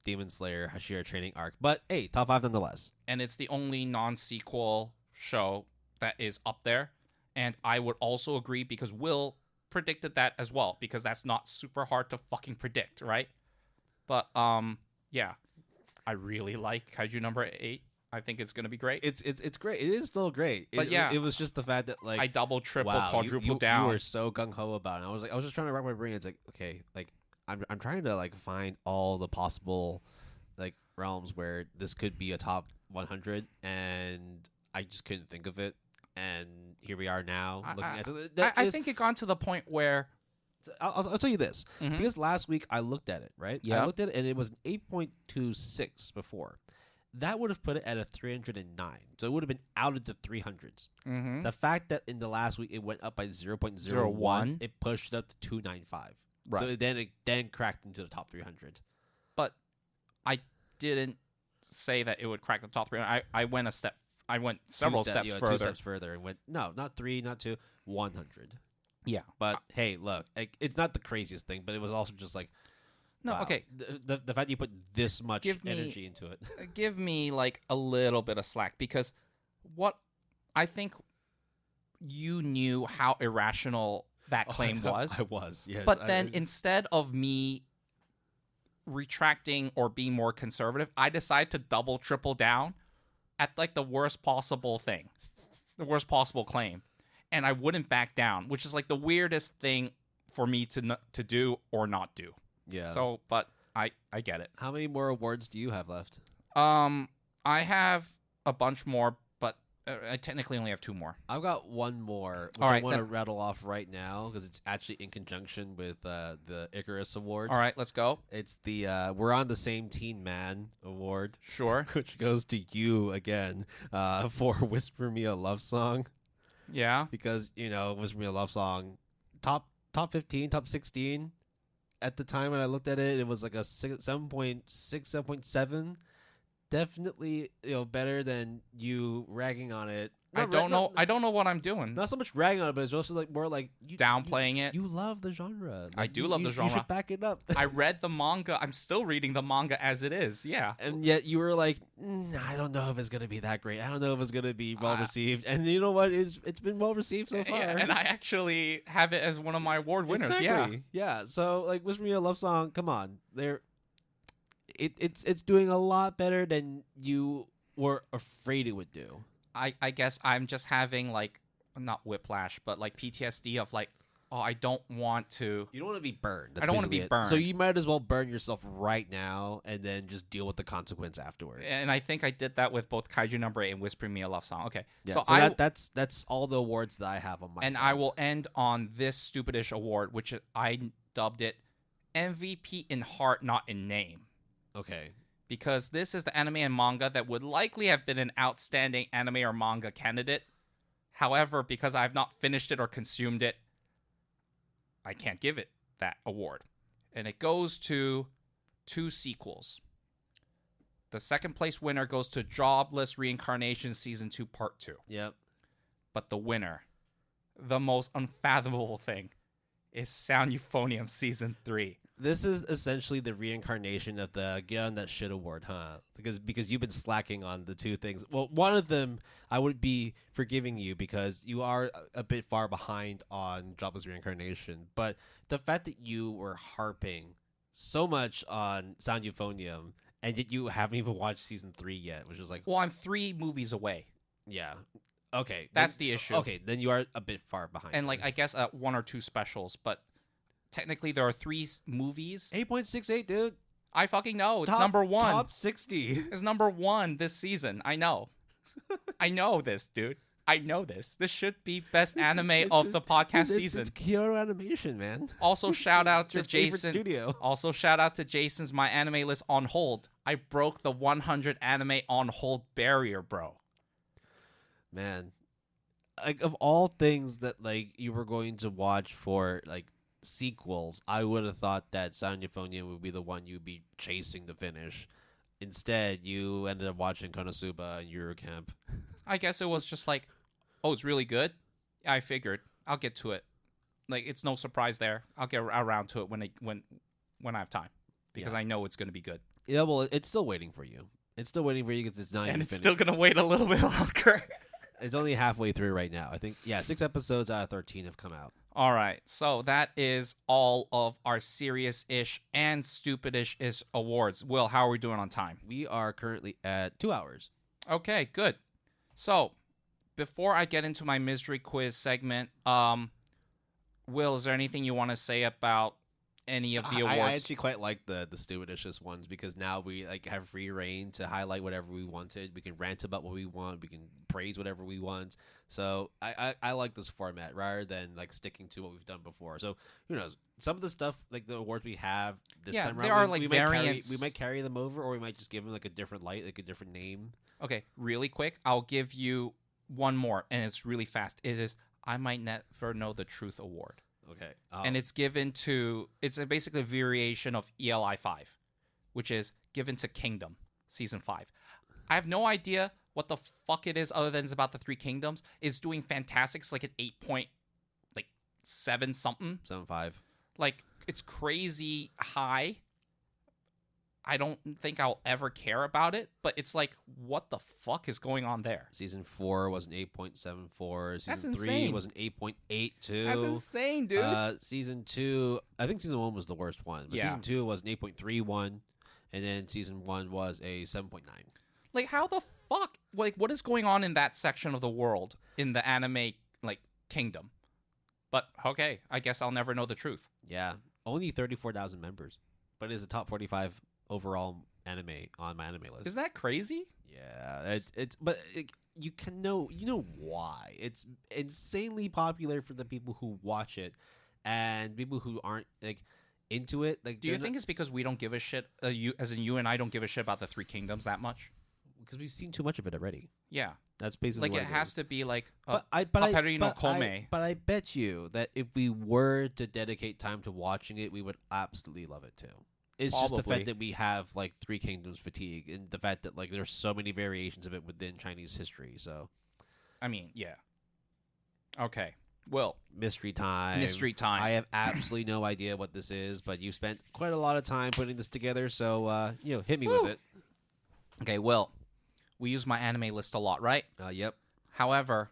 Demon Slayer Hashira Training Arc. But hey, top 5 nonetheless. And it's the only non-sequel show that is up there. And I would also agree because Will predicted that as well, because that's not super hard to fucking predict, right? But yeah, I really like Kaiju number 8. I think it's gonna be great. It's great. It is still great. But yeah, it was just the fact that like I double, triple, wow, quadruple you down. You were so gung ho about it. I was just trying to wrap my brain. It's like, okay, like I'm trying to like find all the possible like realms where this could be a top 100, and I just couldn't think of it. And here we are now looking at it. I think it gone to the point where I'll tell you this, Mhm. because last week I looked at it, right? Yeah. I looked at it and it was an 8.26 before. That would have put it at a 309. So it would have been out of the 300s. Mhm. The fact that in the last week it went up by 0.01, it pushed it up to 295. Right. So it then cracked into the top 300. But I didn't say that it would crack the top 3. I went several steps further. 2 steps further and went, no, not 3, not 2, 100. Yeah. But hey, look, it's not the craziest thing, but it was also just like, No, wow. okay. The fact you put this much Give me- energy into it. Give me like a little bit of slack, because what I think you knew how irrational that claim was. I was, yes. But then instead of me retracting or being more conservative, I decided to double, triple down at like the worst possible thing, the worst possible claim. And I wouldn't back down, which is like the weirdest thing for me to do or not do. Yeah. So, but I get it. How many more awards do you have left? I have a bunch more, but I technically only have 2 more. I've got one more, which All I right, want to then- rattle off right now because it's actually in conjunction with the Icarus Award. All right, let's go. It's the We're on the Same Teen Man Award, Sure. which goes to you again for Whisper Me a Love Song. Yeah. Because, Whisper Me a Love Song, top 15, top 16. At the time when I looked at it, it was like a 7.6, 7.7. Definitely, better than you ragging on it. I don't know what I'm doing. Not so much ragging on it, but it's also like more like Downplaying it. You love the genre. Like, I do love the genre. You should back it up. I read the manga. I'm still reading the manga as it is. Yeah. And yet you were like, I don't know if it's gonna be that great. I don't know if it's gonna be well received. And you know what? It's been well received so far. Yeah, and I actually have it as one of my award winners. Exactly. Yeah. So like, Whisper Me a Love Song. Come on, it's doing a lot better than you were afraid it would do. I guess I'm just having like, not whiplash, but like PTSD of like, oh, I don't want to. You don't want to be burned. I don't want to be burned. So you might as well burn yourself right now and then just deal with the consequence afterward. And I think I did that with both Kaiju number 8 and Whispering Me a Love Song. Okay. Yeah, that's all the awards that I have on my and side. I will end on this stupidish award, which I dubbed it MVP in heart, not in name. Okay. Because this is the anime and manga that would likely have been an outstanding anime or manga candidate. However, because I have not finished it or consumed it, I can't give it that award. And it goes to 2 sequels. The second place winner goes to Jobless Reincarnation Season 2 Part 2. Yep. But the winner, the most unfathomable thing, is Sound Euphonium Season 3. This is essentially the reincarnation of the Get on That Shit award, huh? Because you've been slacking on the 2 things. Well, one of them I would be forgiving you because you are a bit far behind on Jobless Reincarnation. But the fact that you were harping so much on Sound Euphonium and yet you haven't even watched season 3 yet, which is like, well, I'm 3 movies away. yeah, okay, That's the issue. Okay, then you are a bit far behind. And like I guess 1 or 2 specials, but technically there are movies. 8.68, dude. I fucking know. It's number 1. Top 60. It's number 1 this season. I know. I know this, dude. I know this. This should be best anime of the podcast season. It's Kyoto Animation, man. Also, shout out to Your favorite Jason. studio. Also, shout out to Jason's My Anime List on hold. I broke the 100 anime on hold barrier, bro. Man, like of all things that like you were going to watch for like sequels, I would have thought that Sound Euphonium would be the one you'd be chasing to finish. Instead, you ended up watching Konosuba and Eurocamp. I guess it was just like, oh, it's really good. I figured I'll get to it. Like, it's no surprise there. I'll get around to it when I have time, because I know it's going to be good. Yeah, well, it's still waiting for you. It's still waiting for you because it's not even And it's finished. still going to wait a little bit longer. It's only halfway through right now. I think, 6 episodes out of 13 have come out. All right, so that is all of our serious-ish and stupidish-ish awards. Will, how are we doing on time? We are currently at 2 hours. Okay, good. So, before I get into my mystery quiz segment, Will, is there anything you want to say about any of the awards? I actually quite like the stupidicious ones because now we like have free reign to highlight whatever we wanted. We can rant about what we want. We can praise whatever we want. So I like this format rather than like sticking to what we've done before. So who knows? Some of the stuff like the awards we have this time around, there are like variants. We might carry them over, or we might just give them like a different light, like a different name. Okay, really quick, I'll give you one more, and it's really fast. It is I Might Never Know the Truth Award. Okay. And it's given to, it's basically a variation of ELI 5, which is given to Kingdom, Season 5. I have no idea what the fuck it is other than it's about the 3 kingdoms. It's doing fantastic. It's like an 8.7 something. 7.5. Like, it's crazy high. I don't think I'll ever care about it, but it's like, what the fuck is going on there? Season 4 was an 8.74. Season That's 3 insane. was an 8.82. That's insane, dude. Season 2, I think Season 1 was the worst one. But Yeah. Season 2 was an 8.31, and then Season 1 was a 7.9. Like, how the fuck? Like, what is going on in that section of the world in the anime, like, kingdom? But, okay, I guess I'll never know the truth. Yeah, only 34,000 members, but it is a top 45 overall anime on my anime list. Isn't that crazy? Yeah, you know why it's insanely popular for the people who watch it, and people who aren't like into it. Like, Do you think it's because we don't give a shit? You and I don't give a shit about the 3 kingdoms that much? because we've seen too much of it already? Yeah, That's basically like what it has to be like Paperino Kome. But I bet you that if we were to dedicate time to watching it, we would absolutely love it too. It's just the Probably. fact that we have like 3 kingdoms fatigue, and the fact that like there's so many variations of it within Chinese history. So I mean, yeah. Okay, well, mystery time. mystery time. I have absolutely no idea what this is, but you spent quite a lot of time putting this together, so hit me with it. Okay, well, we use my anime list a lot, right? Yep. However,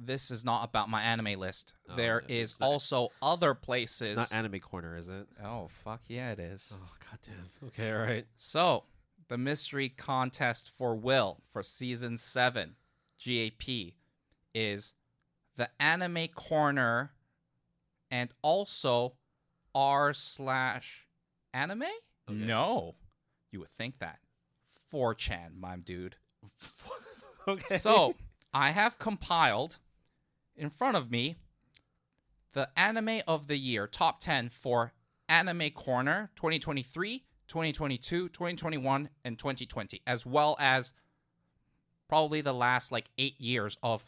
this is not about my anime list. Oh, There yeah, is it's not- also other places. It's not Anime Corner, is it? Oh, fuck yeah, it is. Oh, goddamn. Okay, all right. So, the mystery contest for Will for Season 7, GAP, is the Anime Corner and also r/anime? Okay. No. You would think that. 4chan, my dude. Okay. So, I have compiled in front of me the anime of the year, top 10 for Anime Corner 2023, 2022, 2021, and 2020, as well as probably the last like 8 years of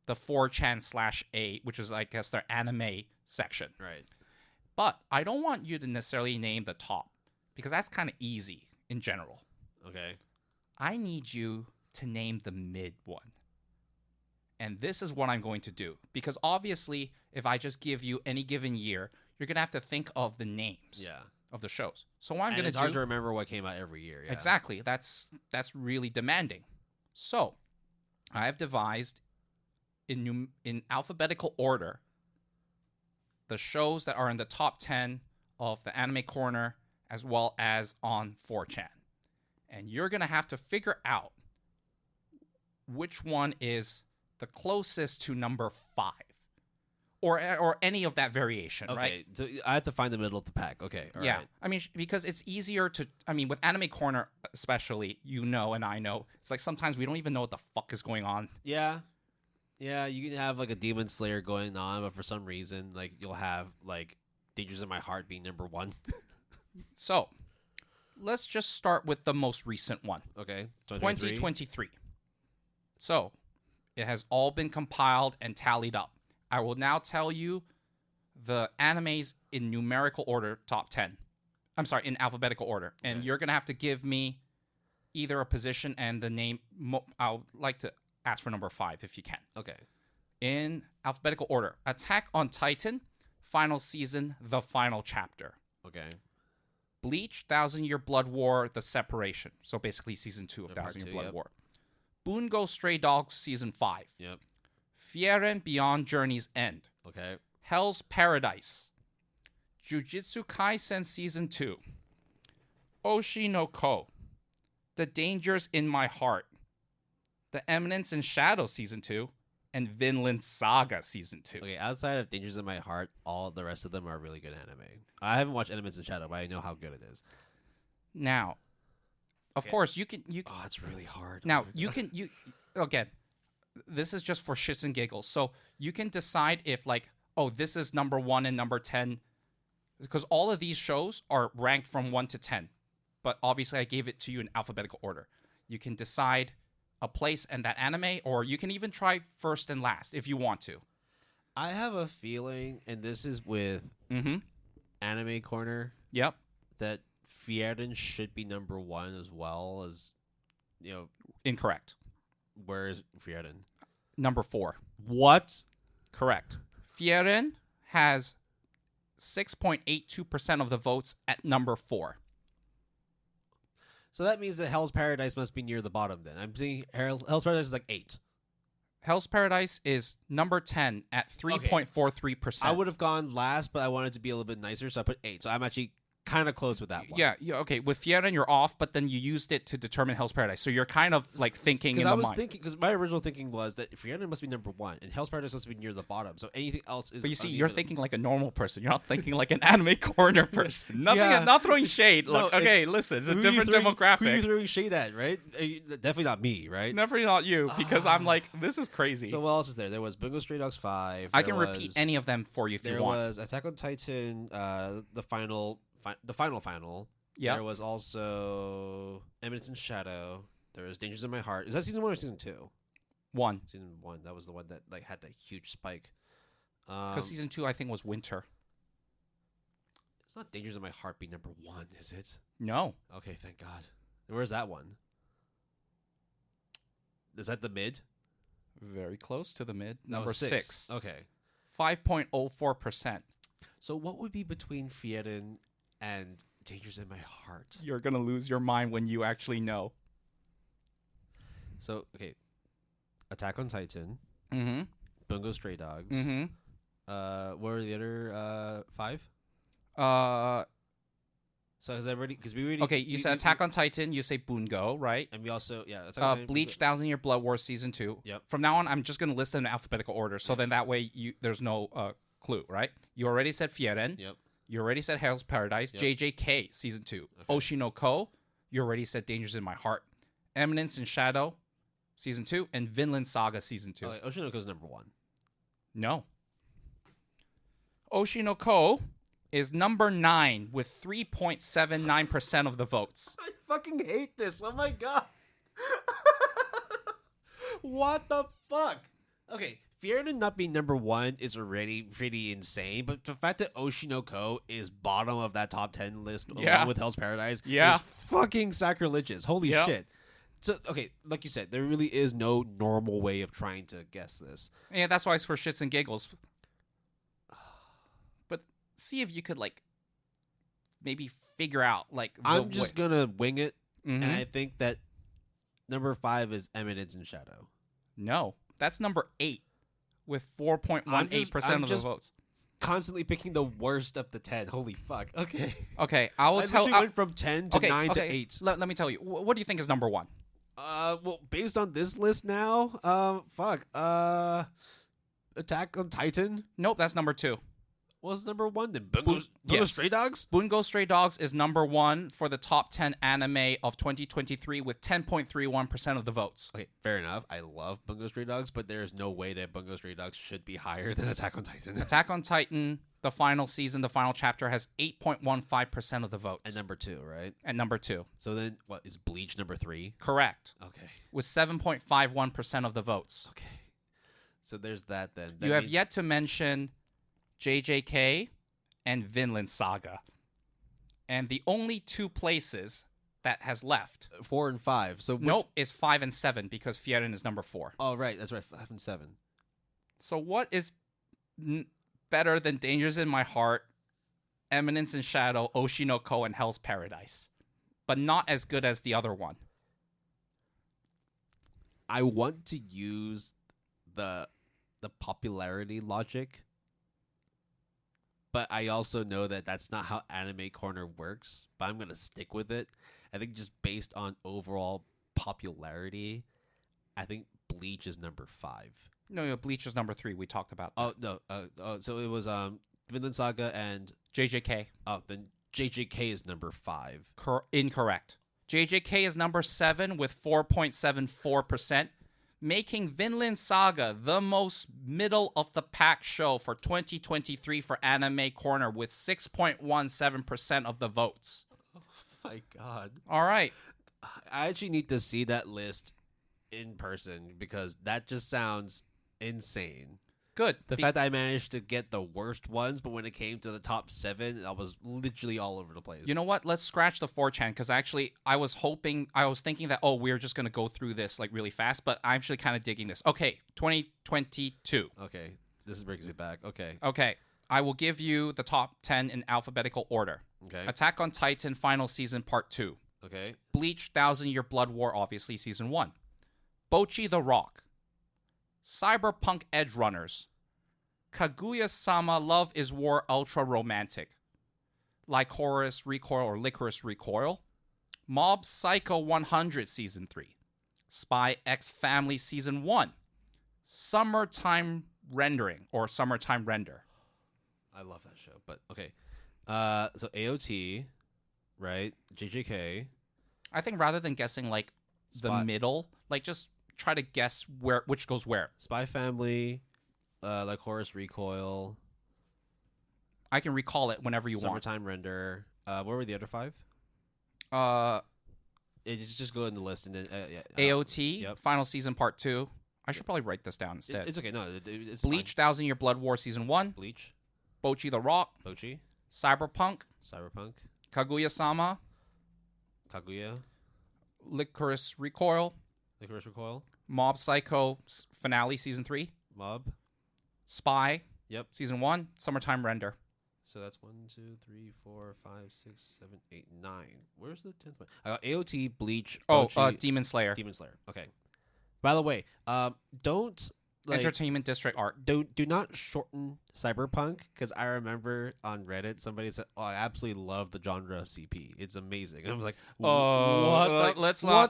the 4chan/A, which is, I guess, their anime section. Right. But I don't want you to necessarily name the top, because that's kind of easy in general. Okay. I need you to name the mid one. And this is what I'm going to do. Because obviously, if I just give you any given year, you're going to have to think of the names of the shows. So what I'm going to It's do... hard to remember what came out every year. Yeah. Exactly. That's really demanding. So, I have devised in alphabetical order the shows that are in the top 10 of the Anime Corner as well as on 4chan. And you're going to have to figure out which one is the closest to number 5. or any of that variation, Okay, right? so I have to find the middle of the pack. Okay, all Yeah. right. I mean, because it's easier to, I mean, with Anime Corner especially, and I know, it's like sometimes we don't even know what the fuck is going on. Yeah. Yeah, you can have like a Demon Slayer going on, but for some reason, like you'll have like Dangers in My Heart being number 1. So, let's just start with the most recent one. Okay. 2023. So, it has all been compiled and tallied up. I will now tell you the animes in numerical order, top 10. I'm sorry, in alphabetical order. And you're going to have to give me either a position and the name. I would like to ask for number 5 if you can. Okay. In alphabetical order, Attack on Titan, final season, the final chapter. Okay. Bleach, 1,000-Year Blood War, the separation. So basically season 2 of 1,000-Year Blood War. Bungo Stray Dogs, season 5. Yep. Frieren Beyond Journey's End. Okay. Hell's Paradise. Jujutsu Kaisen Season 2. Oshi no Ko. The Dangers in My Heart. The Eminence in Shadow Season 2. And Vinland Saga Season 2. Okay, outside of Dangers in My Heart, all the rest of them are really good anime. I haven't watched Enemies in Shadow, but I know how good it is. Now, of course, you can... Oh, it's really hard. Now, again, this is just for shits and giggles. So you can decide if, like, oh, this is number 1 and number 10. Because all of these shows are ranked from 1 to 10. But obviously, I gave it to you in alphabetical order. You can decide a place and that anime, or you can even try first and last if you want to. I have a feeling, and this is with Anime Corner, Yep. that Frieren should be number 1 as well as, Incorrect. where is Frieren? Number 4. What? Correct. Frieren has 6.82% of the votes at number 4. So that means that Hell's Paradise must be near the bottom then. I'm thinking Hell's Paradise is like 8. Hell's Paradise is number 10 at 3.43%. I would have gone last, but I wanted to be a little bit nicer, so I put 8. So I'm actually kind of close with that one. Yeah, okay. With Frieren, you're off, but then you used it to determine Hell's Paradise. So you're kind of like thinking in the mind. Because my original thinking was that Frieren must be number 1, and Hell's Paradise must be near the bottom. So anything else is. But you see, you're thinking like a normal person. You're not thinking like an Anime Corner person. Not throwing shade. Look, okay, listen, it's a different demographic. Who are you throwing shade at, right? Definitely not me, right? Definitely not you, because I'm like, this is crazy. So what else is there? There was Bungo Stray Dogs 5. I can repeat any of them for you if you want. There was Attack on Titan, the final. Yeah. There was also Eminence in Shadow. There was Dangers in My Heart. Is that season 1 or season 2? 1. Season 1. That was the one that like had that huge spike. Because season 2, I think, was Winter. It's not Dangers in My Heart be number 1, is it? No. Okay, thank God. Where's that one? Is that the mid? Very close to the mid. That Number was 6. Okay. 5.04%. So what would be between Frieren and Dangers in My Heart? You're going to lose your mind when you actually know. So, okay. Attack on Titan. Mm-hmm. Bungo Stray Dogs. Mm-hmm. What were the other 5? So has everybody? Because we already. Okay, you said Attack on Titan. You say Bungo, right? And we also Attack on Titan, Bleach, 1,000-Year Blood War Season 2. Yep. From now on, I'm just going to list them in alphabetical order. So then that way there's no clue, right? You already said Frieren. Yep. You already said Hell's Paradise. Yep. JJK Season 2. Okay. Oshi no Ko. You already said Dangers in My Heart. Eminence in Shadow Season 2. And Vinland Saga Season 2. Okay, Oshinoko is number 1. No. Oshi no Ko is number 9 with 3.79% of the votes. I fucking hate this. Oh my God. What the fuck? Okay, Frieren not being number 1 is already pretty insane, but the fact that Oshinoko is bottom of that top 10 list along with Hell's Paradise is fucking sacrilegious. Holy shit. So, okay, like you said, there really is no normal way of trying to guess this. Yeah, that's why it's for shits and giggles. But see if you could, like, maybe figure out, like, I'm just going to wing it, and I think that number 5 is Eminence in Shadow. No, that's number 8 with 4.18% of the votes. Constantly picking the worst of the 10. Holy fuck. Okay. Okay, I will tell you. Went from 10 to 9 to 8. Let me tell you. What do you think is number 1? Well, based on this list now, Attack on Titan Nope, that's number 2. was number 1. Then Bungo Stray Dogs? Bungo Stray Dogs is number 1 for the top 10 anime of 2023 with 10.31% of the votes. Okay, fair enough. I love Bungo Stray Dogs, but there is no way that Bungo Stray Dogs should be higher than Attack on Titan. Attack on Titan, the final season, the final chapter, has 8.15% of the votes. And number 2, right? At number 2. So then, what, is Bleach number 3? Correct. Okay. With 7.51% of the votes. Okay. So there's that then. You have yet to mention JJK and Vinland Saga. And the only 2 places that has left. 4 and 5. So Nope, is 5 and 7 because Frieren is number 4. Oh, right. That's right. 5 and 7. So what is better than Dangers in My Heart, Eminence in Shadow, Oshinoko, and Hell's Paradise? But not as good as the other one. I want to use the popularity logic, but I also know that that's not how Anime Corner works, but I'm going to stick with it. I think just based on overall popularity, I think Bleach is number 5. No, Bleach is number 3. We talked about that. Oh, no. So it was Vinland Saga and... JJK. Oh, then JJK is number 5. Incorrect. JJK is number 7 with 4.74%, making Vinland Saga the most middle-of-the-pack show for 2023 for Anime Corner with 6.17% of the votes. Oh, my God. All right. I actually need to see that list in person because that just sounds insane. Good. The fact that I managed to get the worst ones, but when it came to the top 7, I was literally all over the place. You know what? Let's scratch the 4chan because actually I was thinking that, we're just going to go through this like really fast, but I'm actually kind of digging this. Okay, 2022. Okay, this brings me back. Okay, I will give you the top 10 in alphabetical order. Okay. Attack on Titan Final Season Part 2. Okay. Bleach 1000-Year Blood War, obviously Season 1. Bocchi the Rock. Cyberpunk Edge Runners. Kaguya-sama Love is War Ultra Romantic. Lycoris Recoil or Licorice Recoil. Mob Psycho 100 Season 3. Spy X Family Season 1. Summertime Rendering or Summertime Render. I love that show, but okay. So AOT, right? JJK. I think rather than guessing like the middle, like just try to guess which goes where. Spy Family, Lycoris Recoil. I can recall it whenever you Summertime Render. What were the other 5? Just go in the list and then AOT, yep. Final Season Part 2. I should probably write this down instead. It's okay. No, it's Bleach, fine. 1000-Year Blood War Season 1. Bleach. Bocchi the Rock. Bocchi. Cyberpunk. Kaguya-sama. Kaguya. Licorice Recoil. Licorice Recoil. Mob Psycho Finale Season 3. Mob. Spy. Yep. Season 1. Summertime Render. So that's 1, 2, 3, 4, 5, 6, 7, 8, 9. Where's the 10th one? I got AOT, Bleach. Bocchi, Demon Slayer. Demon Slayer. Okay. By the way, don't Entertainment District Art. do not shorten Cyberpunk because I remember on Reddit somebody said, "Oh, I absolutely love the genre of CP. It's amazing." And I was like, "What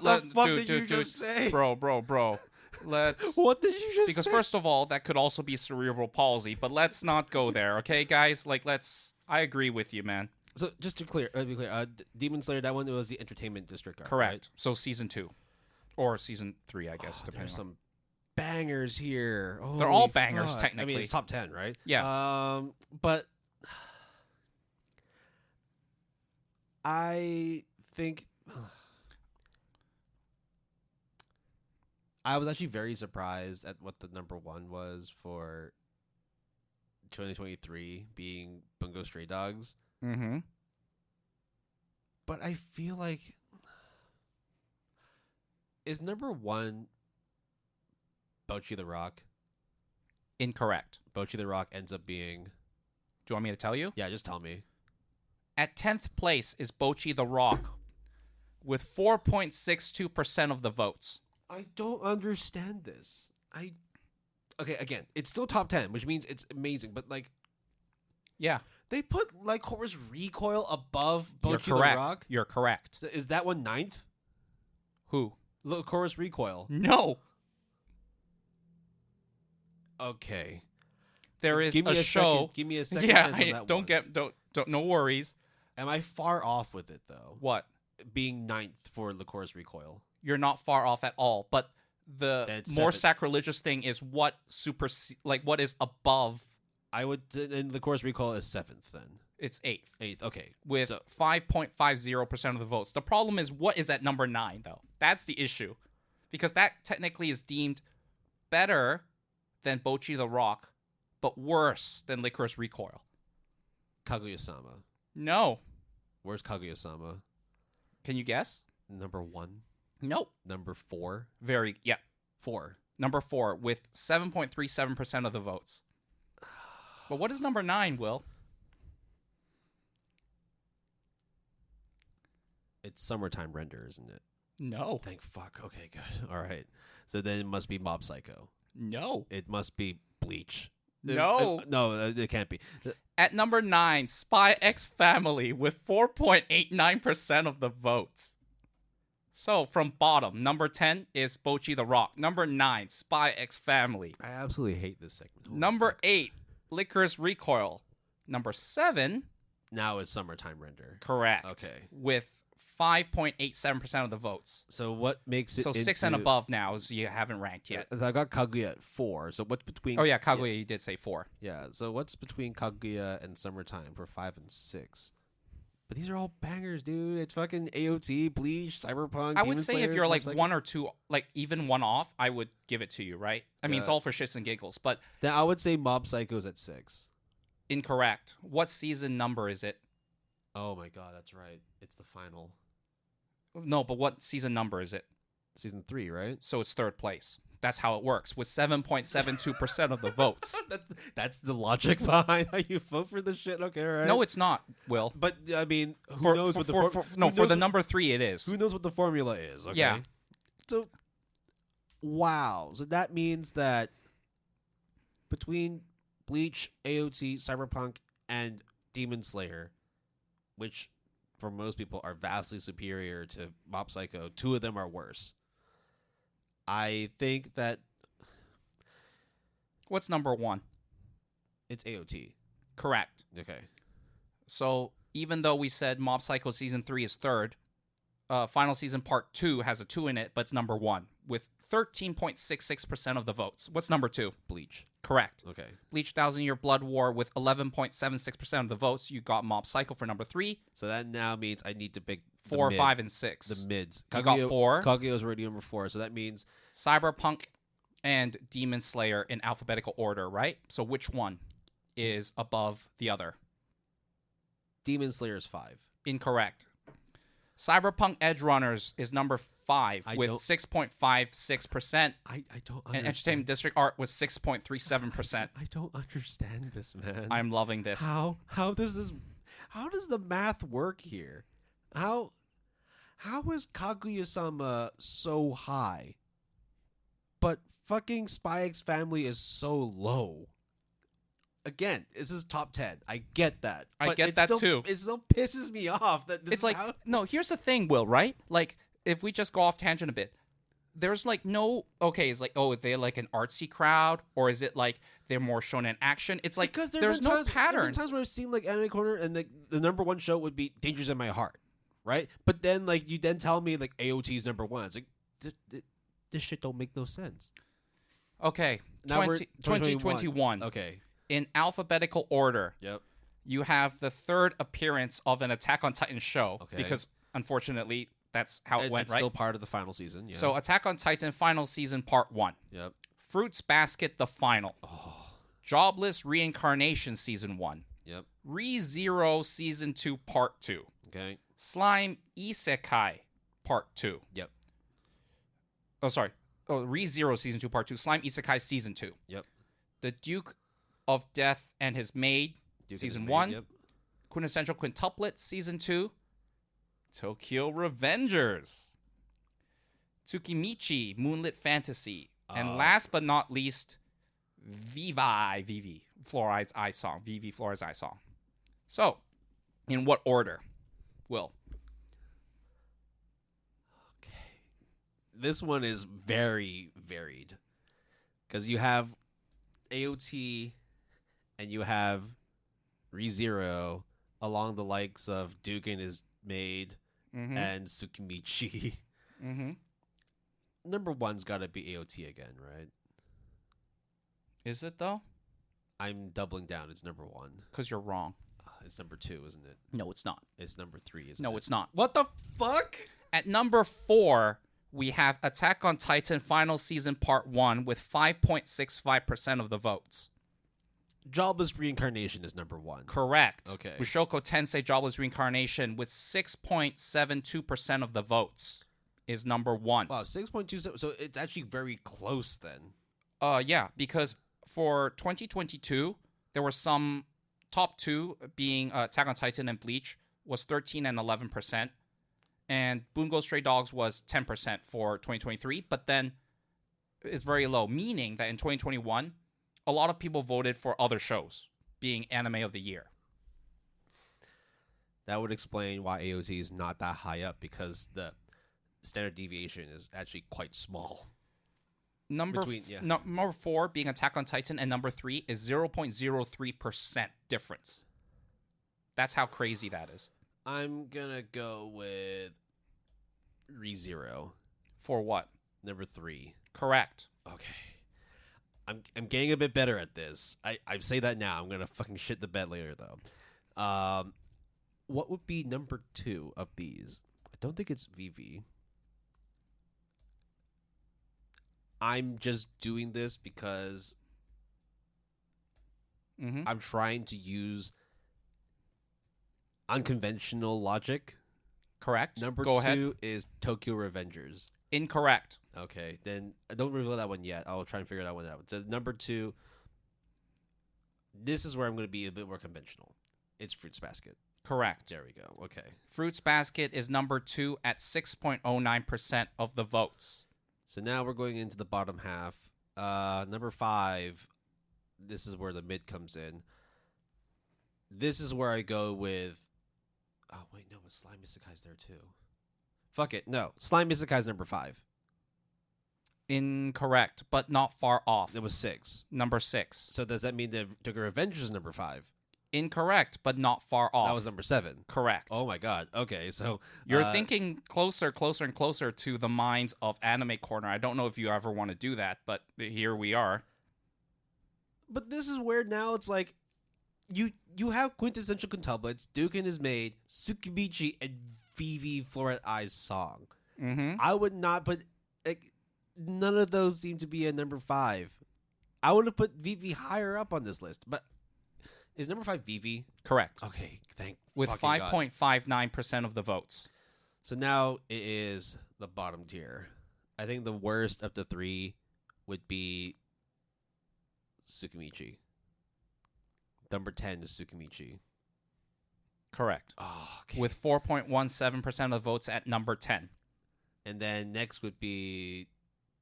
the fuck did you just say, bro? Let's. What did you just because say?" First of all, that could also be cerebral palsy, but let's not go there, okay, guys? I agree with you, man. So just to be clear, Demon Slayer, that one was the Entertainment District Art. Correct. Right? So Season 2 or Season 3, I guess. Depending There's on. some bangers here. They're all Holy bangers, fuck. technically. I mean, it's top 10, right? Yeah. But I think I was actually very surprised at what the number 1 was for 2023 being Bungo Stray Dogs. Mm-hmm. But I feel like is number 1 Bocchi the Rock? Incorrect. Bocchi the Rock ends up being... Do you want me to tell you? Yeah, just tell me. At 10th place is Bocchi the Rock with 4.62% of the votes. I don't understand this. Okay, again, it's still top 10, which means it's amazing, but yeah, they put Lycoris Recoil above Bocchi the Rock? You're correct. So is that one 9th? Who? Lycoris Recoil. No. Okay. there is Give me a show. Second, give me a second Yeah, chance on that don't one. don't. No worries. Am I far off with it though? What? Being ninth for Licore's Recoil. You're not far off at all. But the That's more 7. sacrilegious thing is what what is above. I would. And Licore's Recoil is 7th then. It's 8th. 8th. Okay. With 5.50% of the votes. The problem is what is at number 9 though. That's the issue, because that technically is deemed better than Bocchi the Rock, but worse than Licorice Recoil. Kaguya-sama. No. Where's Kaguya-sama? Can you guess? Number 1. Nope. Number 4. 4. Number 4 with 7.37% of the votes. But what is number 9, Will? It's Summertime Render, isn't it? No. Thank fuck. Okay, good. All right. So then it must be Mob Psycho. No. It must be Bleach. No. No, it can't be. At number 9, Spy X Family with 4.89% of the votes. So from bottom, number 10 is Bocchi the Rock. Number 9, Spy X Family. I absolutely hate this segment. Holy Number fuck. 8, Licorice Recoil. Number 7, Now it's Summertime Render. correct. Okay. With 5.87% of the votes. So what makes it So 6 and above now, so you haven't ranked yet. I got Kaguya at 4. So what's between? Oh yeah, Kaguya, you did say 4. Yeah. So what's between Kaguya and Summertime for 5 and 6? But these are all bangers, dude. It's fucking AOT, Bleach, Cyberpunk. I would Demon say Slayer, if you're like Mob Psycho. 1 or 2, like even 1 off, I would give it to you, right? I mean, it's Yeah. all for shits and giggles, but Then I would say Mob Psycho's at 6. incorrect. What season number is it? Oh my god, that's right. It's the final No, but what season number is it? season 3, right? So it's 3rd place. That's how it works with 7.72% of the votes. That's the logic behind how you vote for this shit. Okay, right? No, it's not, Will. But I mean, who For, knows for, what the for, for, for- no, who for knows the what- number 3 it is. Who knows what the formula is? Okay. Yeah. So, wow. So that means that between Bleach, AOT, Cyberpunk, and Demon Slayer, which for most people are vastly superior to Mob Psycho, 2 of them are worse. I think that What's number 1? it's AOT. Correct. Okay. So even though we said Mob Psycho Season 3 is 3rd, Final Season Part 2 has a 2 in it, but it's number 1 with 13.66% of the votes. What's number 2? Bleach. Correct. Okay. Bleach 1,000 Year Blood War with 11.76% of the votes. You got Mob Psycho for number 3, So that now means I need to pick 4, the 5, and 6. the mids. You got 4. Kaguya's already number 4, so that means Cyberpunk and Demon Slayer in alphabetical order, right? So which one is above the other? Demon Slayer is 5. Incorrect. Cyberpunk Edge Runners is number 5 I with don't- 6.56%, I don't and understand. Entertainment District Art was 6.37%. I don't understand this, man. I'm loving this. How does the math work here? How is Kaguya-sama so high, but fucking Spy X Family is so low? Again, this is top 10. I get that. I but get it that still, too. It still pisses me off that this It's is like, how... no, here's the thing, Will, right? Like, if we just go off tangent a bit, there's like no, okay, it's like, oh, are they like an artsy crowd? Or is it like they're more shonen action? It's like, because there's no There have pattern. been times where I've seen like Anime Corner and the number 1 show would be Dangers in My Heart, right? But then like you then tell me like AOT's number 1. It's like this shit don't make no sense. Okay, Now we're 2021. Okay. In alphabetical order, Yep. you have the 3rd appearance of an Attack on Titan show. Okay. Because, unfortunately, that's how it went, It's right? still part of the final season. Yeah. So, Attack on Titan Final Season Part 1. Yep. Fruits Basket The Final. Oh. Jobless Reincarnation Season 1. Yep. ReZero Season 2 Part 2. Okay. Slime Isekai Part 2. Yep. Oh, sorry. Oh, ReZero Season 2 Part 2. Slime Isekai Season 2. Yep. The Duke of Death and His Maid Duke Season and his 1. maid, Yep. Quintessential Quintuplet Season 2. Tokyo Revengers. Tsukimichi Moonlit Fantasy. And last but not least, Vivi Fluoride's Eye Song. Vivi Fluoride's Eye Song. So, in what order? Will? Okay. This one is very varied because you have AOT and you have ReZero along the likes of Dugan is Maid and Tsukimichi. Number one's got to be AOT again, right? Is it though? I'm doubling down. It's number one. Because you're wrong. It's number two, isn't it? No, it's not. It's number three, isn't it? No, it's not. What the fuck? At number 4, we have Attack on Titan Final Season Part 1 with 5.65% of the votes. Jobless Reincarnation is number one. Correct. Okay. Mushoku Tensei Jobless Reincarnation with 6.72% of the votes is number 1. Wow, 6.27. So it's actually very close then. Yeah, because for 2022, there were some top 2 being Attack on Titan and Bleach was 13 and 11%. And Bungo Stray Dogs was 10% for 2023, but then it's very low, meaning that in 2021, a lot of people voted for other shows being Anime of the Year. That would explain why AOT is not that high up, because the standard deviation is actually quite small. Number 4 being Attack on Titan, and number 3 is 0.03% difference. That's how crazy that is. I'm gonna go with ReZero. For what? Number 3. Correct. Okay. I'm getting a bit better at this. I say that now. I'm gonna fucking shit the bed later though. What would be number 2 of these? I don't think it's VV. I'm just doing this because I'm trying to use unconventional logic. Correct. Number Go 2 ahead. is Tokyo Revengers. Incorrect. Okay, then I don't reveal that one yet. I'll try and figure that one out. So number 2, this is where I'm going to be a bit more conventional. It's Fruits Basket. Correct. There we go. Okay. Fruits Basket is number 2 at 6.09% of the votes. So now we're going into the bottom half. Number 5, this is where the mid comes in. This is where I go with... Oh, wait, no, but Slime Isekai's there too. Fuck it. No, Slime Isekai's number 5. Incorrect, but not far off. It was 6. Number 6. So does that mean that Tokyo Revengers is number 5? Incorrect, but not far off. That was number 7. Correct. Oh my god. Okay, so you're thinking closer and closer to the minds of Anime Corner. I don't know if you ever want to do that, but here we are. But this is where now it's like you have quintessential quintuplets. Dukin is made, Tsukimichi, and Vivi Floret Eye's song. I would not put none of those seem to be a number 5. I would have put Vivi higher up on this list, but is number 5 Vivi? Correct. Okay, thank with 5.59% of the votes. So now it is the bottom tier. I think the worst of the 3 would be Tsukimichi. Number 10 is Tsukimichi. Correct. Oh, okay. With 4.17% of the votes at number 10. And then next would be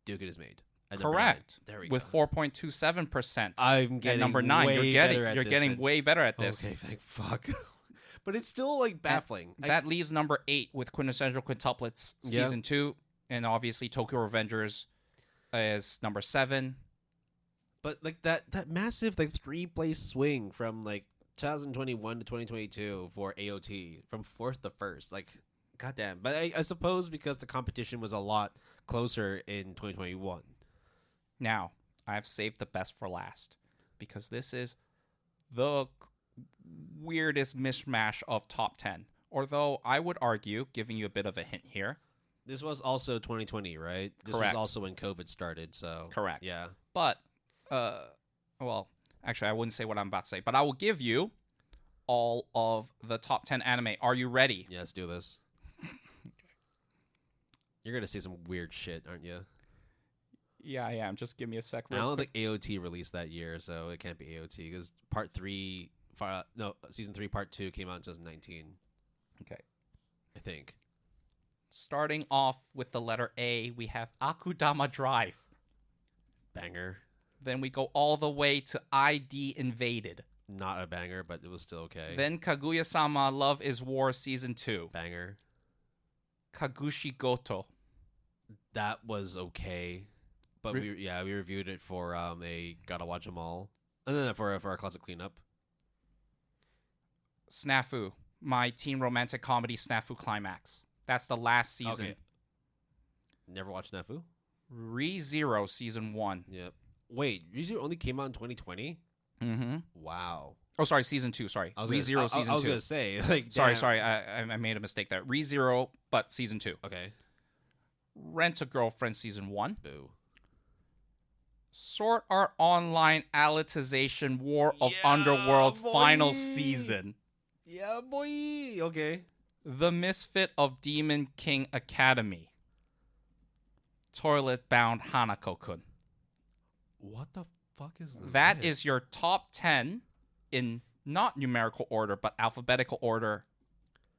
Dukin is Made. Correct. There we with go. With 4.27%. I'm getting at number 9. You're getting way better at this. Okay, thank fuck. But it's still like baffling. That leaves number 8 with Quintessential Quintuplets Season 2. And obviously Tokyo Revengers is number 7. But like that massive like 3-place swing from like 2021 to 2022 for AOT from 4th to 1st, like goddamn. But I suppose because the competition was a lot closer in 2021. Now I've saved the best for last because this is the weirdest mishmash of top 10. Although I would argue, giving you a bit of a hint here, this was also 2020, right? This Correct. was also when COVID started. So correct. Yeah, but. Well, actually, I wouldn't say what I'm about to say, but I will give you all of the top 10 anime. Are you ready? Yeah, let's do this. You're going to see some weird shit, aren't you? Yeah, I am. Just give me a sec. I don't think AOT released that year, so it can't be AOT because Season 3, Part 2 came out in 2019. Okay. I think. Starting off with the letter A, we have Akudama Drive. Banger. Then we go all the way to ID Invaded. Not a banger, but it was still okay. Then Kaguya-sama Love is War Season 2. Banger. Kagushi Goto. That was okay. But we reviewed it for a Gotta Watch 'Em All And then for our classic cleanup. Snafu, my teen romantic comedy Snafu climax. That's the last season. Okay. Never watched Snafu? ReZero season 1. Yep. Wait, ReZero only came out in 2020? Mm-hmm. Wow. Oh, sorry, season 2. Sorry, ReZero season 2. I was gonna say, like, sorry, I made a mistake there. ReZero, but season 2. Okay. Rent a Girlfriend season 1. Boo. Sword Art Online Alicization War of Yeah, Underworld boy. final season. Yeah, boy. Okay. The Misfit of Demon King Academy. Toilet Bound Hanako-kun. What the fuck is this? That is your top 10 in not numerical order, but alphabetical order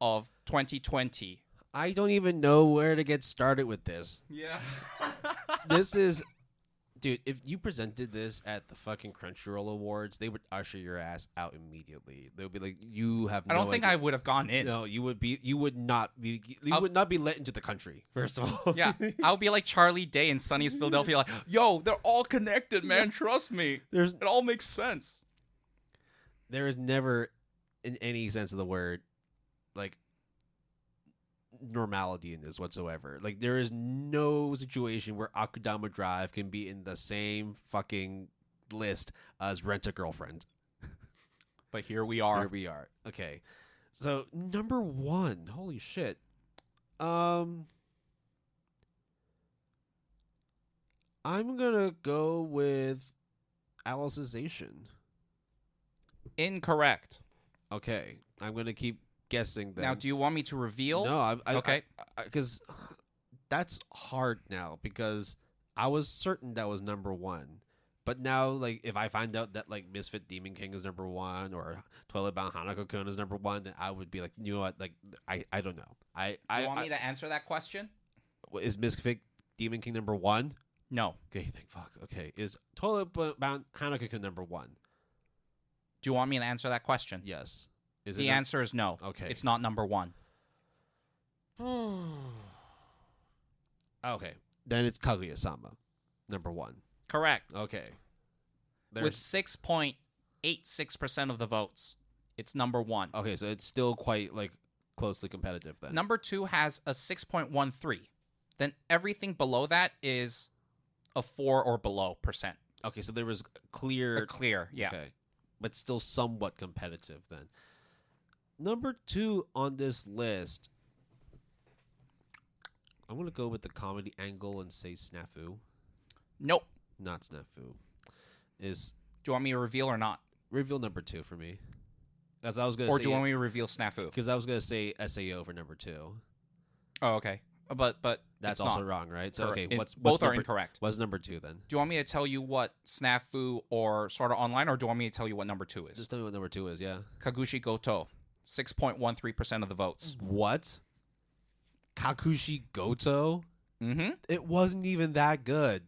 of 2020. I don't even know where to get started with this. Yeah. This is... Dude, if you presented this at the fucking Crunchyroll Awards, they would usher your ass out immediately. They would be like, "You have." I don't think I would have gone in. No, you would be. You would not be. You would not be let into the country. First of all, Yeah, I'll be like Charlie Day in Sunny's Philadelphia, like, "Yo, they're all connected, man. Trust me. It all makes sense." There is never, in any sense of the word, like normality in this whatsoever. Like, there is no situation where Akudama Drive can be in the same fucking list as Rent a Girlfriend. But here we are. Here we are. Okay. So, number 1. Holy shit. I'm gonna go with Alicization. Incorrect. Okay. I'm gonna keep guessing then. Now, do you want me to reveal? No, Okay. Because that's hard now, because I was certain that was number 1. But now, like, if I find out that, like, Misfit Demon King is number 1 or Toilet Bound Hanako-kun is number 1, then I would be like, you know what? Like, I don't know. Do you want me to answer that question? Is Misfit Demon King number 1? No. Okay, thank fuck. Okay, is Toilet Bound Hanako-kun number 1? Do you want me to answer that question? Yes. Is The answer is no. Okay. It's not number 1. Okay, then it's Kaguya-sama, number 1. Correct. Okay. With 6.86% of the votes, it's number 1. Okay, so it's still quite, like, closely competitive then. Number 2 has a 6.13. Then everything below that is a 4 or below percent. Okay, so there was clear... Clear, yeah. Okay, but still somewhat competitive then. Number 2 on this list, I'm going to go with the comedy angle and say Snafu. Nope. Not Snafu. Is Do you want me to reveal or not? reveal number 2 for me. As I was going to say... Or do you want me to reveal Snafu? Because I was going to say SAO for number 2. Oh, okay. But That's it's also not. wrong, right? So, okay, Correct. what's Both are number, incorrect. What's number 2 then? Do you want me to tell you what Snafu or Sword Art Online, or do you want me to tell you what number 2 is? Just tell me what number 2 is, yeah. Kagushi Goto, 6.13% of the votes. What? Kakushi Goto? Mm-hmm. It wasn't even that good.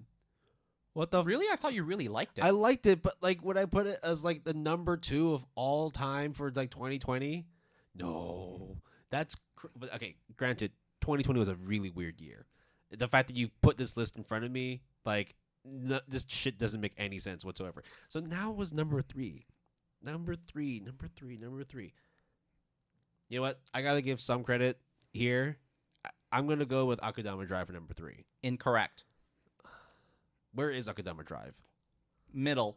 What the... Really? I thought you really liked it. I liked it, but, like, would I put it as, like, the number 2 of all time for, like, 2020? No. That's... But, okay, granted, 2020 was a really weird year. The fact that you put this list in front of me, like, this shit doesn't make any sense whatsoever. So now it was number 3. Number 3. You know what? I gotta give some credit here. I'm gonna go with Akudama Drive for number 3. Incorrect. Where is Akudama Drive? Middle.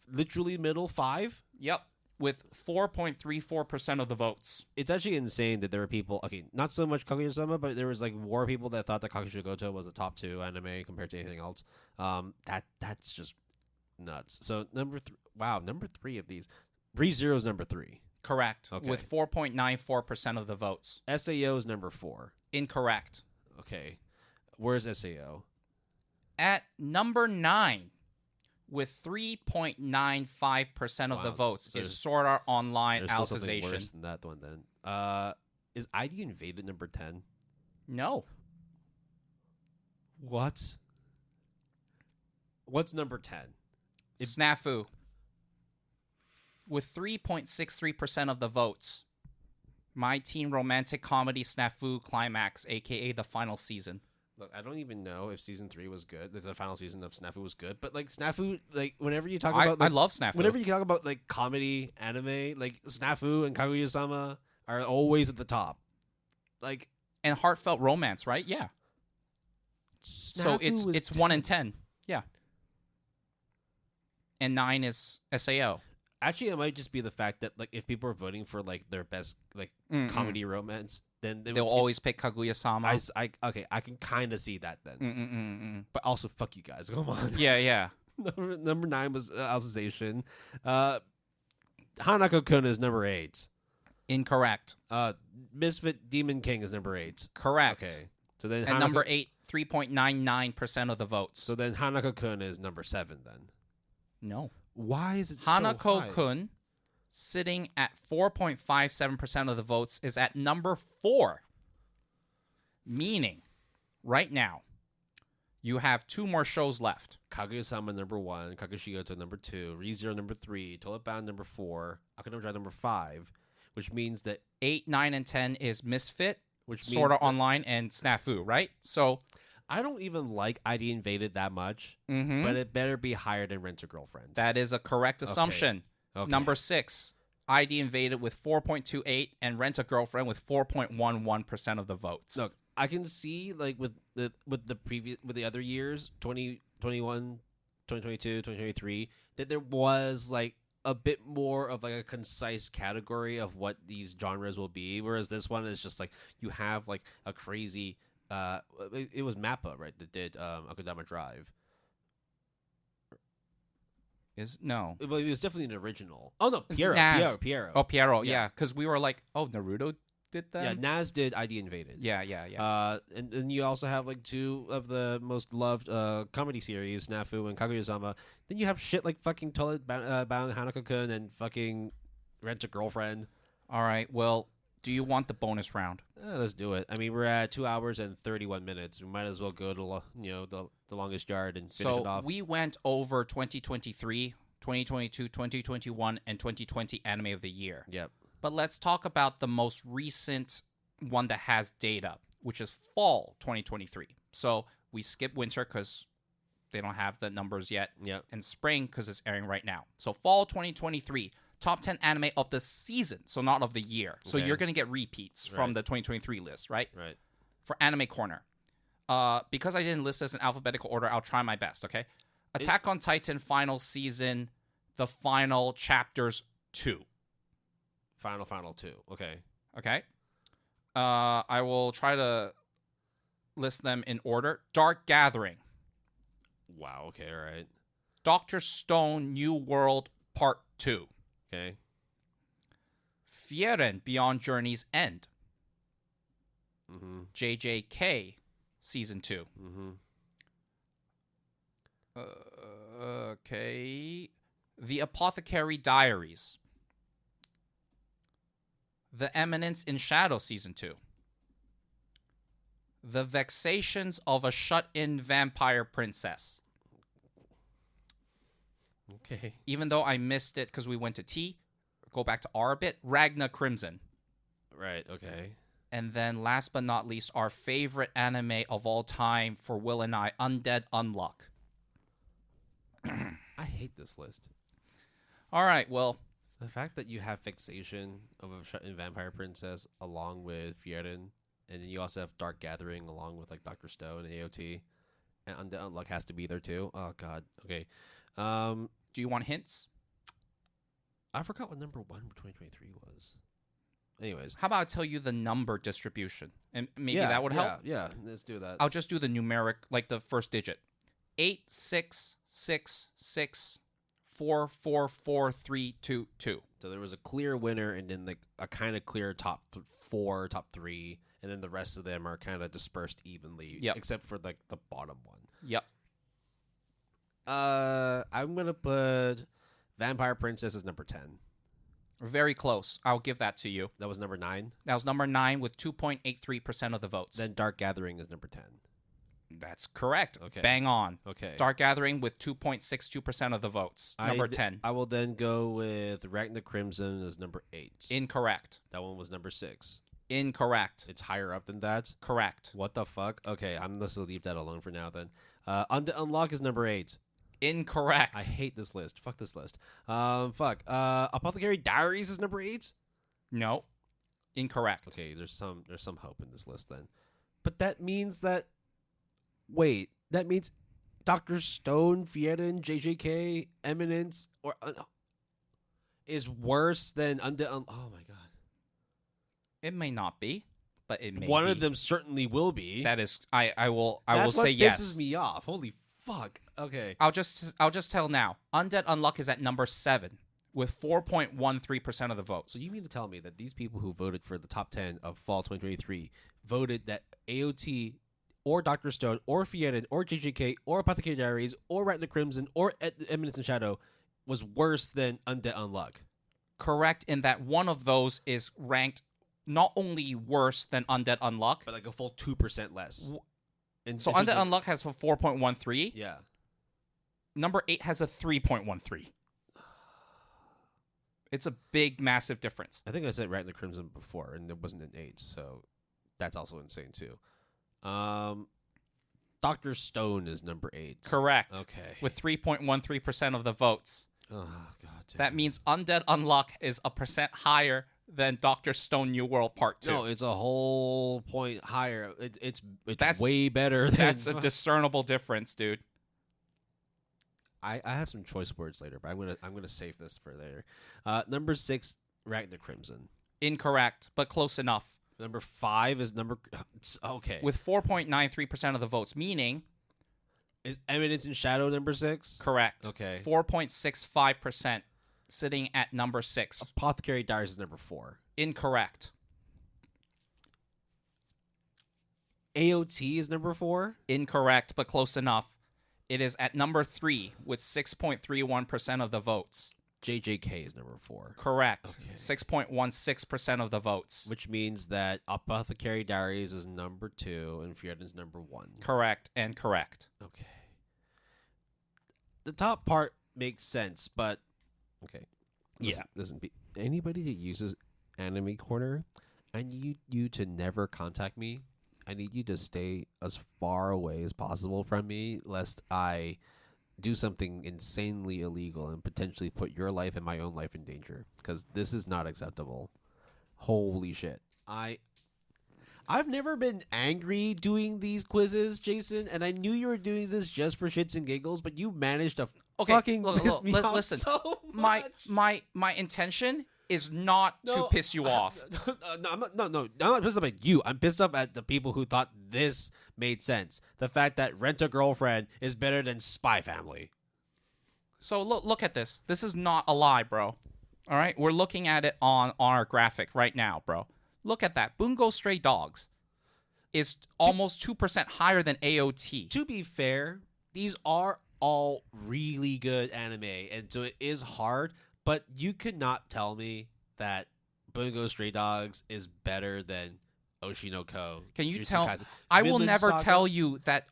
Literally middle 5? Yep. With 4.34% of the votes. It's actually insane that there were people, okay, not so much Kaguya-sama, but there was, like, more people that thought that Kakushi Goto was the top 2 anime compared to anything else. That's just nuts. So number 3 of these. ReZero is number 3. Correct. Okay. With 4.94% of the votes. SAO is number 4. Incorrect. Okay. Where's SAO? At number 9, with 3.95% of the Wow. votes, So is Sword Art Online There's still something Alicization. worse than that one then. Is ID Invaded number 10? No. What? What's number 10? Snafu. With 3.63% of the votes. My teen romantic comedy Snafu Climax, a.k.a. the final season. Look, I don't even know if season 3 was good. The final season of Snafu was good, but like Snafu, like whenever you talk about, I like, love Snafu. whenever you talk about like comedy anime, like Snafu and Kaguya-sama are always at the top. Like and heartfelt romance, right? Yeah. So Snafu was it's 1 in 10. Yeah. And 9 is SAO. Actually, it might just be the fact that like if people are voting for like their best like comedy romance, then they'll always pick Kaguya-sama. I can kind of see that then. But also, fuck you guys. Come on. Yeah. Number 9 was Alicization. Hanako-kun is number 8. Incorrect. Misfit Demon King is number 8. Correct. Okay. So then and number 8, 3.99% of the votes. So then Hanako-kun is number 7 then. No. Why is it so high? Hanako-kun, sitting at 4.57% of the votes, is at number 4. Meaning, right now, you have 2 more shows left. Kaguya-sama number 1, Kakushigoto number 2, ReZero number 3, Toilet Bound number 4, Akudama Drive number 5, which means that 8, 9, and 10 is Misfit, which Sword Art Online, and Snafu, right? So I don't even like ID Invaded that much, but it better be higher than Rent a Girlfriend. That is a correct assumption. Okay. Number 6, ID Invaded with 4.28 and Rent a Girlfriend with 4.11% of the votes. Look, I can see like with the other years, 2021, 2022, 2023, that there was like a bit more of like a concise category of what these genres will be, whereas this one is just like you have like a crazy it was Mappa, right, that did Akudama Drive. No. Well, it was definitely an original. Oh no, Piero. Oh, Piero, yeah, because we were like, oh, Naruto did that? Yeah, Naz did ID Invaded. Yeah. And then you also have like 2 of the most loved comedy series, Snafu and Kaguya-sama. Then you have shit like fucking Toilet Bound Hanako-kun and fucking Rent a Girlfriend. All right, well, do you want the bonus round? Let's do it. I mean, we're at 2 hours and 31 minutes. We might as well go to the longest yard and finish it off. So we went over 2023, 2022, 2021, and 2020 Anime of the Year. Yep. But let's talk about the most recent one that has data, which is fall 2023. So we skip winter because they don't have the numbers yet. Yep. And spring because it's airing right now. So fall 2023. Top 10 anime of the season, so not of the year. So you're going to get repeats from the 2023 list, right? Right. For Anime Corner. Because I didn't list this in alphabetical order, I'll try my best, okay? Attack on Titan final season, the final chapters 2. Final 2. Okay. Okay? I will try to list them in order. Dark Gathering. Wow, okay, all right. Dr. Stone New World Part 2. Okay. Fieren Beyond Journey's End. Mm-hmm. JJK Season 2. Mm-hmm. Okay. The Apothecary Diaries. The Eminence in Shadow Season 2. The Vexations of a Shut-In Vampire Princess. Okay. Even though I missed it because we went to T, go back to R a bit, Ragna Crimson. Right, okay. And then last but not least, our favorite anime of all time for Will and I, Undead Unluck. I hate this list. All right, well. The fact that you have Fixation of a Shut-In Vampire Princess along with Fieren, and then you also have Dark Gathering along with like Dr. Stone and AOT, and Undead Unluck has to be there too. Oh, God. Okay. Do you want hints? I forgot what number 1 for 2023 was. Anyways. How about I tell you the number distribution? And maybe that would help? Yeah, let's do that. I'll just do the numeric, like the first digit. 8, 6, 6, 6, 4, 4, 4, 3, 2, 2. So there was a clear winner and then like a kind of clear top 4, top 3, and then the rest of them are kind of dispersed evenly. Yep. Except for like the bottom one. Yep. I'm gonna put Vampire Princess as number 10. Very close. I'll give that to you. That was number 9. That was number 9 with 2.83% of the votes. Then Dark Gathering is number 10. That's correct. Okay. Bang on. Okay. Dark Gathering with 2.62% of the votes. Number 10. I will then go with Ragna Crimson as number 8. Incorrect. That one was number 6. Incorrect. It's higher up than that. Correct. What the fuck? Okay, I'm just gonna leave that alone for now then. Unlock is number 8. Incorrect. I hate this list. Fuck this list. Apothecary Diaries is number 8. No. Incorrect. Okay, there's some hope in this list then. But that means that that means Dr. Stone, Fieten, JJK, Eminence, or is worse than Undead. Oh my god. It may not be, but it may. One be. of them certainly will be. That is, I will That's say yes. This pisses me off. Holy fuck. Okay. I'll just tell now. Undead Unluck is at number 7 with 4.13% of the votes. So you mean to tell me that these people who voted for the top 10 of fall 2023 voted that AOT or Dr. Stone or Fieten or JJK or Apothecary Diaries or Rat in the Crimson or Eminence and Shadow was worse than Undead Unluck? Correct in that one of those is ranked not only worse than Undead Unluck, But like a full 2% less. And so Undead Unluck has a 4.13. Yeah. Number 8 has a 3.13. It's a big, massive difference. I think I said Rat in the Crimson before, and it wasn't an 8, so that's also insane too. Dr. Stone is number 8. Correct. Okay. With 3.13% of the votes. Oh god. Damn. That means Undead Unluck is a percent higher than Dr. Stone New World Part 2. No, it's a whole point higher. It's That's- way better than That's a discernible difference, dude. I have some choice words later, but I'm gonna save this for later. Number 6, Rat in the Crimson. Incorrect, but close enough. Number 5 is okay. With 4.93% of the votes, meaning Is Eminence and Shadow number 6? correct. Okay. 4.65% sitting at number 6. Apothecary Diaries is number 4. Incorrect. AOT is number 4. Incorrect, but close enough. It is at number 3 with 6.31% of the votes. JJK is number 4. Correct. Okay. 6.16% of the votes. Which means that Apothecary Diaries is number 2 and Fieten's number 1. Correct and correct. Okay. The top part makes sense, but okay. Listen, anybody that uses Anime Corner, I need you to never contact me. I need you to stay as far away as possible from me, lest I do something insanely illegal and potentially put your life and my own life in danger, because this is not acceptable. Holy shit. I've never been angry doing these quizzes, Jason, and I knew you were doing this just for shits and giggles, but you managed to fucking piss me off listen, so much. My intention is not to piss you off. No, I'm not pissed off at you. I'm pissed off at the people who thought this made sense. The fact that Rent a Girlfriend is better than Spy Family. So look at this. This is not a lie, bro. All right? We're looking at it on our graphic right now, bro. Look at that. Bungo Stray Dogs is almost 2% higher than AOT. To be fair, these are all really good anime, and so it is hard, but you could not tell me that Bungo Stray Dogs is better than Oshinoko. Can you Jujutsu tell? Kaisen. I will Vinland never Saga. tell you that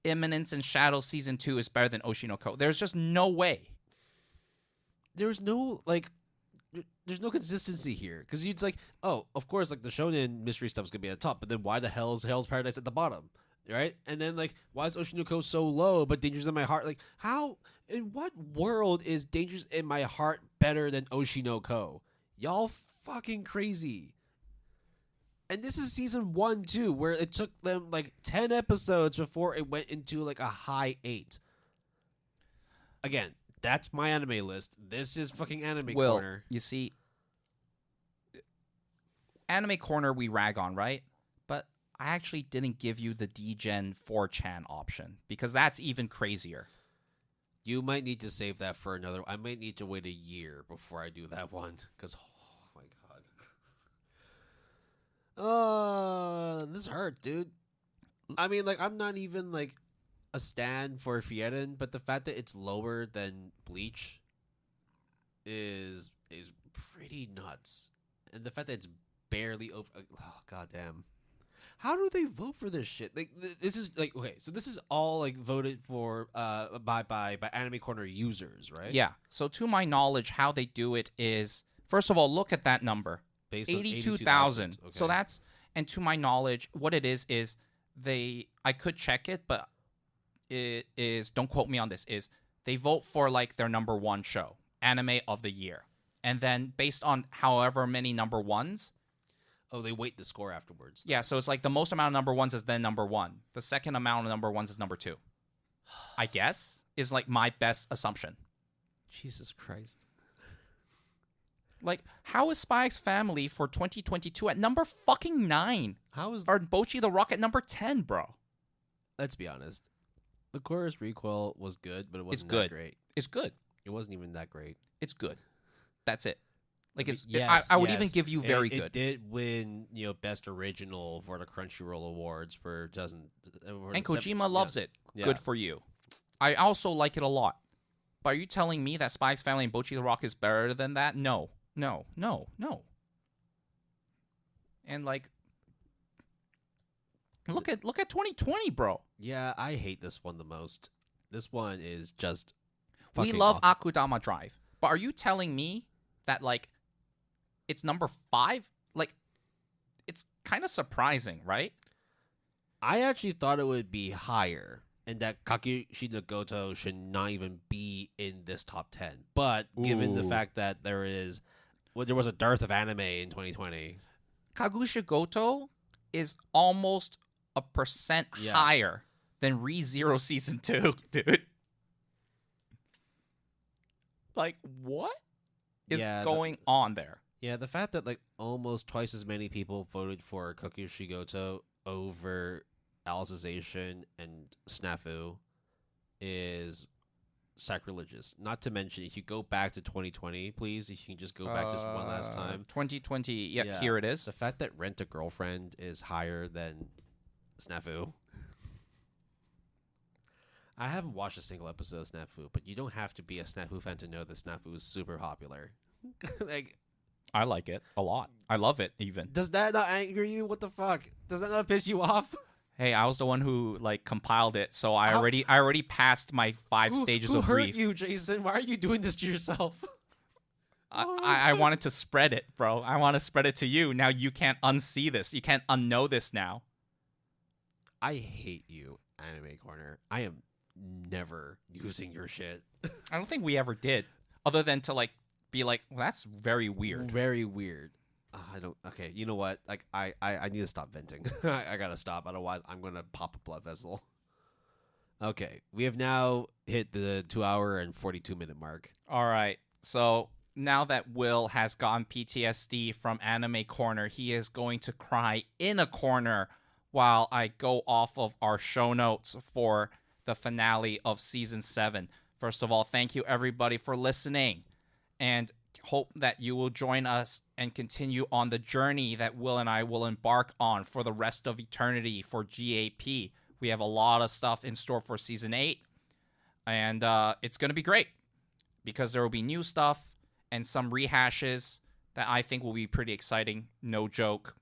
Eminence and Shadow Season 2 is better than Oshinoko. There's just no way. There's no there's no consistency here, because it's like, oh, of course, like the shonen mystery stuff's gonna be at the top, but then why the hell is Hell's Paradise at the bottom, right? And then like, why is Oshinoko so low but Dangers in My Heart? Like, how, in what world is Dangers in My Heart better than Oshinoko? Y'all fucking crazy. And this is season 1 too, where it took them like 10 episodes before it went into like a high 8. Again, that's my anime list. This is fucking Anime Corner. You see, Anime Corner we rag on, right? But I actually didn't give you the DGen 4chan option, because that's even crazier. You might need to save that for another. I might need to wait a year before I do that one, because oh my god. This hurt, dude. I mean, like, I'm not even like a stan for Fieten, but the fact that it's lower than Bleach is pretty nuts. And the fact that it's barely over, oh goddamn. How do they vote for this shit? Like, this is like, okay, so this is all like voted for by Anime Corner users, right? Yeah. So to my knowledge, how they do it is, first of all, look at that number. Based on 82,000. Okay. So that's, and to my knowledge, what it is I could check it, but it is, don't quote me on this, is they vote for like their number one show, anime of the year. And then based on however many number ones. Oh, they weight the score afterwards. Yeah, so it's like the most amount of number ones is then number one. The second amount of number ones is number two. I guess is like my best assumption. Jesus Christ. Like, how is Spy X Family for 2022 at number fucking 9? How is... Or Bocchi the Rock at number 10, bro? Let's be honest. The Chorus Recoil was good, but it wasn't good. that great. It's good. It wasn't even that great. It's good. That's it. Like, it's. Yes, I would even give you very good. It did win, Best Original for the Crunchyroll Awards for doesn't. And Kojima loves it. Yeah. Good for you. I also like it a lot. But are you telling me that Spy X Family and Bocchi the Rock is better than that? No. And like, look at 2020, bro. Yeah, I hate this one the most. This one is just. We love Akudama Drive, but are you telling me that like it's number 5? Like, it's kind of surprising, right? I actually thought it would be higher, and that Kakushi no Goto should not even be in this top 10. But given the fact that there was a dearth of anime in 2020, Kakushi Goto is almost a percent higher than ReZero Season 2, dude. Like, what is going on there? Yeah, the fact that like almost twice as many people voted for Kakushi Goto over Alicization and Snafu is sacrilegious. Not to mention, if you go back to 2020, please, if you can just go back just one last time. 2020, yeah, here it is. The fact that Rent a Girlfriend is higher than Snafu. I haven't watched a single episode of Snafu, but you don't have to be a Snafu fan to know that Snafu is super popular. Like, I like it a lot. I love it, even. Does that not anger you? What the fuck? Does that not piss you off? Hey, I was the one who like compiled it, so I already passed my 5 stages of grief. Who hurt you, Jason? Why are you doing this to yourself? I wanted to spread it, bro. I want to spread it to you. Now you can't unsee this. You can't unknow this now. I hate you, Anime Corner. I am never using your shit. I don't think we ever did, other than to like be like, well, that's very weird. Very weird. I don't. Okay, you know what? Like, I need to stop venting. I gotta stop. Otherwise, I'm gonna pop a blood vessel. Okay, we have now hit the 2-hour and 42-minute mark. All right. So now that Will has gotten PTSD from Anime Corner, he is going to cry in a corner while I go off of our show notes for the finale of season 7. First of all, thank you everybody for listening, and hope that you will join us and continue on the journey that Will and I will embark on for the rest of eternity for GAP. We have a lot of stuff in store for season 8, and it's going to be great because there will be new stuff and some rehashes that I think will be pretty exciting. No joke,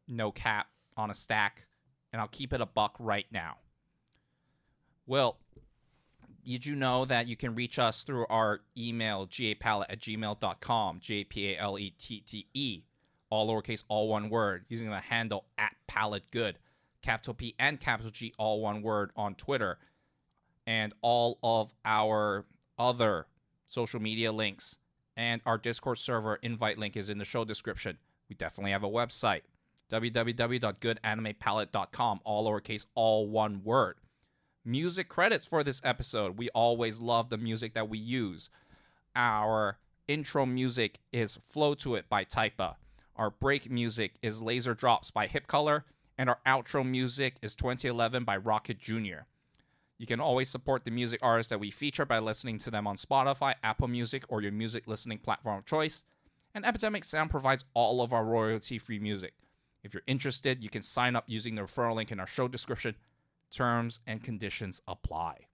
no cap on a stack, and I'll keep it a buck right now. Will, did you know that you can reach us through our email, gapalette@gmail.com, GAPALETTE, all lowercase, all one word, using the handle @PaletteGood, capital P and capital G, all one word on Twitter, and all of our other social media links, and our Discord server invite link is in the show description. We definitely have a website, www.goodanimepalette.com, all lowercase, all one word. Music credits for this episode. We always love the music that we use. Our intro music is Flow to It by Taipa. Our break music is Laser Drops by Hip Color. And our outro music is 2011 by Rocket Jr. You can always support the music artists that we feature by listening to them on Spotify, Apple Music, or your music listening platform of choice. And Epidemic Sound provides all of our royalty-free music. If you're interested, you can sign up using the referral link in our show description. Terms and conditions apply.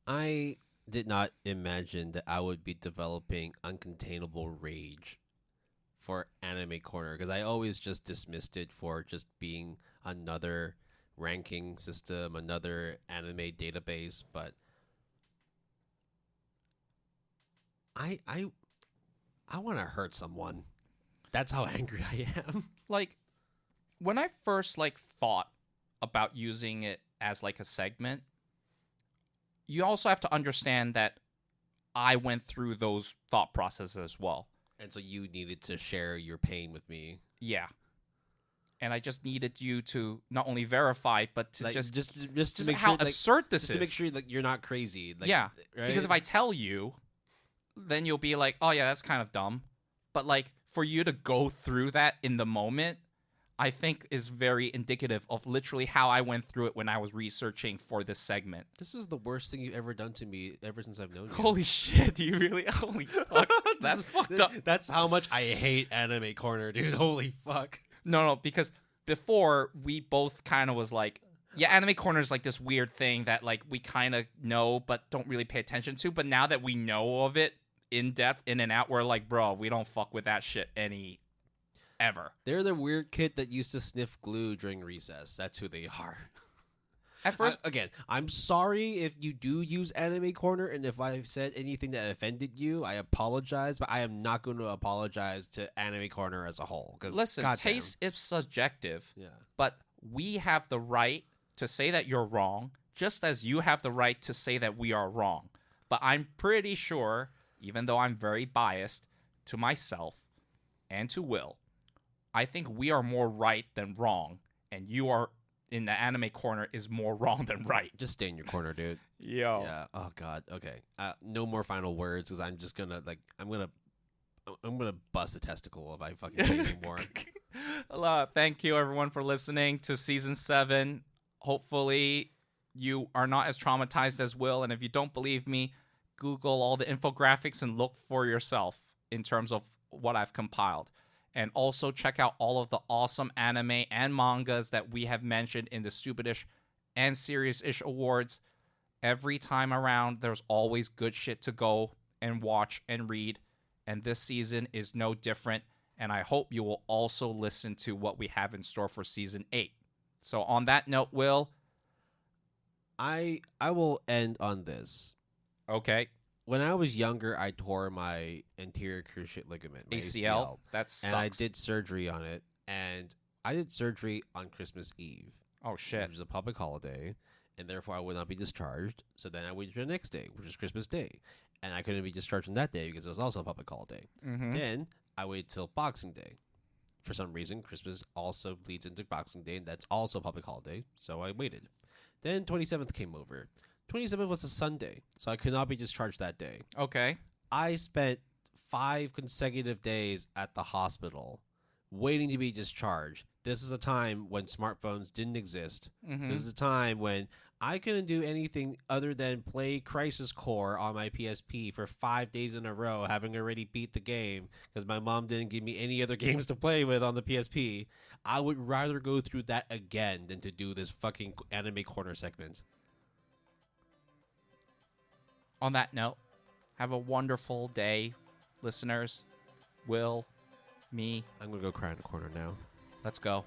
I did not imagine that I would be developing uncontainable rage for Anime Corner, because I always just dismissed it for just being another ranking system, another anime database, but I want to hurt someone. That's how angry I am. Like, when I first like thought about using it as like a segment, you also have to understand that I went through those thought processes as well. And so you needed to share your pain with me. Yeah. And I just needed you to not only verify, but to Like, just make how sure, like, absurd this just is. to make sure like you're not crazy. Like, Yeah. right? Because if I tell you, then you'll be like, oh yeah, that's kind of dumb. But like for you to go through that in the moment, I think is very indicative of literally how I went through it when I was researching for this segment. This is the worst thing you've ever done to me ever since I've known you. Holy shit, you really? Holy fuck. That's fucked up. That's how much I hate Anime Corner, dude. Holy fuck. No, because before we both kind of was like, yeah, Anime Corner is like this weird thing that like we kind of know but don't really pay attention to. But now that we know of it in depth, in and out, we're like, bro, we don't fuck with that shit ever. They're the weird kid that used to sniff glue during recess. That's who they are. At first, Again, I'm sorry if you do use Anime Corner, and if I've said anything that offended you, I apologize, but I am not going to apologize to Anime Corner as a whole. listen, goddamn. taste is subjective, Yeah. but we have the right to say that you're wrong, just as you have the right to say that we are wrong. But I'm pretty sure, even though I'm very biased to myself and to Will, I think we are more right than wrong, and you are in the Anime Corner is more wrong than right. Just stay in your corner, dude. Yo. Yeah. Oh God. Okay. No more final words, because I'm just gonna I'm gonna bust a testicle if I fucking say anymore. Thank you everyone for listening to season 7. Hopefully you are not as traumatized as Will, and if you don't believe me, Google all the infographics and look for yourself in terms of what I've compiled. And also check out all of the awesome anime and mangas that we have mentioned in the Stupidish and Serious-ish awards. Every time around, there's always good shit to go and watch and read. And this season is no different. And I hope you will also listen to what we have in store for season 8. So on that note, Will. I will end on this. Okay. When I was younger, I tore my anterior cruciate ligament, my ACL. That sucks. and I did surgery on it. And I did surgery on Christmas Eve, Oh, shit. which is a public holiday, and therefore I would not be discharged. So then I waited for the next day, which is Christmas Day, and I couldn't be discharged on that day because it was also a public holiday. Mm-hmm. Then I waited till Boxing Day. For some reason, Christmas also bleeds into Boxing Day, and that's also a public holiday, so I waited. Then 27th came over. 27th was a Sunday, so I could not be discharged that day. Okay. I spent 5 consecutive days at the hospital waiting to be discharged. This is a time when smartphones didn't exist. Mm-hmm. This is a time when I couldn't do anything other than play Crisis Core on my PSP for 5 days in a row, having already beat the game because my mom didn't give me any other games to play with on the PSP. I would rather go through that again than to do this fucking Anime Corner segment. On that note, have a wonderful day, listeners. Will, me, I'm going to go cry in the corner now. let's go.